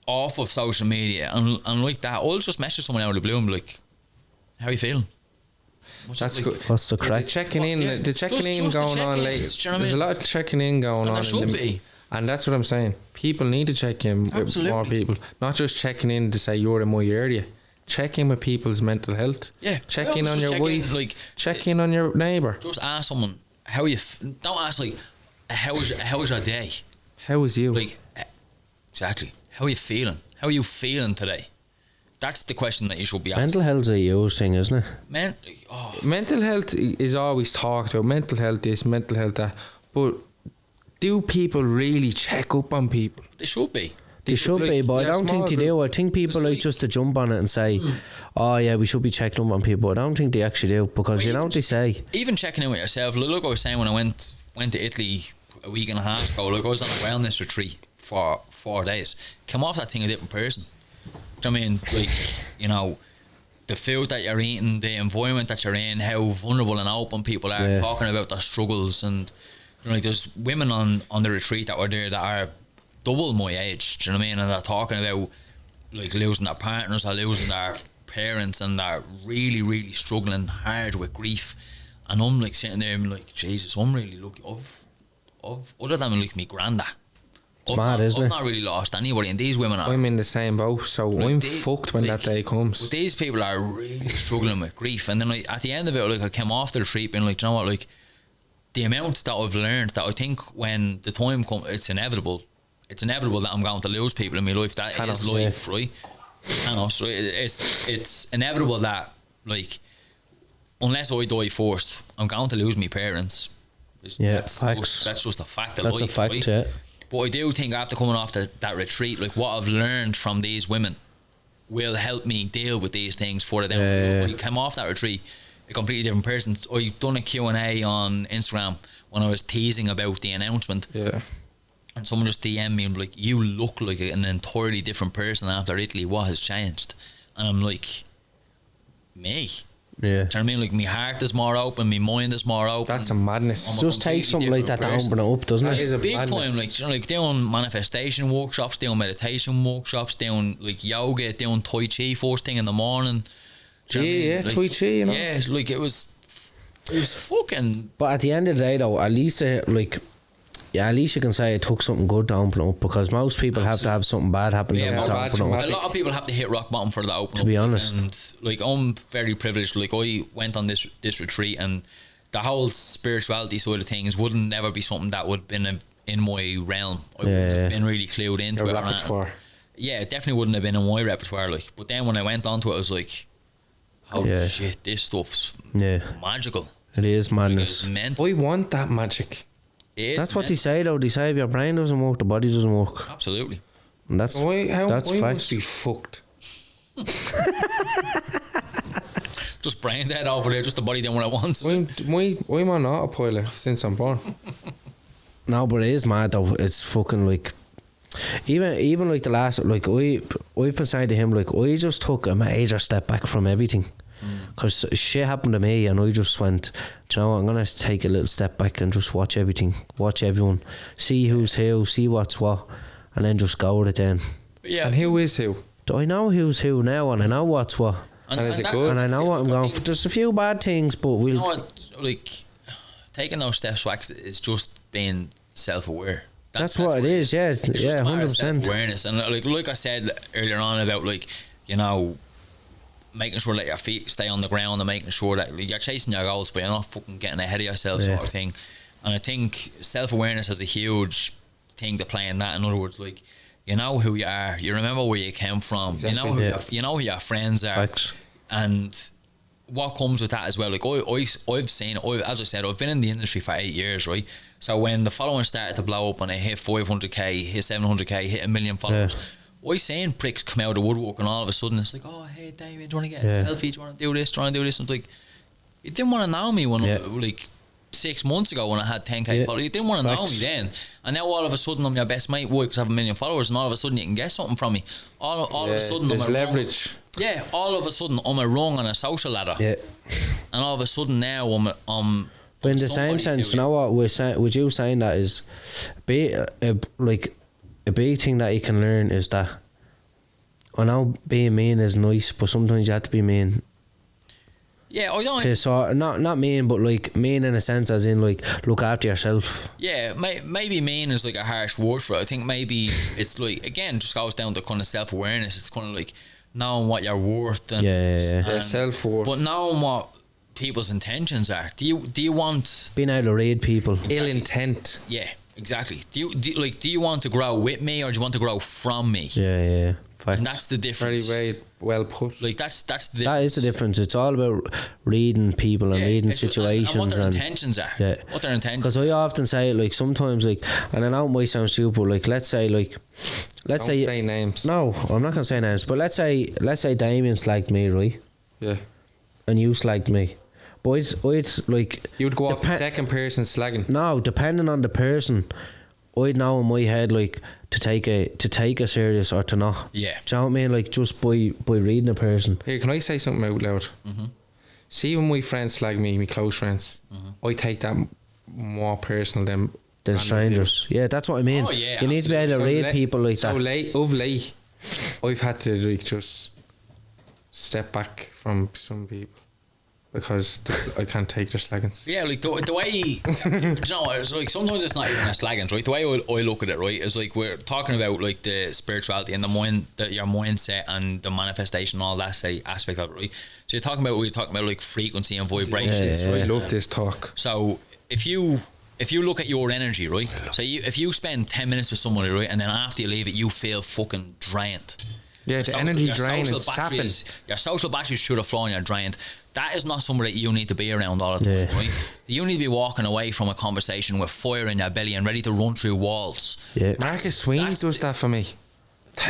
[SPEAKER 3] off of social media, and like that, I'll just message someone out of the blue and be like, how are you feeling?
[SPEAKER 1] That's good.
[SPEAKER 2] What's the crack?
[SPEAKER 1] The checking in going
[SPEAKER 3] just the
[SPEAKER 1] on
[SPEAKER 3] check-ins,
[SPEAKER 1] late.
[SPEAKER 3] do you know what I
[SPEAKER 1] There's a
[SPEAKER 3] mean?
[SPEAKER 1] lot of checking in going
[SPEAKER 3] And
[SPEAKER 1] on.
[SPEAKER 3] there should be.
[SPEAKER 1] And that's what I'm saying. People need to check in with
[SPEAKER 3] Absolutely.
[SPEAKER 1] more people. Not just checking in to say you're in my area. Check in with people's mental health.
[SPEAKER 3] Yeah.
[SPEAKER 1] Check
[SPEAKER 3] I
[SPEAKER 1] in
[SPEAKER 3] always
[SPEAKER 1] on
[SPEAKER 3] just
[SPEAKER 1] your
[SPEAKER 3] check in,
[SPEAKER 1] wife.
[SPEAKER 3] like,
[SPEAKER 1] check in on your neighbour.
[SPEAKER 3] Just ask someone, how are you, don't ask like, how's your day?
[SPEAKER 1] How is you?
[SPEAKER 3] Like, exactly, how are you feeling? How are you feeling today? that's the question that you should be asking.
[SPEAKER 2] Mental health's a huge thing, isn't it?
[SPEAKER 1] Mental health is always talked about. Mental health this, mental health that. But do people really check up on people?
[SPEAKER 3] They should be.
[SPEAKER 2] They should be, but I don't think they do. I think people like just to jump on it and say, oh yeah, we should be checking up on people. I don't think they actually do, because you know what they say. Even
[SPEAKER 3] checking in with yourself. Look, I was saying when I went to Italy a week and a half ago, like I was on a wellness retreat for 4 days. Came off that thing a different person. Do you know what I mean? Like, you know, the food that you're eating, the environment that you're in, how vulnerable and open people are, talking about their struggles. And you know, like, there's women on the retreat that were there that are double my age, do you know what I mean? And they're talking about like losing their partners or losing their parents, and they're really, really struggling hard with grief. And I'm like sitting there and like, Jesus, I'm really lucky of other than like me granda. I've not really lost anybody, and these women are.
[SPEAKER 1] I'm in the same boat, so like I'm fucked when that day comes.
[SPEAKER 3] But these people are really struggling with grief, and then like, at the end of it, like I came off the retreat and like, do you know what, like the amount that I've learned, that I think when the time comes, it's inevitable. It's inevitable that I'm going to lose people in my life. That is life, right? It's inevitable that, like, unless I die first, I'm going to lose my parents. That's just a fact of life. That's a fact, right?
[SPEAKER 2] Yeah.
[SPEAKER 3] But I do think after coming off that retreat, like what I've learned from these women will help me deal with these things further down. When I came off that retreat, a completely different person. I done a Q&A on Instagram when I was teasing about the announcement.
[SPEAKER 1] Yeah.
[SPEAKER 3] And someone just DM'd me and be like, you look like an entirely different person after Italy. What has changed? And I'm like, me?
[SPEAKER 2] Yeah.
[SPEAKER 3] Do you know what I mean? Like, my heart is more open, my mind is more open.
[SPEAKER 1] That's a madness.
[SPEAKER 2] It just takes something like that to open it up, doesn't it?
[SPEAKER 1] Is a
[SPEAKER 3] big
[SPEAKER 1] madness.
[SPEAKER 3] time, like, you know, like doing manifestation workshops, doing meditation workshops, doing like yoga, doing Tai Chi first thing in the morning.
[SPEAKER 1] Yeah,
[SPEAKER 3] like,
[SPEAKER 1] Tai Chi, you know.
[SPEAKER 3] Yeah, it's like it was fucking.
[SPEAKER 2] But at the end of the day, though, at least at least you can say it took something good to open it up, because most people have to have something bad happen to open it up.
[SPEAKER 3] A lot of people have to hit rock bottom for that open up.
[SPEAKER 2] To be honest.
[SPEAKER 3] And like, I'm very privileged. Like, I went on this retreat, and the whole spirituality side of things wouldn't never be something that would have been in my realm. I wouldn't have been really clued into
[SPEAKER 1] Your
[SPEAKER 3] it.
[SPEAKER 1] repertoire.
[SPEAKER 3] Yeah, it definitely wouldn't have been in my repertoire. Like, but then when I went onto it, I was like, holy shit, this stuff's magical.
[SPEAKER 2] It is madness.
[SPEAKER 3] It's mental.
[SPEAKER 1] I want that magic.
[SPEAKER 2] That's what they say, though. They say if your brain doesn't work, the body doesn't work.
[SPEAKER 3] Absolutely.
[SPEAKER 2] And that's facts.
[SPEAKER 1] Must be fucked.
[SPEAKER 3] Just brain dead over there, just the body doing what it wants.
[SPEAKER 1] I'm on autopilot since I'm born.
[SPEAKER 2] No, but it is mad though. It's fucking like, even like the last, like I've been saying to him, like, I just took a major step back from everything. Because shit happened to me, and I just went, do you know what, I'm going to take a little step back and just watch everything, watch everyone, see who's who, see what's what, and then just go with it then.
[SPEAKER 1] Yeah. And who is who?
[SPEAKER 2] I know who's who now, and I know what's what.
[SPEAKER 1] And is it good?
[SPEAKER 2] And I know what I'm going for. There's a few bad things, but we'll...
[SPEAKER 3] You know what, like, taking those steps back is just being self-aware.
[SPEAKER 2] That's what it is, yeah.
[SPEAKER 3] It's just a matter of
[SPEAKER 2] 100%.
[SPEAKER 3] self-awareness. And like I said earlier on about, like, you know, making sure that your feet stay on the ground and making sure that you're chasing your goals, but you're not fucking getting ahead of yourself, sort of thing. And I think self-awareness is a huge thing to play in that. In other words, like, you know who you are, you remember where you came from,
[SPEAKER 1] exactly.
[SPEAKER 3] you know who your friends are.
[SPEAKER 2] Facts.
[SPEAKER 3] And what comes with that as well, like I've seen, as I said, I've been in the industry for 8 years, right? So when the following started to blow up and I hit 500k, hit 700k, hit 1 million followers, I seen pricks come out of the woodwork, and all of a sudden it's like, oh, hey Damien, do you want to get a selfie? Do you want to do this? Do you want to do this? And it's like, you didn't want to know me when like 6 months ago when I had 10k followers. You didn't want to know me then, and now all of a sudden I'm your best mate. Why? Because I have 1 million followers, and all of a sudden you can get something from me. All of a sudden
[SPEAKER 1] there's leverage.
[SPEAKER 3] All of a sudden I'm a rung on a social ladder. Yeah. And all of a sudden now I'm.
[SPEAKER 2] But in the same sense, you know what we're saying? With you saying that is, like a big thing that you can learn is that. I know being mean is nice, but sometimes you have to be mean.
[SPEAKER 3] Yeah, I don't.
[SPEAKER 2] To sort not mean, but like mean in a sense, as in like look after yourself.
[SPEAKER 3] Yeah, maybe mean is like a harsh word for it. I think maybe it's like, again, just goes down to kind of self-awareness. It's kind of like knowing what you're worth and
[SPEAKER 1] self-worth,
[SPEAKER 3] but knowing what people's intentions are. Do you want
[SPEAKER 2] being able to read people?
[SPEAKER 3] Exactly.
[SPEAKER 1] Ill intent.
[SPEAKER 3] Yeah, exactly. Do you want to grow with me, or do you want to grow from me?
[SPEAKER 2] Yeah. Facts.
[SPEAKER 3] And that's the difference.
[SPEAKER 1] Very well put.
[SPEAKER 3] Like that's the difference.
[SPEAKER 2] That is the difference. It's all about reading people and reading situations
[SPEAKER 3] and what their intentions are.
[SPEAKER 2] Yeah.
[SPEAKER 3] What their intentions.
[SPEAKER 2] Because I often say, like, sometimes, like, and I know it might sound stupid, like, let's say
[SPEAKER 1] Don't say names.
[SPEAKER 2] No, I'm not gonna say names, but let's say Damien slagged me, right?
[SPEAKER 1] Yeah.
[SPEAKER 2] And you slagged me. But I'd like,
[SPEAKER 1] You'd go off the second person slagging.
[SPEAKER 2] no, depending on the person, I'd know in my head, like, to take a serious or to not.
[SPEAKER 3] Yeah.
[SPEAKER 2] Do you know what I mean? Like, just by reading a person.
[SPEAKER 1] Here, can I say something out loud? See, when my friends slag me, my close friends, I take that more personal than random
[SPEAKER 2] strangers. Yeah, that's what I mean.
[SPEAKER 3] Oh, yeah,
[SPEAKER 2] you need to be able to read people like that.
[SPEAKER 1] Of late, I've had to like just step back from some people because I can't take their slaggings.
[SPEAKER 3] Yeah, like the way you know, it's like sometimes it's not even a slagging, right? The way I look at it, right, is like we're talking about like the spirituality and the mind, your mindset and the manifestation, all that say aspect of it, right? So we're talking about like frequency and vibrations.
[SPEAKER 1] I love this talk.
[SPEAKER 3] So if you look at your energy, right? So if you spend 10 minutes with somebody, right, and then after you leave it, you feel fucking drained.
[SPEAKER 1] Yeah, the energy drain is sapping.
[SPEAKER 3] Your social batteries should have flown, you're drained. That is not somebody that you need to be around all the time, right? You need to be walking away from a conversation with fire in your belly and ready to run through walls.
[SPEAKER 2] Yeah.
[SPEAKER 1] Marcus Sweeney does that for me.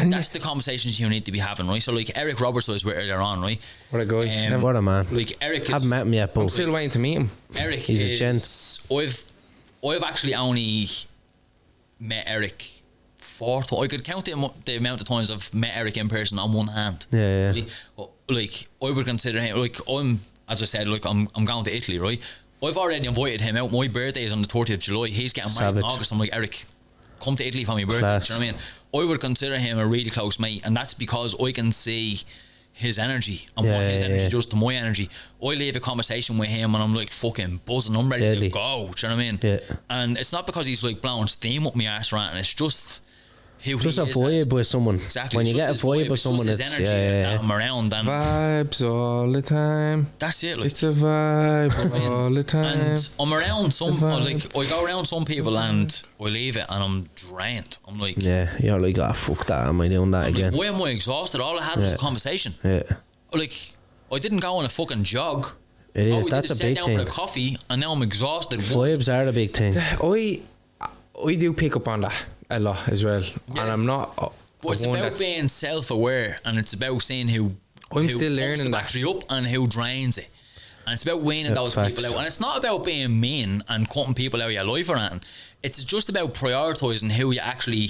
[SPEAKER 3] That's the conversations you need to be having, right? So like Eric Roberts was with earlier on, right?
[SPEAKER 1] What a guy.
[SPEAKER 2] What a man.
[SPEAKER 3] Like Eric
[SPEAKER 2] Haven't met him yet, but
[SPEAKER 1] I'm still waiting to meet him.
[SPEAKER 3] Eric
[SPEAKER 2] He's a gent.
[SPEAKER 3] I've actually only met Eric 4 times. I could count the amount of times I've met Eric in person on one hand.
[SPEAKER 2] Yeah.
[SPEAKER 3] Like I would consider him, like, as I said, like I'm going to Italy, right? I've already invited him out. My birthday is on the 30th of July. He's getting married in August. I'm like, Eric, come to Italy for my birthday.
[SPEAKER 2] Class.
[SPEAKER 3] Do you know what I mean? I would consider him a really close mate, and that's because I can see his energy and what his energy does to my energy. I leave a conversation with him and I'm like fucking buzzing. I'm ready to go. Do you know what I mean?
[SPEAKER 2] Yeah.
[SPEAKER 3] And it's not because he's like blowing steam up my arse or anything. It's just who
[SPEAKER 2] Just
[SPEAKER 3] he
[SPEAKER 2] a
[SPEAKER 3] is.
[SPEAKER 2] vibe with someone.
[SPEAKER 3] Exactly.
[SPEAKER 2] When
[SPEAKER 3] It's
[SPEAKER 2] you get a
[SPEAKER 3] just his
[SPEAKER 2] vibe with someone,
[SPEAKER 3] it's
[SPEAKER 2] it's
[SPEAKER 3] just his energy that I'm around, and
[SPEAKER 1] Vibes all the time.
[SPEAKER 3] that's it. Like,
[SPEAKER 1] It's a vibe all the time.
[SPEAKER 3] and I'm around some, like, I go around some people and I leave it and I'm drained. I'm like,
[SPEAKER 2] Yeah, you're like, fuck that, am I doing that
[SPEAKER 3] I'm
[SPEAKER 2] again?
[SPEAKER 3] like, why am I exhausted? All I had was a conversation.
[SPEAKER 2] Yeah.
[SPEAKER 3] Like, I didn't go on a fucking jog.
[SPEAKER 2] It
[SPEAKER 3] All
[SPEAKER 2] is,
[SPEAKER 3] we
[SPEAKER 2] that's
[SPEAKER 3] did
[SPEAKER 2] a
[SPEAKER 3] is
[SPEAKER 2] big
[SPEAKER 3] sit down
[SPEAKER 2] thing.
[SPEAKER 3] for a coffee and now I'm exhausted.
[SPEAKER 2] Vibes are the big thing.
[SPEAKER 1] I do pick up on that a lot as well, and I'm not.
[SPEAKER 3] But it's about being self-aware, and it's about seeing who
[SPEAKER 1] still
[SPEAKER 3] pumps
[SPEAKER 1] learning
[SPEAKER 3] the
[SPEAKER 1] that.
[SPEAKER 3] battery up and who drains it. And it's about weaning those
[SPEAKER 2] facts.
[SPEAKER 3] people out. And it's not about being mean and cutting people out of your life or anything. It's just about prioritising who you actually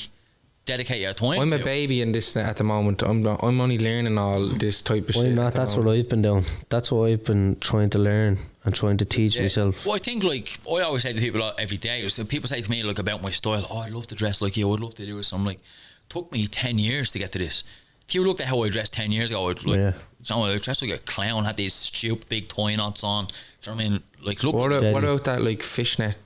[SPEAKER 3] dedicate your time
[SPEAKER 1] I'm
[SPEAKER 3] to.
[SPEAKER 1] a baby in this at the moment. I'm only learning all this type of shit.
[SPEAKER 2] I'm not, that's what I've been doing. That's what I've been trying to learn and trying to teach myself.
[SPEAKER 3] Well, I think, like, I always say to people every day, so people say to me, like, about my style, I'd love to dress like you, I'd love to do this. I'm like, took me 10 years to get to this. If you looked at how I dressed 10 years ago, I'd like, I dressed like a clown, had these stupid big tie knots on. Do you know what I mean? Like, look.
[SPEAKER 1] What about that, like, fishnet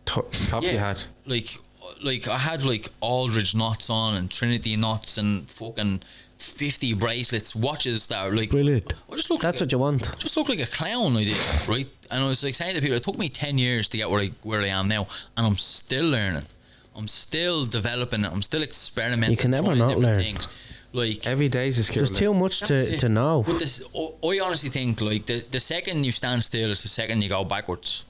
[SPEAKER 1] top you had?
[SPEAKER 3] Like I had like Aldridge knots on and Trinity knots and fucking 50 bracelets, watches that are like
[SPEAKER 2] Brilliant.
[SPEAKER 3] I just look
[SPEAKER 2] That's
[SPEAKER 3] like
[SPEAKER 2] what you want.
[SPEAKER 3] just look like a clown, I did, right? And I was like saying to people, it took me 10 years to get where I am now, and I'm still learning, I'm still developing it, I'm still experimenting.
[SPEAKER 2] You can never
[SPEAKER 3] trying
[SPEAKER 2] not
[SPEAKER 3] different
[SPEAKER 2] learn.
[SPEAKER 3] Things. Like,
[SPEAKER 1] Every day's a skill.
[SPEAKER 2] There's too much to know.
[SPEAKER 3] but this, I honestly think, like, the second you stand still is the second you go backwards.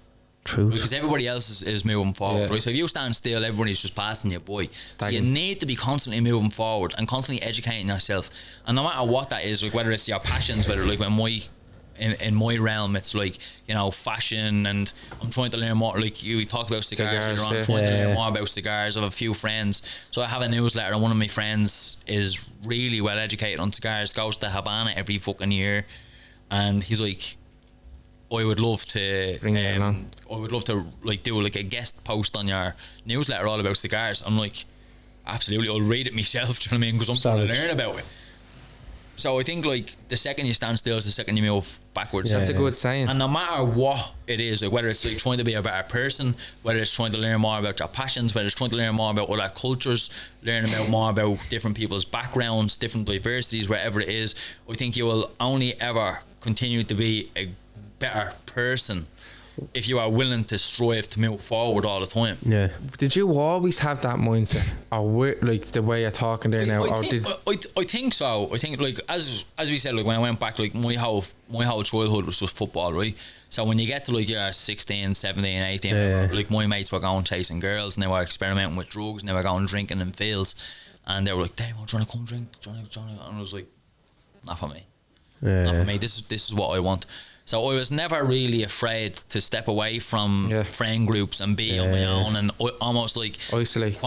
[SPEAKER 2] Truth.
[SPEAKER 3] Because everybody else is moving forward,
[SPEAKER 1] Yeah.
[SPEAKER 3] right? So if you stand still, everybody's just passing you by. So you
[SPEAKER 1] Stagnant.
[SPEAKER 3] need to be constantly moving forward and constantly educating yourself. And no matter what that is, like whether it's your passions, whether like in my realm, it's like, you know, fashion, and I'm trying to learn more. Like you talked about cigars earlier on, I'm trying to learn more about cigars. I have a few friends, so I have a newsletter, and one of my friends is really well educated on cigars, goes to Havana every fucking year, and he's like, I would love to
[SPEAKER 1] Bring it along.
[SPEAKER 3] I would love to like do like a guest post on your newsletter all about cigars. I'm like, absolutely, I'll read it myself. Do you know what I mean? Because I'm trying to learn about it. So I think like the second you stand still is the second you move backwards.
[SPEAKER 1] That's a good saying.
[SPEAKER 3] And no matter what it is, like whether it's like trying to be a better person, whether it's trying to learn more about your passions, whether it's trying to learn more about other cultures, learn about more about different people's backgrounds, different diversities, wherever it is, I think you will only ever continue to be a better person if you are willing to strive to move forward all the time.
[SPEAKER 2] Yeah.
[SPEAKER 1] Did you always have that mindset, or like the way you're talking there now, or did?
[SPEAKER 3] I think so. I think like as we said, like when I went back, like my whole childhood was just football, right? So when you get to like you're 16, 17, 18, like my mates were going chasing girls and they were experimenting with drugs and they were going drinking in fields, and they were like, "Damn, I'm trying to come drink, trying to," and I was like, "Not for me, not for me. This is what I want." So I was never really afraid to step away from friend groups and be on my own and almost like isolate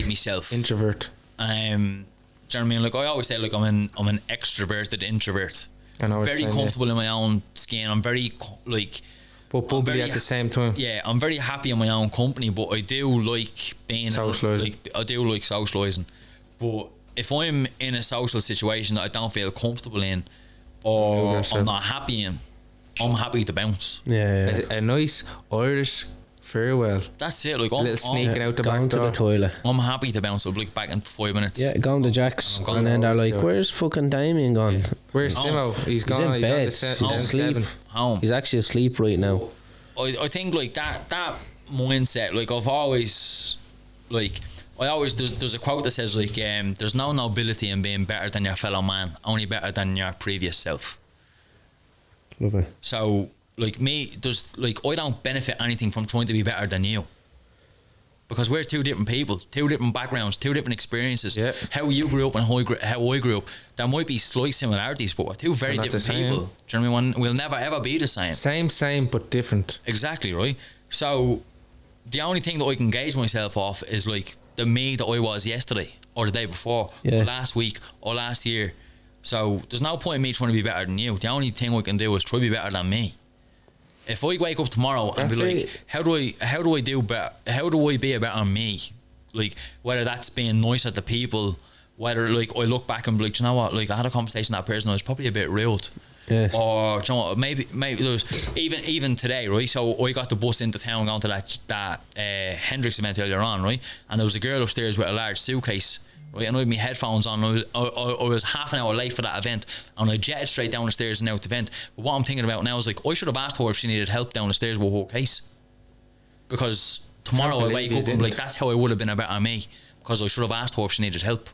[SPEAKER 3] myself.
[SPEAKER 1] Introvert.
[SPEAKER 3] Do you know what I mean? Like I always say, like I'm an extroverted introvert. I'm very comfortable in my own skin. I'm very
[SPEAKER 1] but bubbly at the same time.
[SPEAKER 3] Yeah, I'm very happy in my own company, but I do like being socialising. I do like socialising, but if I'm in a social situation that I don't feel comfortable in, or I'm not happy in, I'm happy to bounce.
[SPEAKER 1] A nice Irish farewell.
[SPEAKER 3] That's it. Like
[SPEAKER 1] a little sneaking out the back
[SPEAKER 2] to the toilet.
[SPEAKER 3] I'm happy to bounce. I'll be like back in 5 minutes.
[SPEAKER 2] Yeah, going to Jack's, and then they're like, "Where's fucking Damien gone?
[SPEAKER 1] Yeah. Where's Simo? He's gone.
[SPEAKER 2] He's in bed.
[SPEAKER 1] He's
[SPEAKER 2] asleep.
[SPEAKER 3] Home.
[SPEAKER 2] He's actually asleep right now."
[SPEAKER 3] I think like that mindset. Like I've always there's a quote that says like there's no nobility in being better than your fellow man, only better than your previous self.
[SPEAKER 2] Lovely.
[SPEAKER 3] So like me, there's like I don't benefit anything from trying to be better than you, because we're two different people, two different backgrounds, two different experiences.
[SPEAKER 1] Yeah.
[SPEAKER 3] How you grew up and how I grew up, there might be slight similarities, but we're two very different people. Do you know what I mean? We'll never ever be the same.
[SPEAKER 1] Same but different.
[SPEAKER 3] Exactly, right? So the only thing that I can gauge myself off is like the me that I was yesterday or the day before or last week or last year. So there's no point in me trying to be better than you. The only thing I can do is try to be better than me. If I wake up tomorrow and be like, how do I do better? How do I be a better me? Like whether that's being nice at the people, whether like I look back and be like, you know what? Like I had a conversation with that person, I was probably a bit rude. Yeah. Or you know what, maybe there's even today, right? So I got the bus into town going to that Hendrix event earlier on, right? And there was a girl upstairs with a large suitcase, right? And I had my headphones on. I was half an hour late for that event, and I jetted straight down the stairs and out the event. But what I'm thinking about now is like I should have asked her if she needed help down the stairs with her case, because tomorrow I wake up and be like, that's how I would have been a better me, because I should have asked her if she needed help.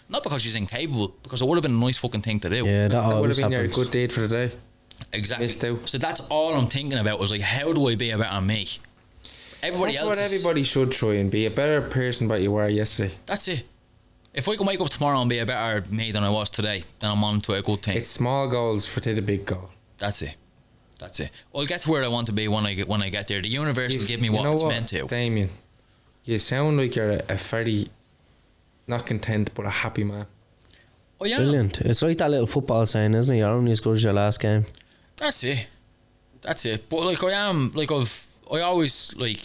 [SPEAKER 3] Not because she's incapable, because it would have been a nice fucking thing to do.
[SPEAKER 2] Yeah, that
[SPEAKER 1] would have been your good deed for the day.
[SPEAKER 3] Exactly. So that's all I'm thinking about, was like, how do I be a better me?
[SPEAKER 1] That's what everybody should try, and be a better person than you were yesterday.
[SPEAKER 3] That's it. If I can wake up tomorrow and be a better me than I was today, then I'm on to a good thing.
[SPEAKER 1] It's small goals to the big goal.
[SPEAKER 3] That's it. I'll get to where I want to be when I get there. The universe will give me what it's meant to.
[SPEAKER 1] Damien, you sound like you're a very not content but a happy man.
[SPEAKER 3] Oh yeah.
[SPEAKER 2] Brilliant. It's like that little football saying, isn't it? You're only as good as your last game.
[SPEAKER 3] That's it. But like I always like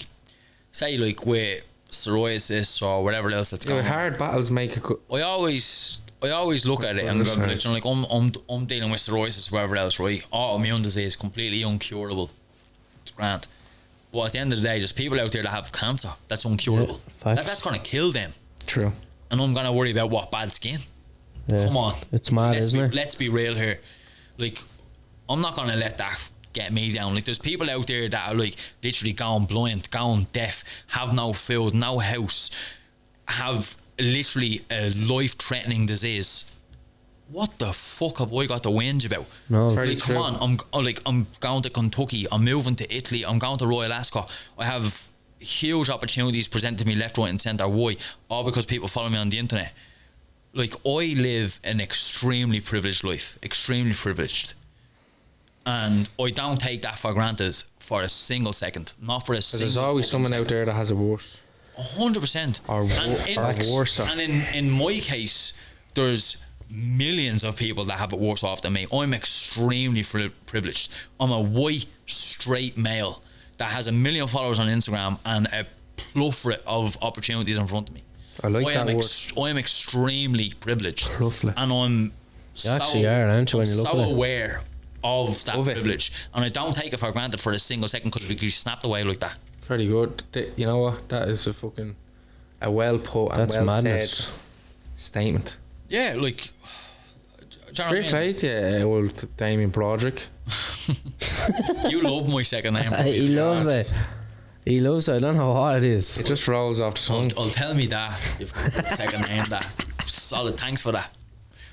[SPEAKER 3] say, like with psoriasis or whatever else that's going on.
[SPEAKER 1] Hard battles make a good.
[SPEAKER 3] I always look at it and go like, you know, like I'm dealing with psoriasis or whatever else, right? Autoimmune disease, completely uncurable. It's grand. But at the end of the day, there's people out there that have cancer that's uncurable. Yeah, that's gonna kill them.
[SPEAKER 1] True.
[SPEAKER 3] And I'm gonna worry about what? Bad skin? Yeah. Come on.
[SPEAKER 2] It's mad, isn't it?
[SPEAKER 3] Let's be real here. Like, I'm not gonna let that get me down. Like, there's people out there that are like literally gone blind, gone deaf, have no food, no house, have literally a life-threatening disease. What the fuck have I got to whinge about?
[SPEAKER 2] No,
[SPEAKER 3] like, come on, I'm going to Kentucky, I'm moving to Italy, I'm going to Royal Ascot. I have huge opportunities presented to me left, right and centre. Why? All because people follow me on the internet. Like, I live an extremely privileged life, extremely privileged, and I don't take that for granted for a single second. Not for a single.
[SPEAKER 1] There's always someone out there that has it worse.
[SPEAKER 3] 100%.
[SPEAKER 1] Or worse.
[SPEAKER 3] And in my case, there's millions of people that have it worse off than me. I'm extremely privileged. I'm a white straight male that has 1 million followers on Instagram and a plethora of opportunities in front of me.
[SPEAKER 1] I like that word.
[SPEAKER 3] I am extremely privileged.
[SPEAKER 1] Plethora.
[SPEAKER 3] And I'm
[SPEAKER 2] you actually are, aren't you, when you look at it?
[SPEAKER 3] aware of that privilege. And I don't take it for granted for a single second, because we snapped away like that.
[SPEAKER 1] Very good. You know what? That is a well put and well said statement.
[SPEAKER 3] Yeah, like,
[SPEAKER 1] Fair play to old Damien Broderick.
[SPEAKER 3] You love my second name.
[SPEAKER 2] He loves it. He loves it. I don't know what it is.
[SPEAKER 1] It just rolls off the tongue.
[SPEAKER 3] I'll tell me that. You've got a second name that. Solid. Thanks for that.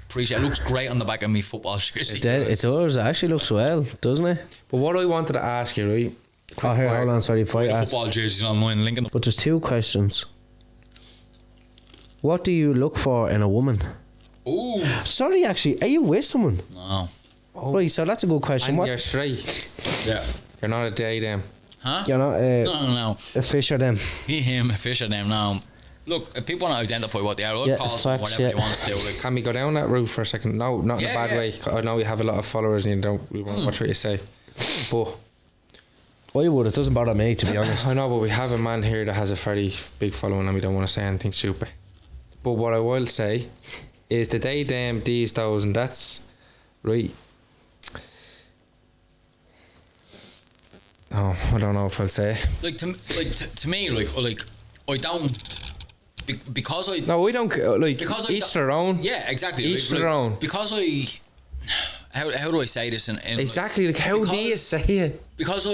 [SPEAKER 3] Appreciate it. It looks great on the back of me football jersey.
[SPEAKER 2] It does. It actually looks well, doesn't it?
[SPEAKER 1] But what I wanted to ask you, right?
[SPEAKER 2] Oh, here, hold on. Sorry, before I ask.
[SPEAKER 3] Football jerseys online, linking them.
[SPEAKER 2] But there's 2 questions. What do you look for in a woman?
[SPEAKER 3] Ooh.
[SPEAKER 2] Sorry, actually, are you with someone?
[SPEAKER 3] No.
[SPEAKER 2] Right, so that's a good question.
[SPEAKER 1] And
[SPEAKER 2] What?
[SPEAKER 1] you're straight.
[SPEAKER 3] Yeah.
[SPEAKER 1] You're not a day them.
[SPEAKER 3] Huh?
[SPEAKER 2] You're not
[SPEAKER 3] No.
[SPEAKER 2] a fish or them.
[SPEAKER 3] He, him, a fish of them now. Look, if people want to identify what they are, I'll call someone
[SPEAKER 2] facts,
[SPEAKER 3] whatever they want to do. Like,
[SPEAKER 1] Can we go down that route for a second? No, not in a bad way. I know we have a lot of followers and we won't watch what you say. But
[SPEAKER 2] I would. It doesn't bother me, to be honest.
[SPEAKER 1] I know, but we have a man here that has a very big following and we don't want to say anything stupid. But what I will say is the they, them, these, those and that's right. Oh, I don't know if I'll say.
[SPEAKER 3] like to me, like I don't because I
[SPEAKER 1] No, we don't like
[SPEAKER 3] because I
[SPEAKER 1] each their own.
[SPEAKER 3] Yeah, exactly.
[SPEAKER 1] Each their own.
[SPEAKER 3] Because I how do I say this in
[SPEAKER 1] Exactly, like how do you say it?
[SPEAKER 3] Because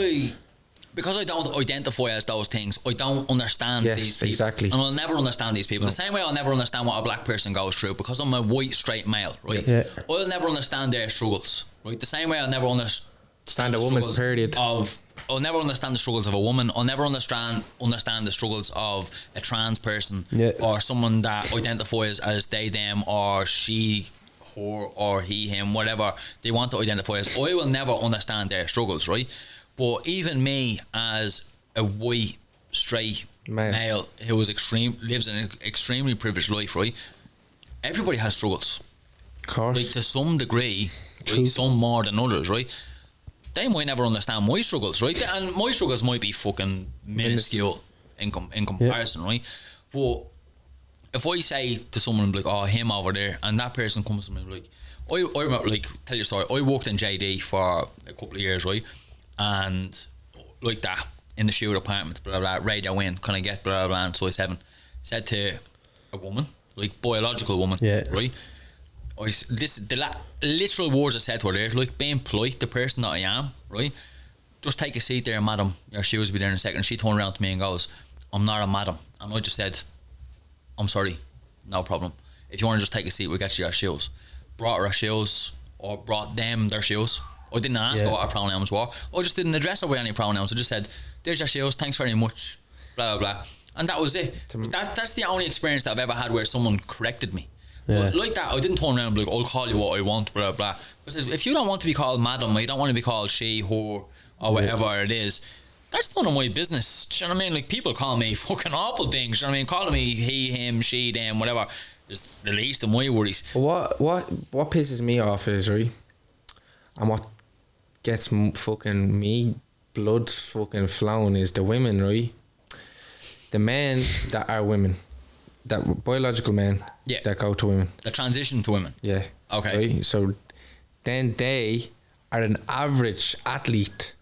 [SPEAKER 3] I don't identify as those things, I don't understand
[SPEAKER 1] Yes,
[SPEAKER 3] these people.
[SPEAKER 1] exactly.
[SPEAKER 3] And I'll never understand these people.
[SPEAKER 1] No.
[SPEAKER 3] The same way I'll never understand what a black person goes through because I'm a white straight male, right?
[SPEAKER 2] Yeah.
[SPEAKER 3] I'll never understand their struggles, right? The same way I'll never understand
[SPEAKER 1] a
[SPEAKER 3] the
[SPEAKER 1] woman's
[SPEAKER 3] struggles
[SPEAKER 1] period.
[SPEAKER 3] I'll never understand the struggles of a woman. I'll never understand the struggles of a trans person or someone that identifies as they, them, or she, her, or he, him, whatever they want to identify as. I will never understand their struggles, right? But even me as a white, straight male who is lives an extremely privileged life, right? Everybody has struggles.
[SPEAKER 1] Of course.
[SPEAKER 3] Like to some degree, right? Some more than others, right? They might never understand my struggles, right? And my struggles might be fucking minuscule in comparison, right? But if I say to someone like, oh, him over there, and that person comes to me like, I remember, like, tell you a story. I worked in JD for a couple of years, right? And like that, in the shoot apartment, blah blah, radio in, can I get blah blah, blah, and so I said to a woman, like biological woman, right? Literal words I said to her there, like being polite, the person that I am, right? Just take a seat there, madam. Your shoes will be there in a second. And she turned around to me and goes, I'm not a madam. And I just said, I'm sorry, no problem. If you want to just take a seat, we'll get you your shoes. Brought her shoes, or brought them their shoes. I didn't ask her what her pronouns were. I just didn't address her with any pronouns. I just said, there's your shoes, thanks very much, blah blah blah. And that was it. That's the only experience that I've ever had where someone corrected me. But like that, I didn't turn around and be like, I'll call you what I want, blah blah. I said, if you don't want to be called madam, or you don't want to be called she, her, or whatever it is, that's none of my business. Do you know what I mean? Like, people call me fucking awful things. Do you know what I mean? Calling me he, him, she, them, whatever is the least of my worries.
[SPEAKER 1] What pisses me off is, right, and what gets fucking me blood fucking flowing is the women, right? The men that are women, that biological men that go to women,
[SPEAKER 3] the transition to women.
[SPEAKER 1] Yeah.
[SPEAKER 3] Okay.
[SPEAKER 1] Right? So then they are an average athlete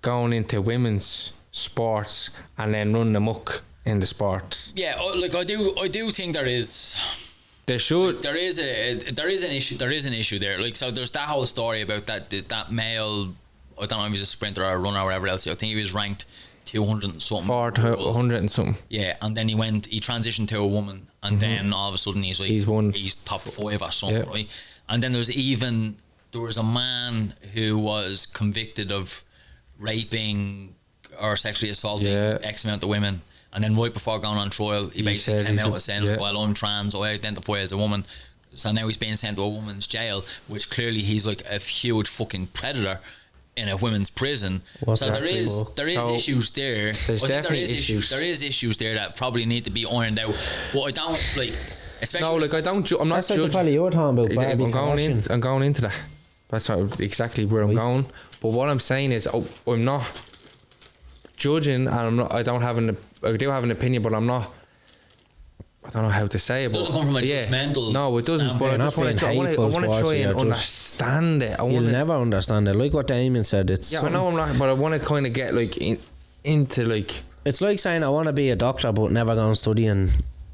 [SPEAKER 1] going into women's sports and then running amok in the sports.
[SPEAKER 3] Yeah, like I do think there is.
[SPEAKER 1] There should.
[SPEAKER 3] There is an issue. There is an issue there. Like, so there's that whole story about that male. I don't know if he was a sprinter or a runner or whatever else. I think he was ranked 200 and something.
[SPEAKER 1] 400 and something.
[SPEAKER 3] Yeah, and then he transitioned to a woman, and then all of a sudden he's like, he's top 5 or something, right? And then there was a man who was convicted of raping or sexually assaulting X amount of women, and then right before going on trial, he basically came out and saying, well, I'm trans, I identify as a woman. So now he's being sent to a woman's jail, which clearly he's like a huge fucking predator in a women's prison. So there is issues there.
[SPEAKER 1] There's definitely issues.
[SPEAKER 3] There is issues there that probably need to be ironed out. But I don't like, especially.
[SPEAKER 1] No, like I'm not judging.
[SPEAKER 2] That's like the fella you were talking about.
[SPEAKER 1] I'm going into that. That's exactly where I'm going. But what I'm saying is, I'm not judging, and I do have an opinion, but I'm not. I don't know how to say it.
[SPEAKER 3] It doesn't come from a judgmental.
[SPEAKER 1] No, it doesn't. But I just want to try and understand it.
[SPEAKER 2] You'll never understand it. Like what Damien said, it's.
[SPEAKER 1] Yeah, I know I'm not, but I want to kind of get like into like.
[SPEAKER 2] It's like saying I want to be a doctor, but never going studying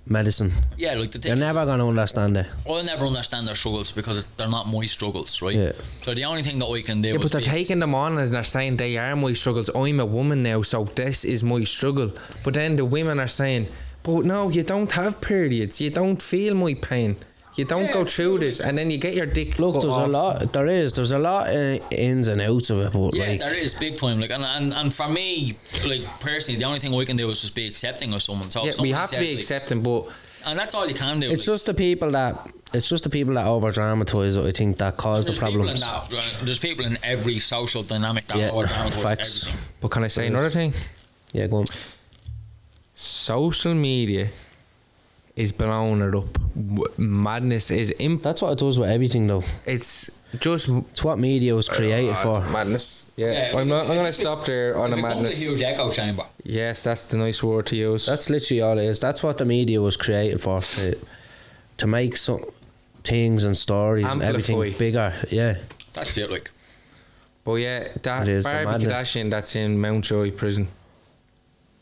[SPEAKER 2] medicine.
[SPEAKER 3] Yeah, like the thing.
[SPEAKER 2] You're never gonna understand it.
[SPEAKER 3] I'll never understand their struggles because they're not my struggles, right?
[SPEAKER 2] Yeah.
[SPEAKER 3] So the only thing that I can do
[SPEAKER 1] Yeah, but
[SPEAKER 3] is
[SPEAKER 1] they're
[SPEAKER 3] be
[SPEAKER 1] taking them on and they're saying they are my struggles. I'm a woman now, so this is my struggle. But then the women are saying, but no, you don't have periods. You don't feel my pain. You don't go through this, and then you get your dick.
[SPEAKER 2] Look,
[SPEAKER 1] cut
[SPEAKER 2] there's
[SPEAKER 1] off.
[SPEAKER 2] a lot. There's a lot ins and outs of it. But
[SPEAKER 3] Yeah,
[SPEAKER 2] like,
[SPEAKER 3] there is big time. Like, and for me, like personally, the only thing we can do is just be accepting of someone. So if
[SPEAKER 1] Yeah, we
[SPEAKER 3] somebody
[SPEAKER 1] have to be
[SPEAKER 3] says, like-
[SPEAKER 1] accepting, but
[SPEAKER 3] and that's all you can do.
[SPEAKER 2] it's
[SPEAKER 3] like.
[SPEAKER 2] just the people that over dramatise it, I think, that cause the
[SPEAKER 3] There's people in
[SPEAKER 2] problems.
[SPEAKER 3] that. There's people in every social dynamic that
[SPEAKER 2] Yeah,
[SPEAKER 3] over dramatize
[SPEAKER 2] facts.
[SPEAKER 3] everything.
[SPEAKER 1] but can I say another thing?
[SPEAKER 2] Yeah, go on.
[SPEAKER 1] Social media is blowing it up. Madness is
[SPEAKER 2] That's what it does with everything, though.
[SPEAKER 1] it's just
[SPEAKER 2] It's what media was created for.
[SPEAKER 1] madness.
[SPEAKER 3] Yeah,
[SPEAKER 1] I'm gonna stop there on
[SPEAKER 3] It
[SPEAKER 1] the
[SPEAKER 3] becomes
[SPEAKER 1] madness.
[SPEAKER 3] a huge echo chamber.
[SPEAKER 1] Yes, that's the nice word to use.
[SPEAKER 2] That's literally all it is. That's what the media was created for, to make some things and stories and
[SPEAKER 1] Amplify.
[SPEAKER 2] everything bigger. Yeah.
[SPEAKER 3] That's it. Like,
[SPEAKER 1] But yeah, that
[SPEAKER 2] It is the
[SPEAKER 1] Barbie
[SPEAKER 2] madness.
[SPEAKER 1] Kardashian that's in Mountjoy prison.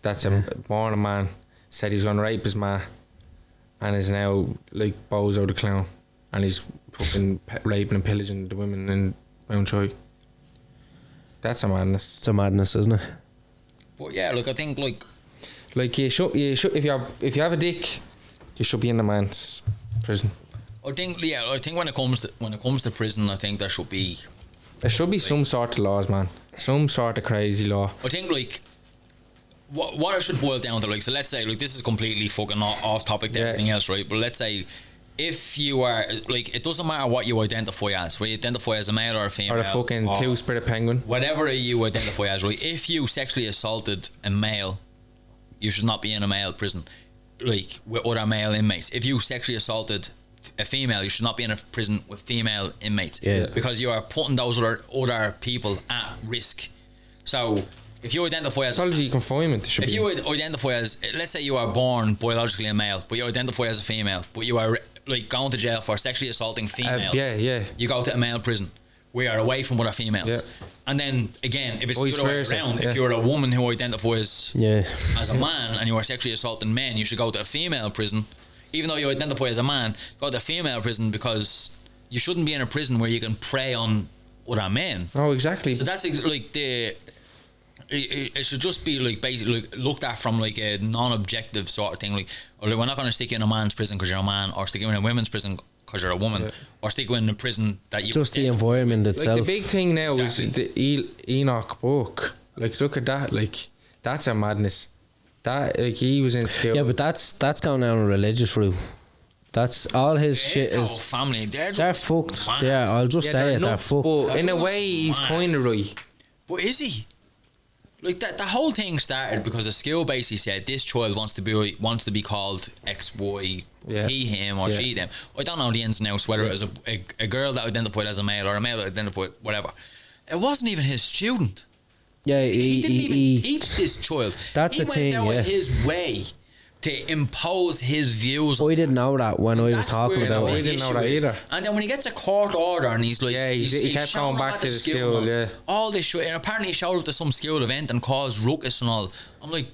[SPEAKER 1] That's a born a man. Said he's gonna rape his ma, and is now like Bozo the clown, and he's fucking raping and pillaging the women in Mountjoy. That's a madness.
[SPEAKER 2] It's a madness, isn't it?
[SPEAKER 3] but yeah, look, I think like
[SPEAKER 1] Like you should if you have a dick, you should be in the man's prison.
[SPEAKER 3] I think when it comes to prison, I think there should be.
[SPEAKER 1] There should be some sort of laws, man. Some sort of crazy law.
[SPEAKER 3] I think like what it should boil down to, like, so let's say, like, this is completely fucking off topic to
[SPEAKER 1] Yeah.
[SPEAKER 3] everything else, right? But let's say if you are like, it doesn't matter what you identify as, whether you identify as a male or a female,
[SPEAKER 1] Or a fucking
[SPEAKER 3] or
[SPEAKER 1] two-spirit penguin.
[SPEAKER 3] whatever you identify as, right? If you sexually assaulted a male, you should not be in a male prison, like with other male inmates. If you sexually assaulted a female, you should not be in a prison with female inmates.
[SPEAKER 2] Yeah.
[SPEAKER 3] Because you are putting those other people at risk. So if you identify as
[SPEAKER 1] Solitary confinement should
[SPEAKER 3] if
[SPEAKER 1] be.
[SPEAKER 3] you identify as, let's say you are born biologically a male, but you identify as a female, but you are like going to jail for sexually assaulting females,
[SPEAKER 1] yeah.
[SPEAKER 3] you go to a male prison. We are away from other females.
[SPEAKER 1] Yeah.
[SPEAKER 3] And then again, if it's
[SPEAKER 1] Vice
[SPEAKER 3] the other way
[SPEAKER 1] versa,
[SPEAKER 3] around,
[SPEAKER 1] yeah.
[SPEAKER 3] if you're a woman who identifies
[SPEAKER 2] Yeah.
[SPEAKER 3] as a man and you are sexually assaulting men, you should go to a female prison. Even though you identify as a man, go to a female prison, because you shouldn't be in a prison where you can prey on other men.
[SPEAKER 1] Oh, exactly.
[SPEAKER 3] So that's like it should just be like basically like looked at from like a non-objective sort of thing. Like, we're not going to stick you in a man's prison because you're a man, or stick you in a women's prison because you're a woman, or stick you in a prison that you
[SPEAKER 2] Just the environment
[SPEAKER 1] Like
[SPEAKER 2] itself.
[SPEAKER 1] the big thing now
[SPEAKER 3] Exactly.
[SPEAKER 1] is the Enoch book. Like, look at that. Like, that's a madness. That, like, he was in school.
[SPEAKER 2] Yeah, but that's going down a religious route. That's all his shit
[SPEAKER 3] His whole
[SPEAKER 2] is.
[SPEAKER 3] family, they're
[SPEAKER 2] Fucked.
[SPEAKER 3] mad.
[SPEAKER 2] Yeah, I'll just
[SPEAKER 1] Yeah,
[SPEAKER 2] say
[SPEAKER 1] they're
[SPEAKER 2] it. They're
[SPEAKER 1] nuts,
[SPEAKER 2] fucked.
[SPEAKER 1] but in a
[SPEAKER 3] That's
[SPEAKER 1] way, he's
[SPEAKER 3] mad.
[SPEAKER 1] kind of right.
[SPEAKER 3] But is he? Like that, the whole thing started because a school basically said this child wants to be called X, Y,
[SPEAKER 1] Yeah.
[SPEAKER 3] he, him, or
[SPEAKER 1] Yeah.
[SPEAKER 3] she, them. I don't know the ins and outs, whether it was a girl that identified as a male or a male that identified whatever. It wasn't even his student.
[SPEAKER 2] Yeah,
[SPEAKER 3] He didn't even teach this child.
[SPEAKER 2] That's
[SPEAKER 3] he
[SPEAKER 2] the
[SPEAKER 3] went
[SPEAKER 2] thing,
[SPEAKER 3] out
[SPEAKER 2] yeah.
[SPEAKER 3] of his way to impose his views.
[SPEAKER 2] I didn't know that when I was
[SPEAKER 3] That's
[SPEAKER 2] talking
[SPEAKER 3] where
[SPEAKER 2] about
[SPEAKER 3] the
[SPEAKER 1] I
[SPEAKER 2] it.
[SPEAKER 3] big
[SPEAKER 1] didn't know
[SPEAKER 3] issue
[SPEAKER 1] that
[SPEAKER 3] is.
[SPEAKER 1] either.
[SPEAKER 3] And then when he gets a court order and he's like,
[SPEAKER 1] Yeah, he kept
[SPEAKER 3] showing
[SPEAKER 1] going back
[SPEAKER 3] up
[SPEAKER 1] to
[SPEAKER 3] at
[SPEAKER 1] the school,
[SPEAKER 3] and
[SPEAKER 1] yeah.
[SPEAKER 3] all this shit. And apparently he showed up to some school event and caused ruckus and all. I'm like,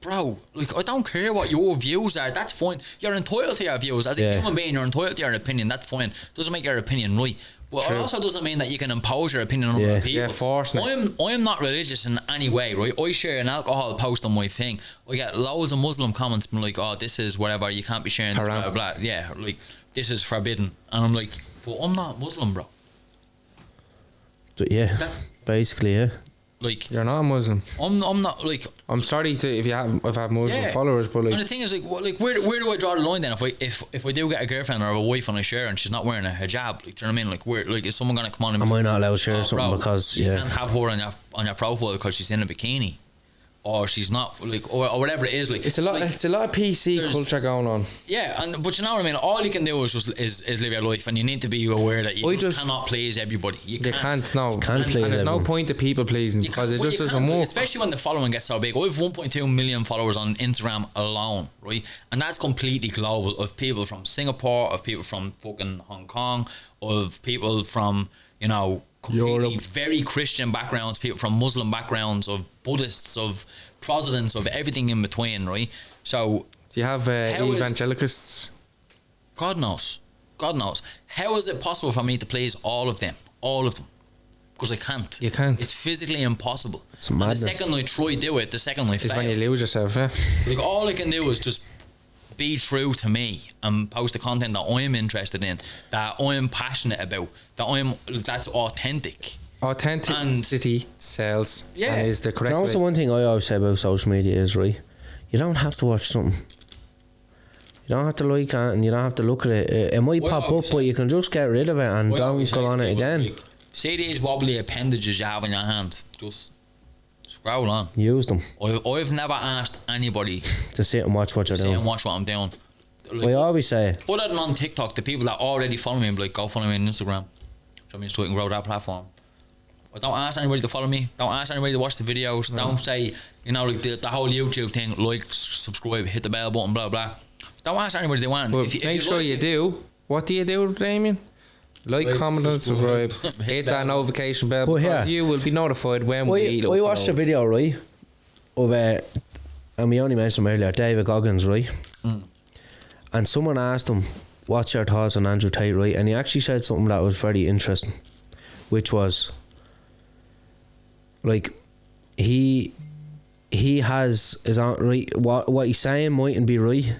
[SPEAKER 3] bro, like, I don't care what your views are. That's fine. You're entitled to your views. As a
[SPEAKER 2] Yeah.
[SPEAKER 3] human being, you're entitled to your opinion. That's fine. Doesn't make your opinion right. But
[SPEAKER 1] True.
[SPEAKER 3] it also doesn't mean that you can impose your opinion on
[SPEAKER 2] Yeah.
[SPEAKER 3] other people.
[SPEAKER 1] Yeah, forcing it.
[SPEAKER 3] I'm not religious in any way, right? I share an alcohol post on my thing. I get loads of Muslim comments being like, oh, this is whatever, you can't be sharing this,
[SPEAKER 1] Haram.
[SPEAKER 3] blah, blah, blah. Yeah, like, this is forbidden. And I'm like, but I'm not Muslim, bro.
[SPEAKER 2] But yeah,
[SPEAKER 3] That's
[SPEAKER 2] basically, yeah.
[SPEAKER 3] like,
[SPEAKER 1] You're not a Muslim.
[SPEAKER 3] I'm not like.
[SPEAKER 1] I'm sorry if I have Muslim
[SPEAKER 3] Yeah.
[SPEAKER 1] followers, but
[SPEAKER 3] And the
[SPEAKER 1] like,
[SPEAKER 3] thing is, like, where do I draw the line then? If I do get a girlfriend or a wife and I share and she's not wearing a hijab, like, do you know what I mean? Like, is someone gonna come on and
[SPEAKER 2] Am
[SPEAKER 3] be
[SPEAKER 2] I
[SPEAKER 3] like,
[SPEAKER 2] not allowed to share
[SPEAKER 3] "Oh,
[SPEAKER 2] something
[SPEAKER 3] bro,
[SPEAKER 2] because,
[SPEAKER 3] you
[SPEAKER 2] yeah.
[SPEAKER 3] can't have her on your profile because she's in a bikini, or she's not, like, or whatever it is, like,
[SPEAKER 1] it's a lot.
[SPEAKER 3] like,
[SPEAKER 1] It's a lot of PC
[SPEAKER 3] there's-
[SPEAKER 1] culture going on.
[SPEAKER 3] yeah, but you know what I mean. All you can do is just is live your life, and you need to be aware that you
[SPEAKER 1] I
[SPEAKER 3] just
[SPEAKER 1] just-
[SPEAKER 3] cannot please everybody. You
[SPEAKER 1] You can't. No,
[SPEAKER 2] Can't please
[SPEAKER 1] and there's no
[SPEAKER 2] everyone.
[SPEAKER 1] point to people pleasing
[SPEAKER 3] You
[SPEAKER 1] because
[SPEAKER 3] can't-
[SPEAKER 1] it
[SPEAKER 3] well,
[SPEAKER 1] just
[SPEAKER 3] you
[SPEAKER 1] doesn't
[SPEAKER 3] can't,
[SPEAKER 1] work.
[SPEAKER 3] especially when the following gets so big. I have 1.2 million followers on Instagram alone, right? And that's completely global, of people from Singapore, of people from fucking Hong Kong, of people from, you know, completely
[SPEAKER 1] Europe.
[SPEAKER 3] very Christian backgrounds, people from Muslim backgrounds, of Buddhists, of Protestants, of everything in between, right? So
[SPEAKER 1] Do you have
[SPEAKER 3] How is-
[SPEAKER 1] evangelicals?
[SPEAKER 3] God knows. God knows. How is it possible for me to please all of them? All of them. Because I can't.
[SPEAKER 1] You can't.
[SPEAKER 3] It's physically impossible.
[SPEAKER 2] It's
[SPEAKER 3] and the
[SPEAKER 2] madness.
[SPEAKER 3] second I try do it, the second I
[SPEAKER 1] Is when you
[SPEAKER 3] fail.
[SPEAKER 1] lose yourself, yeah.
[SPEAKER 3] Like all I can do is just be true to me and post the content that I'm interested in, that I'm passionate about, that's authentic.
[SPEAKER 1] Authenticity sells.
[SPEAKER 3] Yeah.
[SPEAKER 1] And is the correct
[SPEAKER 2] And also
[SPEAKER 1] way.
[SPEAKER 2] one thing I always say about social media is, right, you don't have to watch something. You don't have to like it and you don't have to look at it. It might
[SPEAKER 3] Well,
[SPEAKER 2] pop up,
[SPEAKER 3] obviously-
[SPEAKER 2] but you can just get rid of it and
[SPEAKER 3] Well,
[SPEAKER 2] don't
[SPEAKER 3] obviously,
[SPEAKER 2] go on it again.
[SPEAKER 3] like, see these wobbly appendages you have in your hand, just scroll on.
[SPEAKER 2] Use them
[SPEAKER 3] I've never asked anybody
[SPEAKER 2] to sit and watch what
[SPEAKER 3] to
[SPEAKER 2] you're
[SPEAKER 3] sit and
[SPEAKER 2] doing.
[SPEAKER 3] watch what I'm doing. Like,
[SPEAKER 2] We always say,
[SPEAKER 3] other than on TikTok, the people that already follow me, like, go follow me on Instagram. So I mean, so I can grow that platform. But don't ask anybody to follow me. Don't ask anybody to watch the videos. Don't say, you know, like the whole YouTube thing, like, subscribe, hit the bell button, blah, blah. Don't ask anybody they want.
[SPEAKER 1] But make sure you do. What do you do, Damien? Like, comment, and subscribe. Hit that notification bell
[SPEAKER 2] But
[SPEAKER 1] because
[SPEAKER 2] here-
[SPEAKER 1] you will be notified when we
[SPEAKER 2] we watched a video, right, of and we only mentioned him earlier, David Goggins, right? And someone asked him, what's your thoughts on Andrew Tate, right? And he actually said something that was very interesting, which was, like, he has his own, right, what he's saying mightn't be right.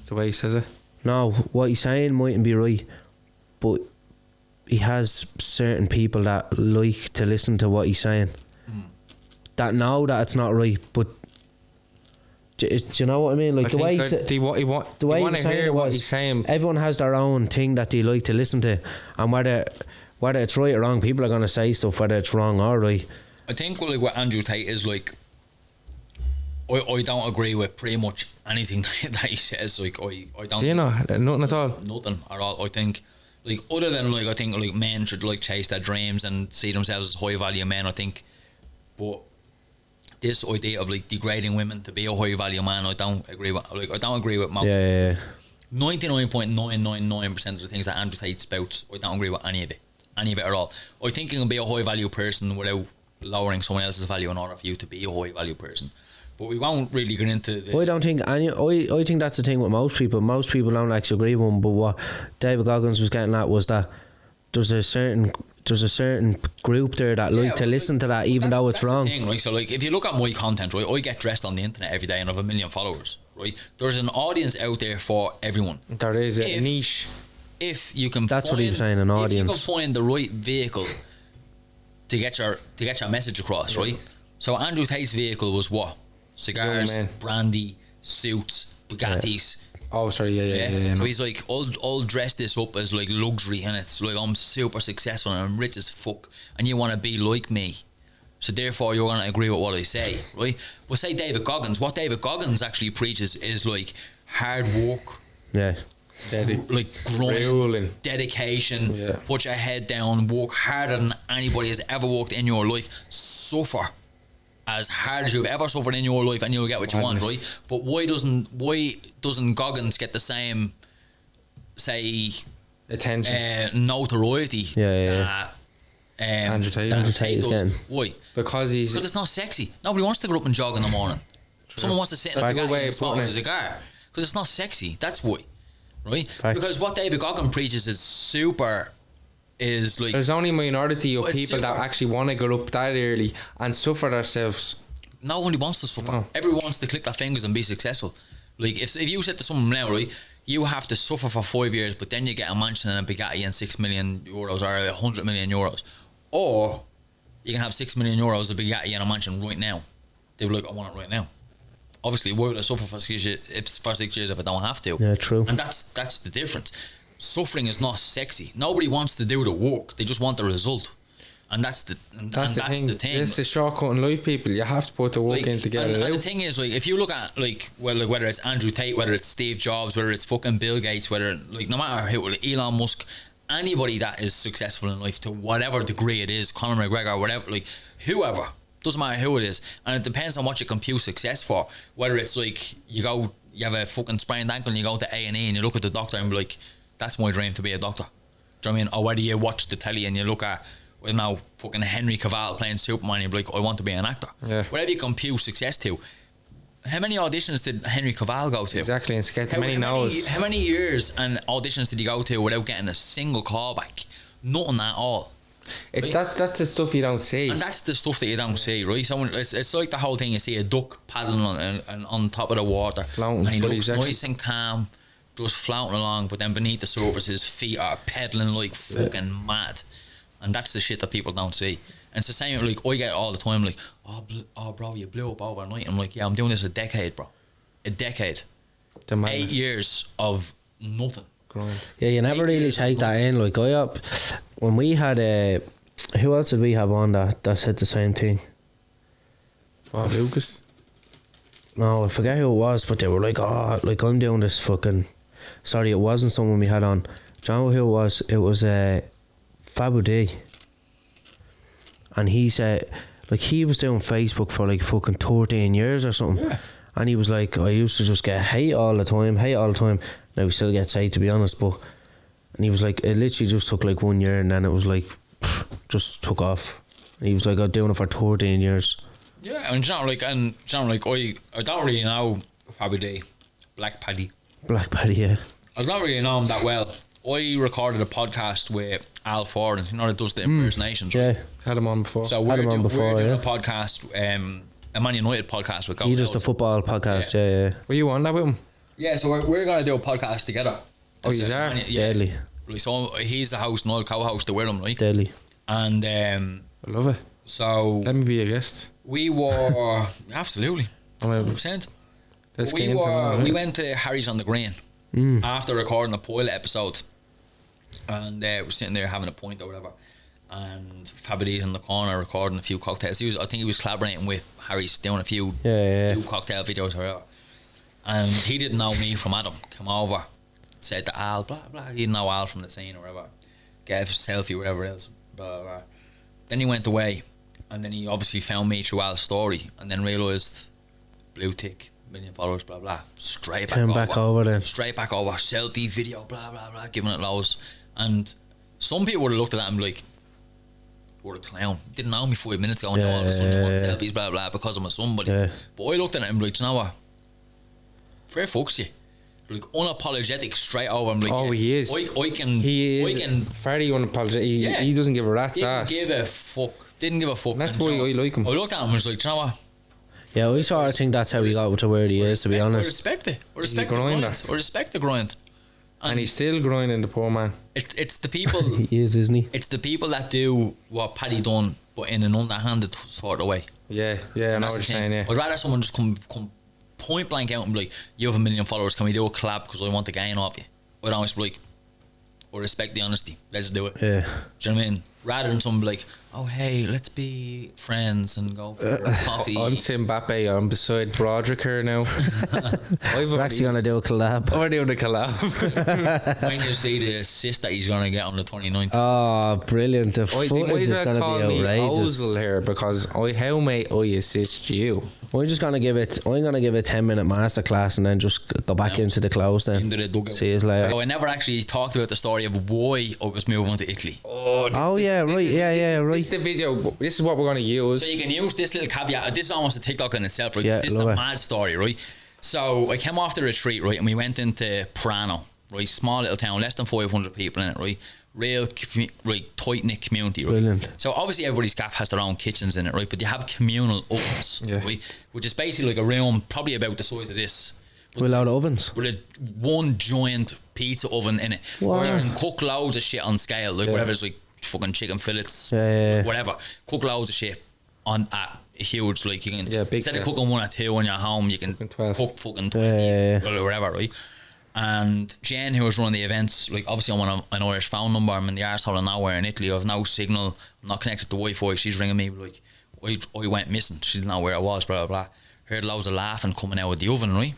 [SPEAKER 1] the way he says it.
[SPEAKER 2] No, what he's saying mightn't be right, but he has certain people that like to listen to what he's saying, that know that it's not right, but do you know what I mean? Like
[SPEAKER 1] I
[SPEAKER 2] the way
[SPEAKER 1] think
[SPEAKER 2] he
[SPEAKER 1] they
[SPEAKER 2] the way
[SPEAKER 1] want
[SPEAKER 2] he
[SPEAKER 1] to
[SPEAKER 2] was saying
[SPEAKER 1] hear
[SPEAKER 2] it
[SPEAKER 1] what
[SPEAKER 2] was,
[SPEAKER 1] he's saying.
[SPEAKER 2] everyone has their own thing that they like to listen to, and whether it's right or wrong, people are going to say stuff whether it's wrong or right.
[SPEAKER 3] I think like what Andrew Tate is like, I don't agree with pretty much anything that he says. Like I don't.
[SPEAKER 1] Do you know? Nothing at all.
[SPEAKER 3] Nothing at all. I think like other than like I think like men should like chase their dreams and see themselves as high value men. I think, but this idea of like degrading women to be a high value man, I don't agree with. Like I don't agree with most.
[SPEAKER 2] Yeah.
[SPEAKER 3] 99.999% of the things that Andrew Tate spouts, I don't agree with any of it at all. I think you can be a high value person without lowering someone else's value in order for you to be a high value person. But we won't really get into the...
[SPEAKER 2] I don't think I think that's the thing with most people. Most people don't actually agree with him, but what David Goggins was getting at was that there's a certain group there that like to listen to that even though it's wrong.
[SPEAKER 3] The thing, right? So like if you look at my content, right, I get dressed on the internet every day and I have 1 million followers, right? There's an audience out there for everyone.
[SPEAKER 1] There is a niche.
[SPEAKER 3] If you can
[SPEAKER 2] That's
[SPEAKER 3] find,
[SPEAKER 2] what he was saying, an audience.
[SPEAKER 3] If you can find the right vehicle to get your message across, right? So Andrew Tate's vehicle was what? Cigars,
[SPEAKER 1] Young man.
[SPEAKER 3] brandy, suits, Bugattis.
[SPEAKER 1] Oh, sorry, yeah.
[SPEAKER 3] So
[SPEAKER 1] No.
[SPEAKER 3] he's like, I'll dress this up as like luxury, and it's like I'm super successful and I'm rich as fuck, and you want to be like me, so therefore you're gonna agree with what I say, right? But say David Goggins, what David Goggins actually preaches is like hard work,
[SPEAKER 2] Yeah.
[SPEAKER 3] like grind,
[SPEAKER 1] Grueling.
[SPEAKER 3] dedication,
[SPEAKER 1] Yeah.
[SPEAKER 3] put your head down, work harder than anybody has ever worked in your life, suffer as hard as you've ever suffered in your life, and you'll get what you want, right? But why doesn't Goggins get the same, say,
[SPEAKER 1] Attention.
[SPEAKER 3] notoriety?
[SPEAKER 2] Yeah.
[SPEAKER 1] Andrew Tate.
[SPEAKER 3] that
[SPEAKER 2] Andrew Tate is
[SPEAKER 3] does?
[SPEAKER 2] getting.
[SPEAKER 3] Why?
[SPEAKER 1] Because he's...
[SPEAKER 3] Because it's not sexy. Nobody wants to get up and jog in the morning. Someone wants to sit in a
[SPEAKER 1] Good way
[SPEAKER 3] gas
[SPEAKER 1] of
[SPEAKER 3] smoke
[SPEAKER 1] putting
[SPEAKER 3] a
[SPEAKER 1] it.
[SPEAKER 3] cigar. Because it's not sexy. That's why, right?
[SPEAKER 2] Facts.
[SPEAKER 3] Because what David Goggins preaches is like...
[SPEAKER 1] There's only a minority of
[SPEAKER 3] Well, it's
[SPEAKER 1] people that
[SPEAKER 3] super.
[SPEAKER 1] actually want to get up that early and suffer themselves.
[SPEAKER 3] Nobody wants to suffer.
[SPEAKER 1] No.
[SPEAKER 3] Everyone wants to click their fingers and be successful. Like if you said to someone now, right, you have to suffer for 5 years, but then you get a mansion and a Bugatti and €6 million or 100 million euros, or you can have €6 million, a Bugatti and a mansion right now. They'd be like, I want it right now. Obviously, why would I suffer for 6 years? For 6 years if I don't have to?
[SPEAKER 2] Yeah, true.
[SPEAKER 3] And that's the difference. Suffering is not sexy. Nobody wants to do the work. They just want the result. And that's the thing.
[SPEAKER 1] It's a shortcut in life, people. You have to put the work
[SPEAKER 3] Like,
[SPEAKER 1] in to get it
[SPEAKER 3] and
[SPEAKER 1] out.
[SPEAKER 3] the thing is, like, if you look at like whether it's Andrew Tate, whether it's Steve Jobs, whether it's fucking Bill Gates, whether like no matter who, Elon Musk, anybody that is successful in life to whatever degree it is, Conor McGregor, whatever, like whoever, doesn't matter who it is, and it depends on what you compute success for. Whether it's like you have a fucking sprained ankle and you go to A&E and you look at the doctor and be like, that's my dream to be a doctor. Do you know what I mean? Or whether you watch the telly and you look at, well, now fucking Henry Cavill playing Superman, you're like, I want to be an actor.
[SPEAKER 1] Yeah.
[SPEAKER 3] Whatever you compute success to, How many auditions did Henry Cavill go to?
[SPEAKER 1] Exactly, and to get many no's.
[SPEAKER 3] How many years and auditions did he go to without getting a single callback? Nothing at all.
[SPEAKER 1] It's
[SPEAKER 3] right?
[SPEAKER 1] that's the stuff you don't see.
[SPEAKER 3] And that's the stuff that you don't see, right? Someone, it's like the whole thing. You see a duck paddling on top of the water,
[SPEAKER 1] floating,
[SPEAKER 3] and he
[SPEAKER 1] but
[SPEAKER 3] looks
[SPEAKER 1] he's
[SPEAKER 3] nice and calm, just floating along. But then beneath the surface, his feet are pedaling like fucking mad, and that's the shit that people don't see. And it's the same. Like I get it all the time. Like, oh, bro, you blew up overnight. I'm like, yeah, I'm doing this a decade, bro. A decade. 8 years of nothing.
[SPEAKER 1] Grind.
[SPEAKER 2] Yeah, you never really take that in. Like when we had who else did we have on that said the same thing?
[SPEAKER 1] Bob Lucas.
[SPEAKER 2] No, I forget who it was, but they were like, oh, like I'm doing this fucking. Sorry, it wasn't someone we had on. Do you know who it was? It was Fabu D. And he said, like, he was doing Facebook for like fucking 13 years or something.
[SPEAKER 3] Yeah.
[SPEAKER 2] And he was like, I used to just get hate all the time. Now we still get hate, to be honest, but. And he was like, it literally just took like 1 year, and then it was like, just took off. And he was like, I'm doing it for 13 years.
[SPEAKER 3] Yeah, and I don't really know Fabu D, Black Paddy.
[SPEAKER 2] Yeah.
[SPEAKER 3] I don't really know him that well. I recorded a podcast with Al Ford, you know, that does the impersonations, right?
[SPEAKER 2] Yeah.
[SPEAKER 1] Had him on before.
[SPEAKER 3] So we're doing a podcast, a Man United podcast with
[SPEAKER 2] He does the football podcast, yeah.
[SPEAKER 1] Were you on that with him?
[SPEAKER 3] Yeah, so we're going to do a podcast together.
[SPEAKER 1] Oh, you are?
[SPEAKER 2] Deadly.
[SPEAKER 3] Right, so he's the host and I'll co-host with him, right?
[SPEAKER 2] Deadly.
[SPEAKER 3] And
[SPEAKER 1] I love it.
[SPEAKER 3] so
[SPEAKER 1] Let me be a guest.
[SPEAKER 3] we were absolutely
[SPEAKER 1] I'm a,
[SPEAKER 3] 100%.
[SPEAKER 1] let's get into it.
[SPEAKER 3] We went to Harry's on the Green after recording a pilot episode, and we're sitting there having a pint or whatever, and Fabidi's in the corner recording a few cocktails. I think he was collaborating with Harry's, doing a few cocktail videos or whatever, and he didn't know me from Adam. Come over, said to Al, blah blah, he didn't know Al from the scene or whatever, gave a selfie, whatever else, blah blah blah. Then he went away, and then he obviously found me through Al's story, and then realised blue tick, 1 million followers, blah blah, straight back over then, straight back over, selfie video, blah blah blah, giving it loads. And some people would have looked at that and be like, what a clown, didn't know me 5 minutes ago, and all of a sudden you want selfies, blah blah, because I'm a somebody. But I looked at it and be like, you know what, fair fucks you, like unapologetic, straight over. I'm like,
[SPEAKER 1] oh, he is.
[SPEAKER 3] I can
[SPEAKER 1] very unapologetic. He doesn't give a rat's ass. Didn't give a fuck. That's why I like him.
[SPEAKER 3] I looked at him and was like, you know what?
[SPEAKER 2] Yeah, we sort of think that's how he got to where he is, to be honest.
[SPEAKER 3] I respect it. I respect the grind. I respect the grind.
[SPEAKER 1] And he's still grinding, the poor man.
[SPEAKER 3] It's the people.
[SPEAKER 2] He is, isn't he?
[SPEAKER 3] It's the people that do what Paddy done, but in an underhanded sort of way.
[SPEAKER 1] Yeah, I know what you're saying. Yeah,
[SPEAKER 3] I'd rather someone just come point blank out and be like, you have 1 million followers, can we do a collab because I want to gain off you? I'd always be like, I respect the honesty, let's do it.
[SPEAKER 2] Yeah.
[SPEAKER 3] Do you know what I mean? Rather than someone be like, oh hey, let's be friends and go for coffee.
[SPEAKER 1] I'm Mbappe, I'm beside Broderick here now.
[SPEAKER 2] We're actually going to do a collab.
[SPEAKER 1] We're doing a collab.
[SPEAKER 3] When you see the assist that he's going to get on the 29th.
[SPEAKER 2] Oh, brilliant. The
[SPEAKER 1] I think
[SPEAKER 2] footage is going to be outrageous.
[SPEAKER 1] Ozil here because how may I assist you?
[SPEAKER 2] I'm going to give it 10-minute masterclass and then just go back into the close then.
[SPEAKER 3] Into the dugout.
[SPEAKER 2] See you later.
[SPEAKER 3] I never actually talked about the story of why I was moving to Italy.
[SPEAKER 1] Right. This is the video. This is what we're going to use.
[SPEAKER 3] So you can use this little caveat. This is almost a TikTok in itself, right?
[SPEAKER 2] Yeah,
[SPEAKER 3] this is a mad story, right? So I came off the retreat, right, and we went into Prano, right? Small little town, less than 500 people in it, right? Real, right, tight-knit community, right?
[SPEAKER 2] Brilliant.
[SPEAKER 3] So obviously everybody's gaff has their own kitchens in it, right? But you have communal ovens, right? Which is basically like a room probably about the size of this.
[SPEAKER 2] With a lot of ovens.
[SPEAKER 3] With one giant pizza oven in it.
[SPEAKER 2] Wow.
[SPEAKER 3] Where you can cook loads of shit on scale, like whatever's like fucking chicken fillets, whatever. Cook loads of shit on at huge, like you can instead of cooking 1 or 2 when you're home, you can cook fucking 20 or whatever, right? And Jen, who was running the events, like obviously I'm on an Irish phone number, I'm in the arsehole of nowhere in Italy, I have no signal, I'm not connected to Wi-Fi. She's ringing me like, I went missing, she didn't know where I was, blah blah blah. Heard loads of laughing coming out of the oven, right?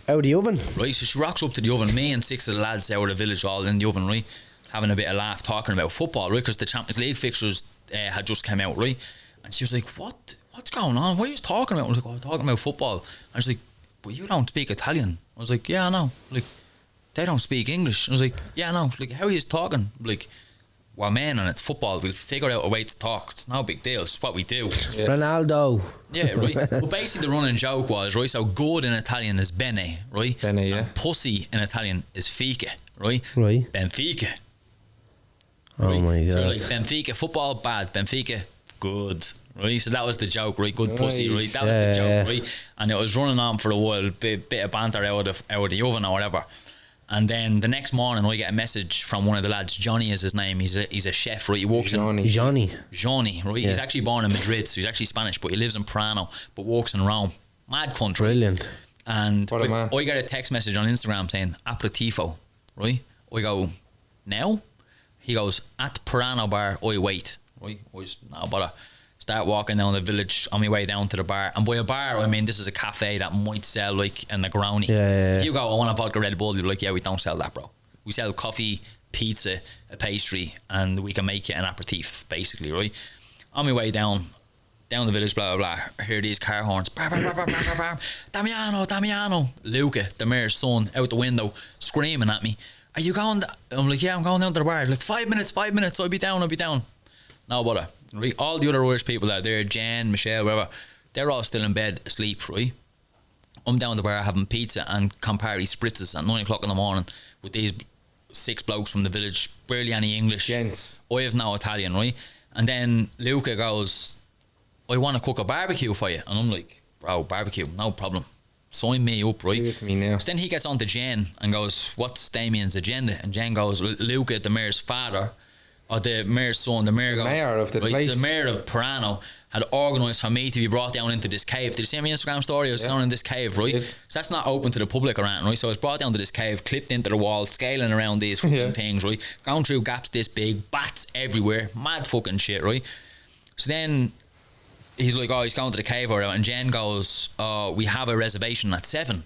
[SPEAKER 2] Out of the oven?
[SPEAKER 3] Right, so she rocks up to the oven, me and 6 of the lads out of the village all in the oven, right? Having a bit of laugh, talking about football, right? Because the Champions League fixtures had just come out, right? And she was like, what's going on? What are you talking about? I was like, I'm talking about football. And she's like, but you don't speak Italian. I was like, yeah, I know. Like, they don't speak English. I was like, yeah, I know. Like, how are you talking? Like, we're men and it's football. We'll figure out a way to talk. It's no big deal. It's what we do.
[SPEAKER 1] Yeah.
[SPEAKER 2] Ronaldo.
[SPEAKER 3] Yeah, right. But basically, the running joke was, right, so good in Italian is bene, right?
[SPEAKER 1] Bene, yeah.
[SPEAKER 3] And pussy in Italian is fiche, right?
[SPEAKER 2] Right.
[SPEAKER 3] Benfica.
[SPEAKER 2] Oh
[SPEAKER 3] Right?
[SPEAKER 2] my
[SPEAKER 3] So
[SPEAKER 2] God.
[SPEAKER 3] like Benfica, football bad. Benfica, good. Right? So that was the joke, right? Good pussy, right? That was the joke, right? And it was running on for a while, bit of banter out of the oven or whatever. And then the next morning, I get a message from one of the lads. Johnny is his name. He's a chef, right? He works
[SPEAKER 1] Johnny.
[SPEAKER 2] Johnny.
[SPEAKER 3] Johnny, right?
[SPEAKER 2] Yeah.
[SPEAKER 3] He's actually born in Madrid, so he's actually Spanish, but he lives in Prano, but works in Rome. Mad country.
[SPEAKER 2] Brilliant.
[SPEAKER 3] And
[SPEAKER 1] What a man.
[SPEAKER 3] I get a text message on Instagram saying aperitivo, right? I go, now? He goes, at Prano bar, I wait, right? I just, no bother. Start walking down the village on my way down to the bar. And by a bar, I mean, this is a cafe that might sell like a Negroni.
[SPEAKER 2] Yeah.
[SPEAKER 3] If you go, I want a vodka Red Bull, you're like, yeah, we don't sell that, bro. We sell coffee, pizza, a pastry, and we can make you an aperitif, basically, right? On my way down the village, blah, blah, blah, I hear these car horns. Bar, bar, bar, bar, bar, bar, bar. Damiano. Luca, the mayor's son, out the window, screaming at me. Are you going? I'm like, yeah, I'm going down to the bar. Like, 5 minutes, I'll be down. No bother. Right? All the other Irish people out there, Jen, Michelle, whatever, they're all still in bed asleep, right? I'm down the bar having pizza and Campari spritzes at 9 o'clock in the morning with these 6 blokes from the village, barely any English.
[SPEAKER 1] Gents.
[SPEAKER 3] I have no Italian, right? And then Luca goes, I want to cook a barbecue for you. And I'm like, bro, barbecue, no problem. Sign me up, right?
[SPEAKER 1] Give it to me now.
[SPEAKER 3] So then he gets on to Jen and goes, what's Damien's agenda? And Jen goes, Luca, the mayor's father, or the mayor's son, the mayor goes,
[SPEAKER 1] mayor of the
[SPEAKER 3] right,
[SPEAKER 1] place.
[SPEAKER 3] the mayor of Prano had organised for me to be brought down into this cave. Did you see my Instagram story? I was down in this cave, right?
[SPEAKER 1] Did.
[SPEAKER 3] So that's not open to the public or anything, right? So I was brought down to this cave, clipped into the wall, scaling around these fucking things, right? Going through gaps this big, bats everywhere, mad fucking shit, right? So then he's like, oh, he's going to the cave or whatever, and Jen goes, oh, we have a reservation at 7.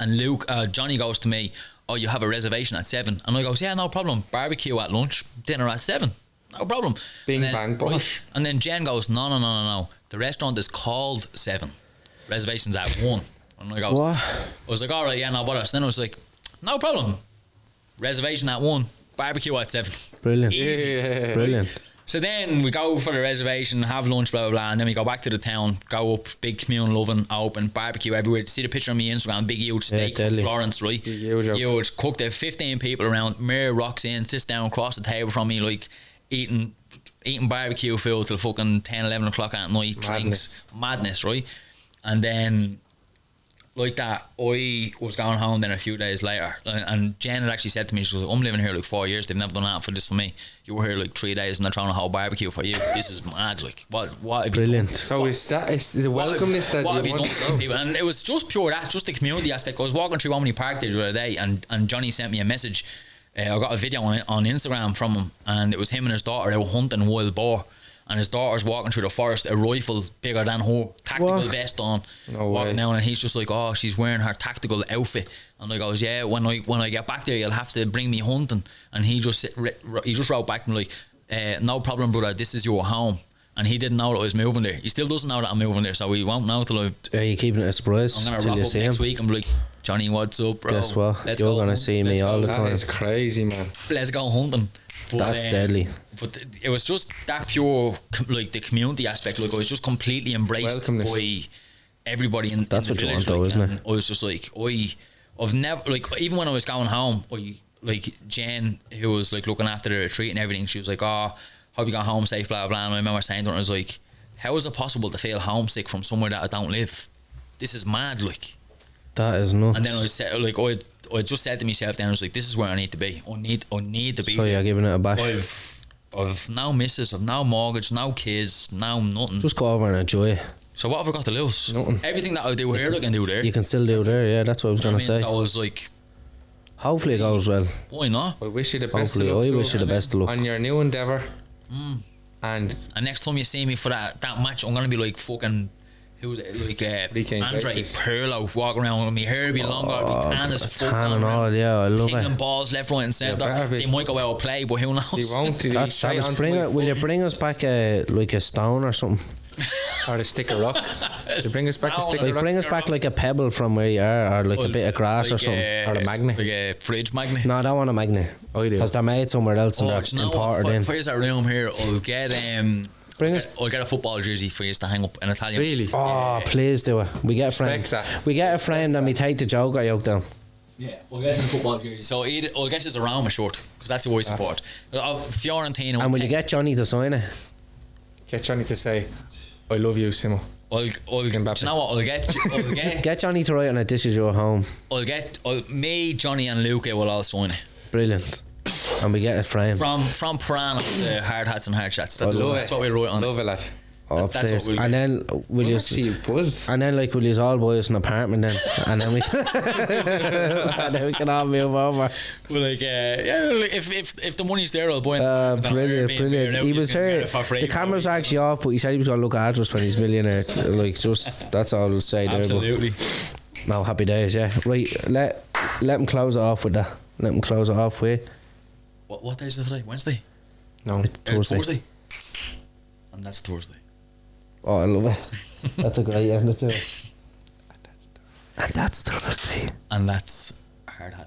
[SPEAKER 3] And Johnny goes to me, oh, you have a reservation at 7. And I goes, yeah, no problem, barbecue at lunch, dinner at 7, no problem.
[SPEAKER 1] Bing,
[SPEAKER 3] And then,
[SPEAKER 1] bang, bosh.
[SPEAKER 3] And then Jen goes, no, the restaurant is called 7, reservations at 1. And I goes,
[SPEAKER 2] What?
[SPEAKER 3] I was like, all right, yeah, no bother. So then I was like, no problem, reservation at 1, barbecue at 7.
[SPEAKER 2] Brilliant.
[SPEAKER 3] Easy.
[SPEAKER 1] Yeah.
[SPEAKER 2] Brilliant.
[SPEAKER 3] So then we go for the reservation, have lunch, blah, blah, blah, and then we go back to the town, go up, big communal oven, open, barbecue everywhere. See the picture on my Instagram, big huge steak from
[SPEAKER 2] deadly.
[SPEAKER 3] Florence, right?
[SPEAKER 1] Huge.
[SPEAKER 3] Cooked there, 15 people around. Mayor rocks in, sits down across the table from me, like eating barbecue food till fucking 10, 11 o'clock at night, drinks, madness, right? And then like that, I was going home then a few days later, and Jen had actually said to me, she goes, I'm living here like 4 years, they've never done that for this for me. You were here like 3 days and they're trying to hold barbecue for you. This is mad. Like, what have
[SPEAKER 2] Brilliant.
[SPEAKER 3] you done?
[SPEAKER 1] So is the welcomeness that
[SPEAKER 3] What
[SPEAKER 1] you
[SPEAKER 3] have you done
[SPEAKER 1] want
[SPEAKER 3] to these people? And it was just pure that, just the community aspect. I was walking through Omni Park there the other day, and Johnny sent me a message. I got a video on Instagram from him, and it was him and his daughter. They were hunting wild boar, and his daughter's walking through the forest, a rifle bigger than her, tactical
[SPEAKER 2] What?
[SPEAKER 3] vest on,
[SPEAKER 1] No
[SPEAKER 3] walking
[SPEAKER 1] way.
[SPEAKER 3] down, and he's just like, oh, she's wearing her tactical outfit. And I goes, yeah, when I get back there, you'll have to bring me hunting. And he just wrote back to me like, no problem, brother, this is your home. And he didn't know that I was moving there. He still doesn't know that I'm moving there, so he won't know till
[SPEAKER 2] Are you keeping it a surprise
[SPEAKER 3] I'm gonna
[SPEAKER 2] till
[SPEAKER 3] rock
[SPEAKER 2] you
[SPEAKER 3] up
[SPEAKER 2] see
[SPEAKER 3] next
[SPEAKER 2] him?
[SPEAKER 3] week and be like, Johnny, what's up, bro?
[SPEAKER 2] Guess what?
[SPEAKER 3] Let's
[SPEAKER 2] You're
[SPEAKER 3] go
[SPEAKER 2] gonna
[SPEAKER 3] hunt.
[SPEAKER 2] see me
[SPEAKER 3] Let's
[SPEAKER 2] all
[SPEAKER 3] go.
[SPEAKER 2] the time.
[SPEAKER 1] That is crazy, man.
[SPEAKER 3] Let's go hunting. But,
[SPEAKER 2] That's deadly.
[SPEAKER 3] But it was just that pure, like the community aspect. Like I was just completely embraced
[SPEAKER 1] Welcomeness.
[SPEAKER 3] by everybody in
[SPEAKER 2] That's
[SPEAKER 3] the
[SPEAKER 2] what you
[SPEAKER 3] village.
[SPEAKER 2] want though,
[SPEAKER 3] like,
[SPEAKER 2] isn't it?
[SPEAKER 3] and I was just like, I've never, like, even when I was going home, like Jen, who was like looking after the retreat and everything, she was like, oh, hope you got home safe, blah blah. And I remember saying to her, I was like, how is it possible to feel homesick from somewhere that I don't live? This is mad, like.
[SPEAKER 2] That is nuts.
[SPEAKER 3] And then I said, like, I just said to myself, then I was like, this is where I need to be. I need to be.
[SPEAKER 2] So you're giving it a bash.
[SPEAKER 3] I've no missus, I've no mortgage, no kids, no nothing.
[SPEAKER 2] Just go over and enjoy it.
[SPEAKER 3] So what have I got to lose?
[SPEAKER 1] Nothing.
[SPEAKER 3] Everything that I do here, I can do there.
[SPEAKER 2] You can still do there, yeah, that's what I was
[SPEAKER 3] You know
[SPEAKER 2] gonna
[SPEAKER 3] what I mean?
[SPEAKER 2] say.
[SPEAKER 3] So I was like,
[SPEAKER 2] Hopefully it goes well.
[SPEAKER 3] why not?
[SPEAKER 1] I wish you the best
[SPEAKER 2] Hopefully,
[SPEAKER 1] of luck.
[SPEAKER 2] I
[SPEAKER 1] Sean,
[SPEAKER 2] wish you the best of luck.
[SPEAKER 1] on your new endeavour. And
[SPEAKER 3] And next time you see me for that match, I'm gonna be like fucking. Who's it? Like
[SPEAKER 1] King
[SPEAKER 3] Andre
[SPEAKER 1] Texas.
[SPEAKER 3] Perlo walking around with me hair be longer, I'll be tan as fuck.
[SPEAKER 2] Tan and
[SPEAKER 3] going
[SPEAKER 2] all,
[SPEAKER 3] around,
[SPEAKER 2] yeah, I love
[SPEAKER 3] pinging
[SPEAKER 2] it.
[SPEAKER 3] balls left, right, and centre.
[SPEAKER 1] better be.
[SPEAKER 3] They might go out and play, but who knows?
[SPEAKER 1] he won't. He'll be
[SPEAKER 2] That's
[SPEAKER 1] straight
[SPEAKER 2] savage.
[SPEAKER 1] onto my
[SPEAKER 2] Will you
[SPEAKER 1] foot.
[SPEAKER 2] bring us back like a stone or something?
[SPEAKER 1] Or a stick of rock. They bring us back a stick of
[SPEAKER 2] Like
[SPEAKER 1] rock.
[SPEAKER 2] bring us back like a pebble from where you are, or like a bit of grass or
[SPEAKER 3] like,
[SPEAKER 2] something.
[SPEAKER 1] Or a magnet.
[SPEAKER 3] Like a fridge magnet.
[SPEAKER 2] No, I don't want a magnet.
[SPEAKER 1] I do.
[SPEAKER 2] Because they're made somewhere else and
[SPEAKER 3] Oh,
[SPEAKER 2] they're
[SPEAKER 3] do you know
[SPEAKER 2] imported
[SPEAKER 3] what?
[SPEAKER 2] in.
[SPEAKER 3] Where's that room here? I'll get
[SPEAKER 2] Bring us.
[SPEAKER 3] I'll get a football jersey for you to hang up in Italian.
[SPEAKER 1] Really?
[SPEAKER 2] Oh, please do it. We get a frame.
[SPEAKER 1] Respect that.
[SPEAKER 2] We get a frame, then we take the Joker yoke down.
[SPEAKER 3] Yeah, we'll get you a football jersey. So I'll get you a Roma shirt because that's who I support. Fiorentina.
[SPEAKER 2] And will you get Johnny to sign it?
[SPEAKER 1] Get Johnny to say, I love you, Simo.
[SPEAKER 3] Do you know what? I'll get.
[SPEAKER 2] Get Johnny to write on it, this is your home.
[SPEAKER 3] Me, Johnny, and Luca will all sign it.
[SPEAKER 2] Brilliant. And we get a frame.
[SPEAKER 3] From Piranha to Hard Hats and Hard Chats. That's
[SPEAKER 1] love
[SPEAKER 3] what
[SPEAKER 1] it.
[SPEAKER 3] we wrote on
[SPEAKER 1] Love
[SPEAKER 3] it.
[SPEAKER 1] it, lad.
[SPEAKER 2] Oh,
[SPEAKER 3] that's
[SPEAKER 2] please.
[SPEAKER 3] what we'll
[SPEAKER 2] And
[SPEAKER 3] do.
[SPEAKER 2] then will you
[SPEAKER 1] See, buzzed.
[SPEAKER 2] and then like will you all buy us an apartment then? And then we and then we can all move over.
[SPEAKER 3] Well, like, if the money's there, I'll buy it.
[SPEAKER 2] Brilliant. He was here. The cameras are actually off, but he said he was going to look after us when he's millionaire. Like, just that's all I'll say there.
[SPEAKER 3] Absolutely.
[SPEAKER 2] But, no, happy days, yeah. Right, let him close it off with that. Let him close it off with.
[SPEAKER 3] What day is it today? Wednesday?
[SPEAKER 1] No.
[SPEAKER 2] Thursday.
[SPEAKER 3] And that's Thursday.
[SPEAKER 2] Oh, I love it. That's a great end to it. And that's Thursday.
[SPEAKER 3] And that's Hard Hat.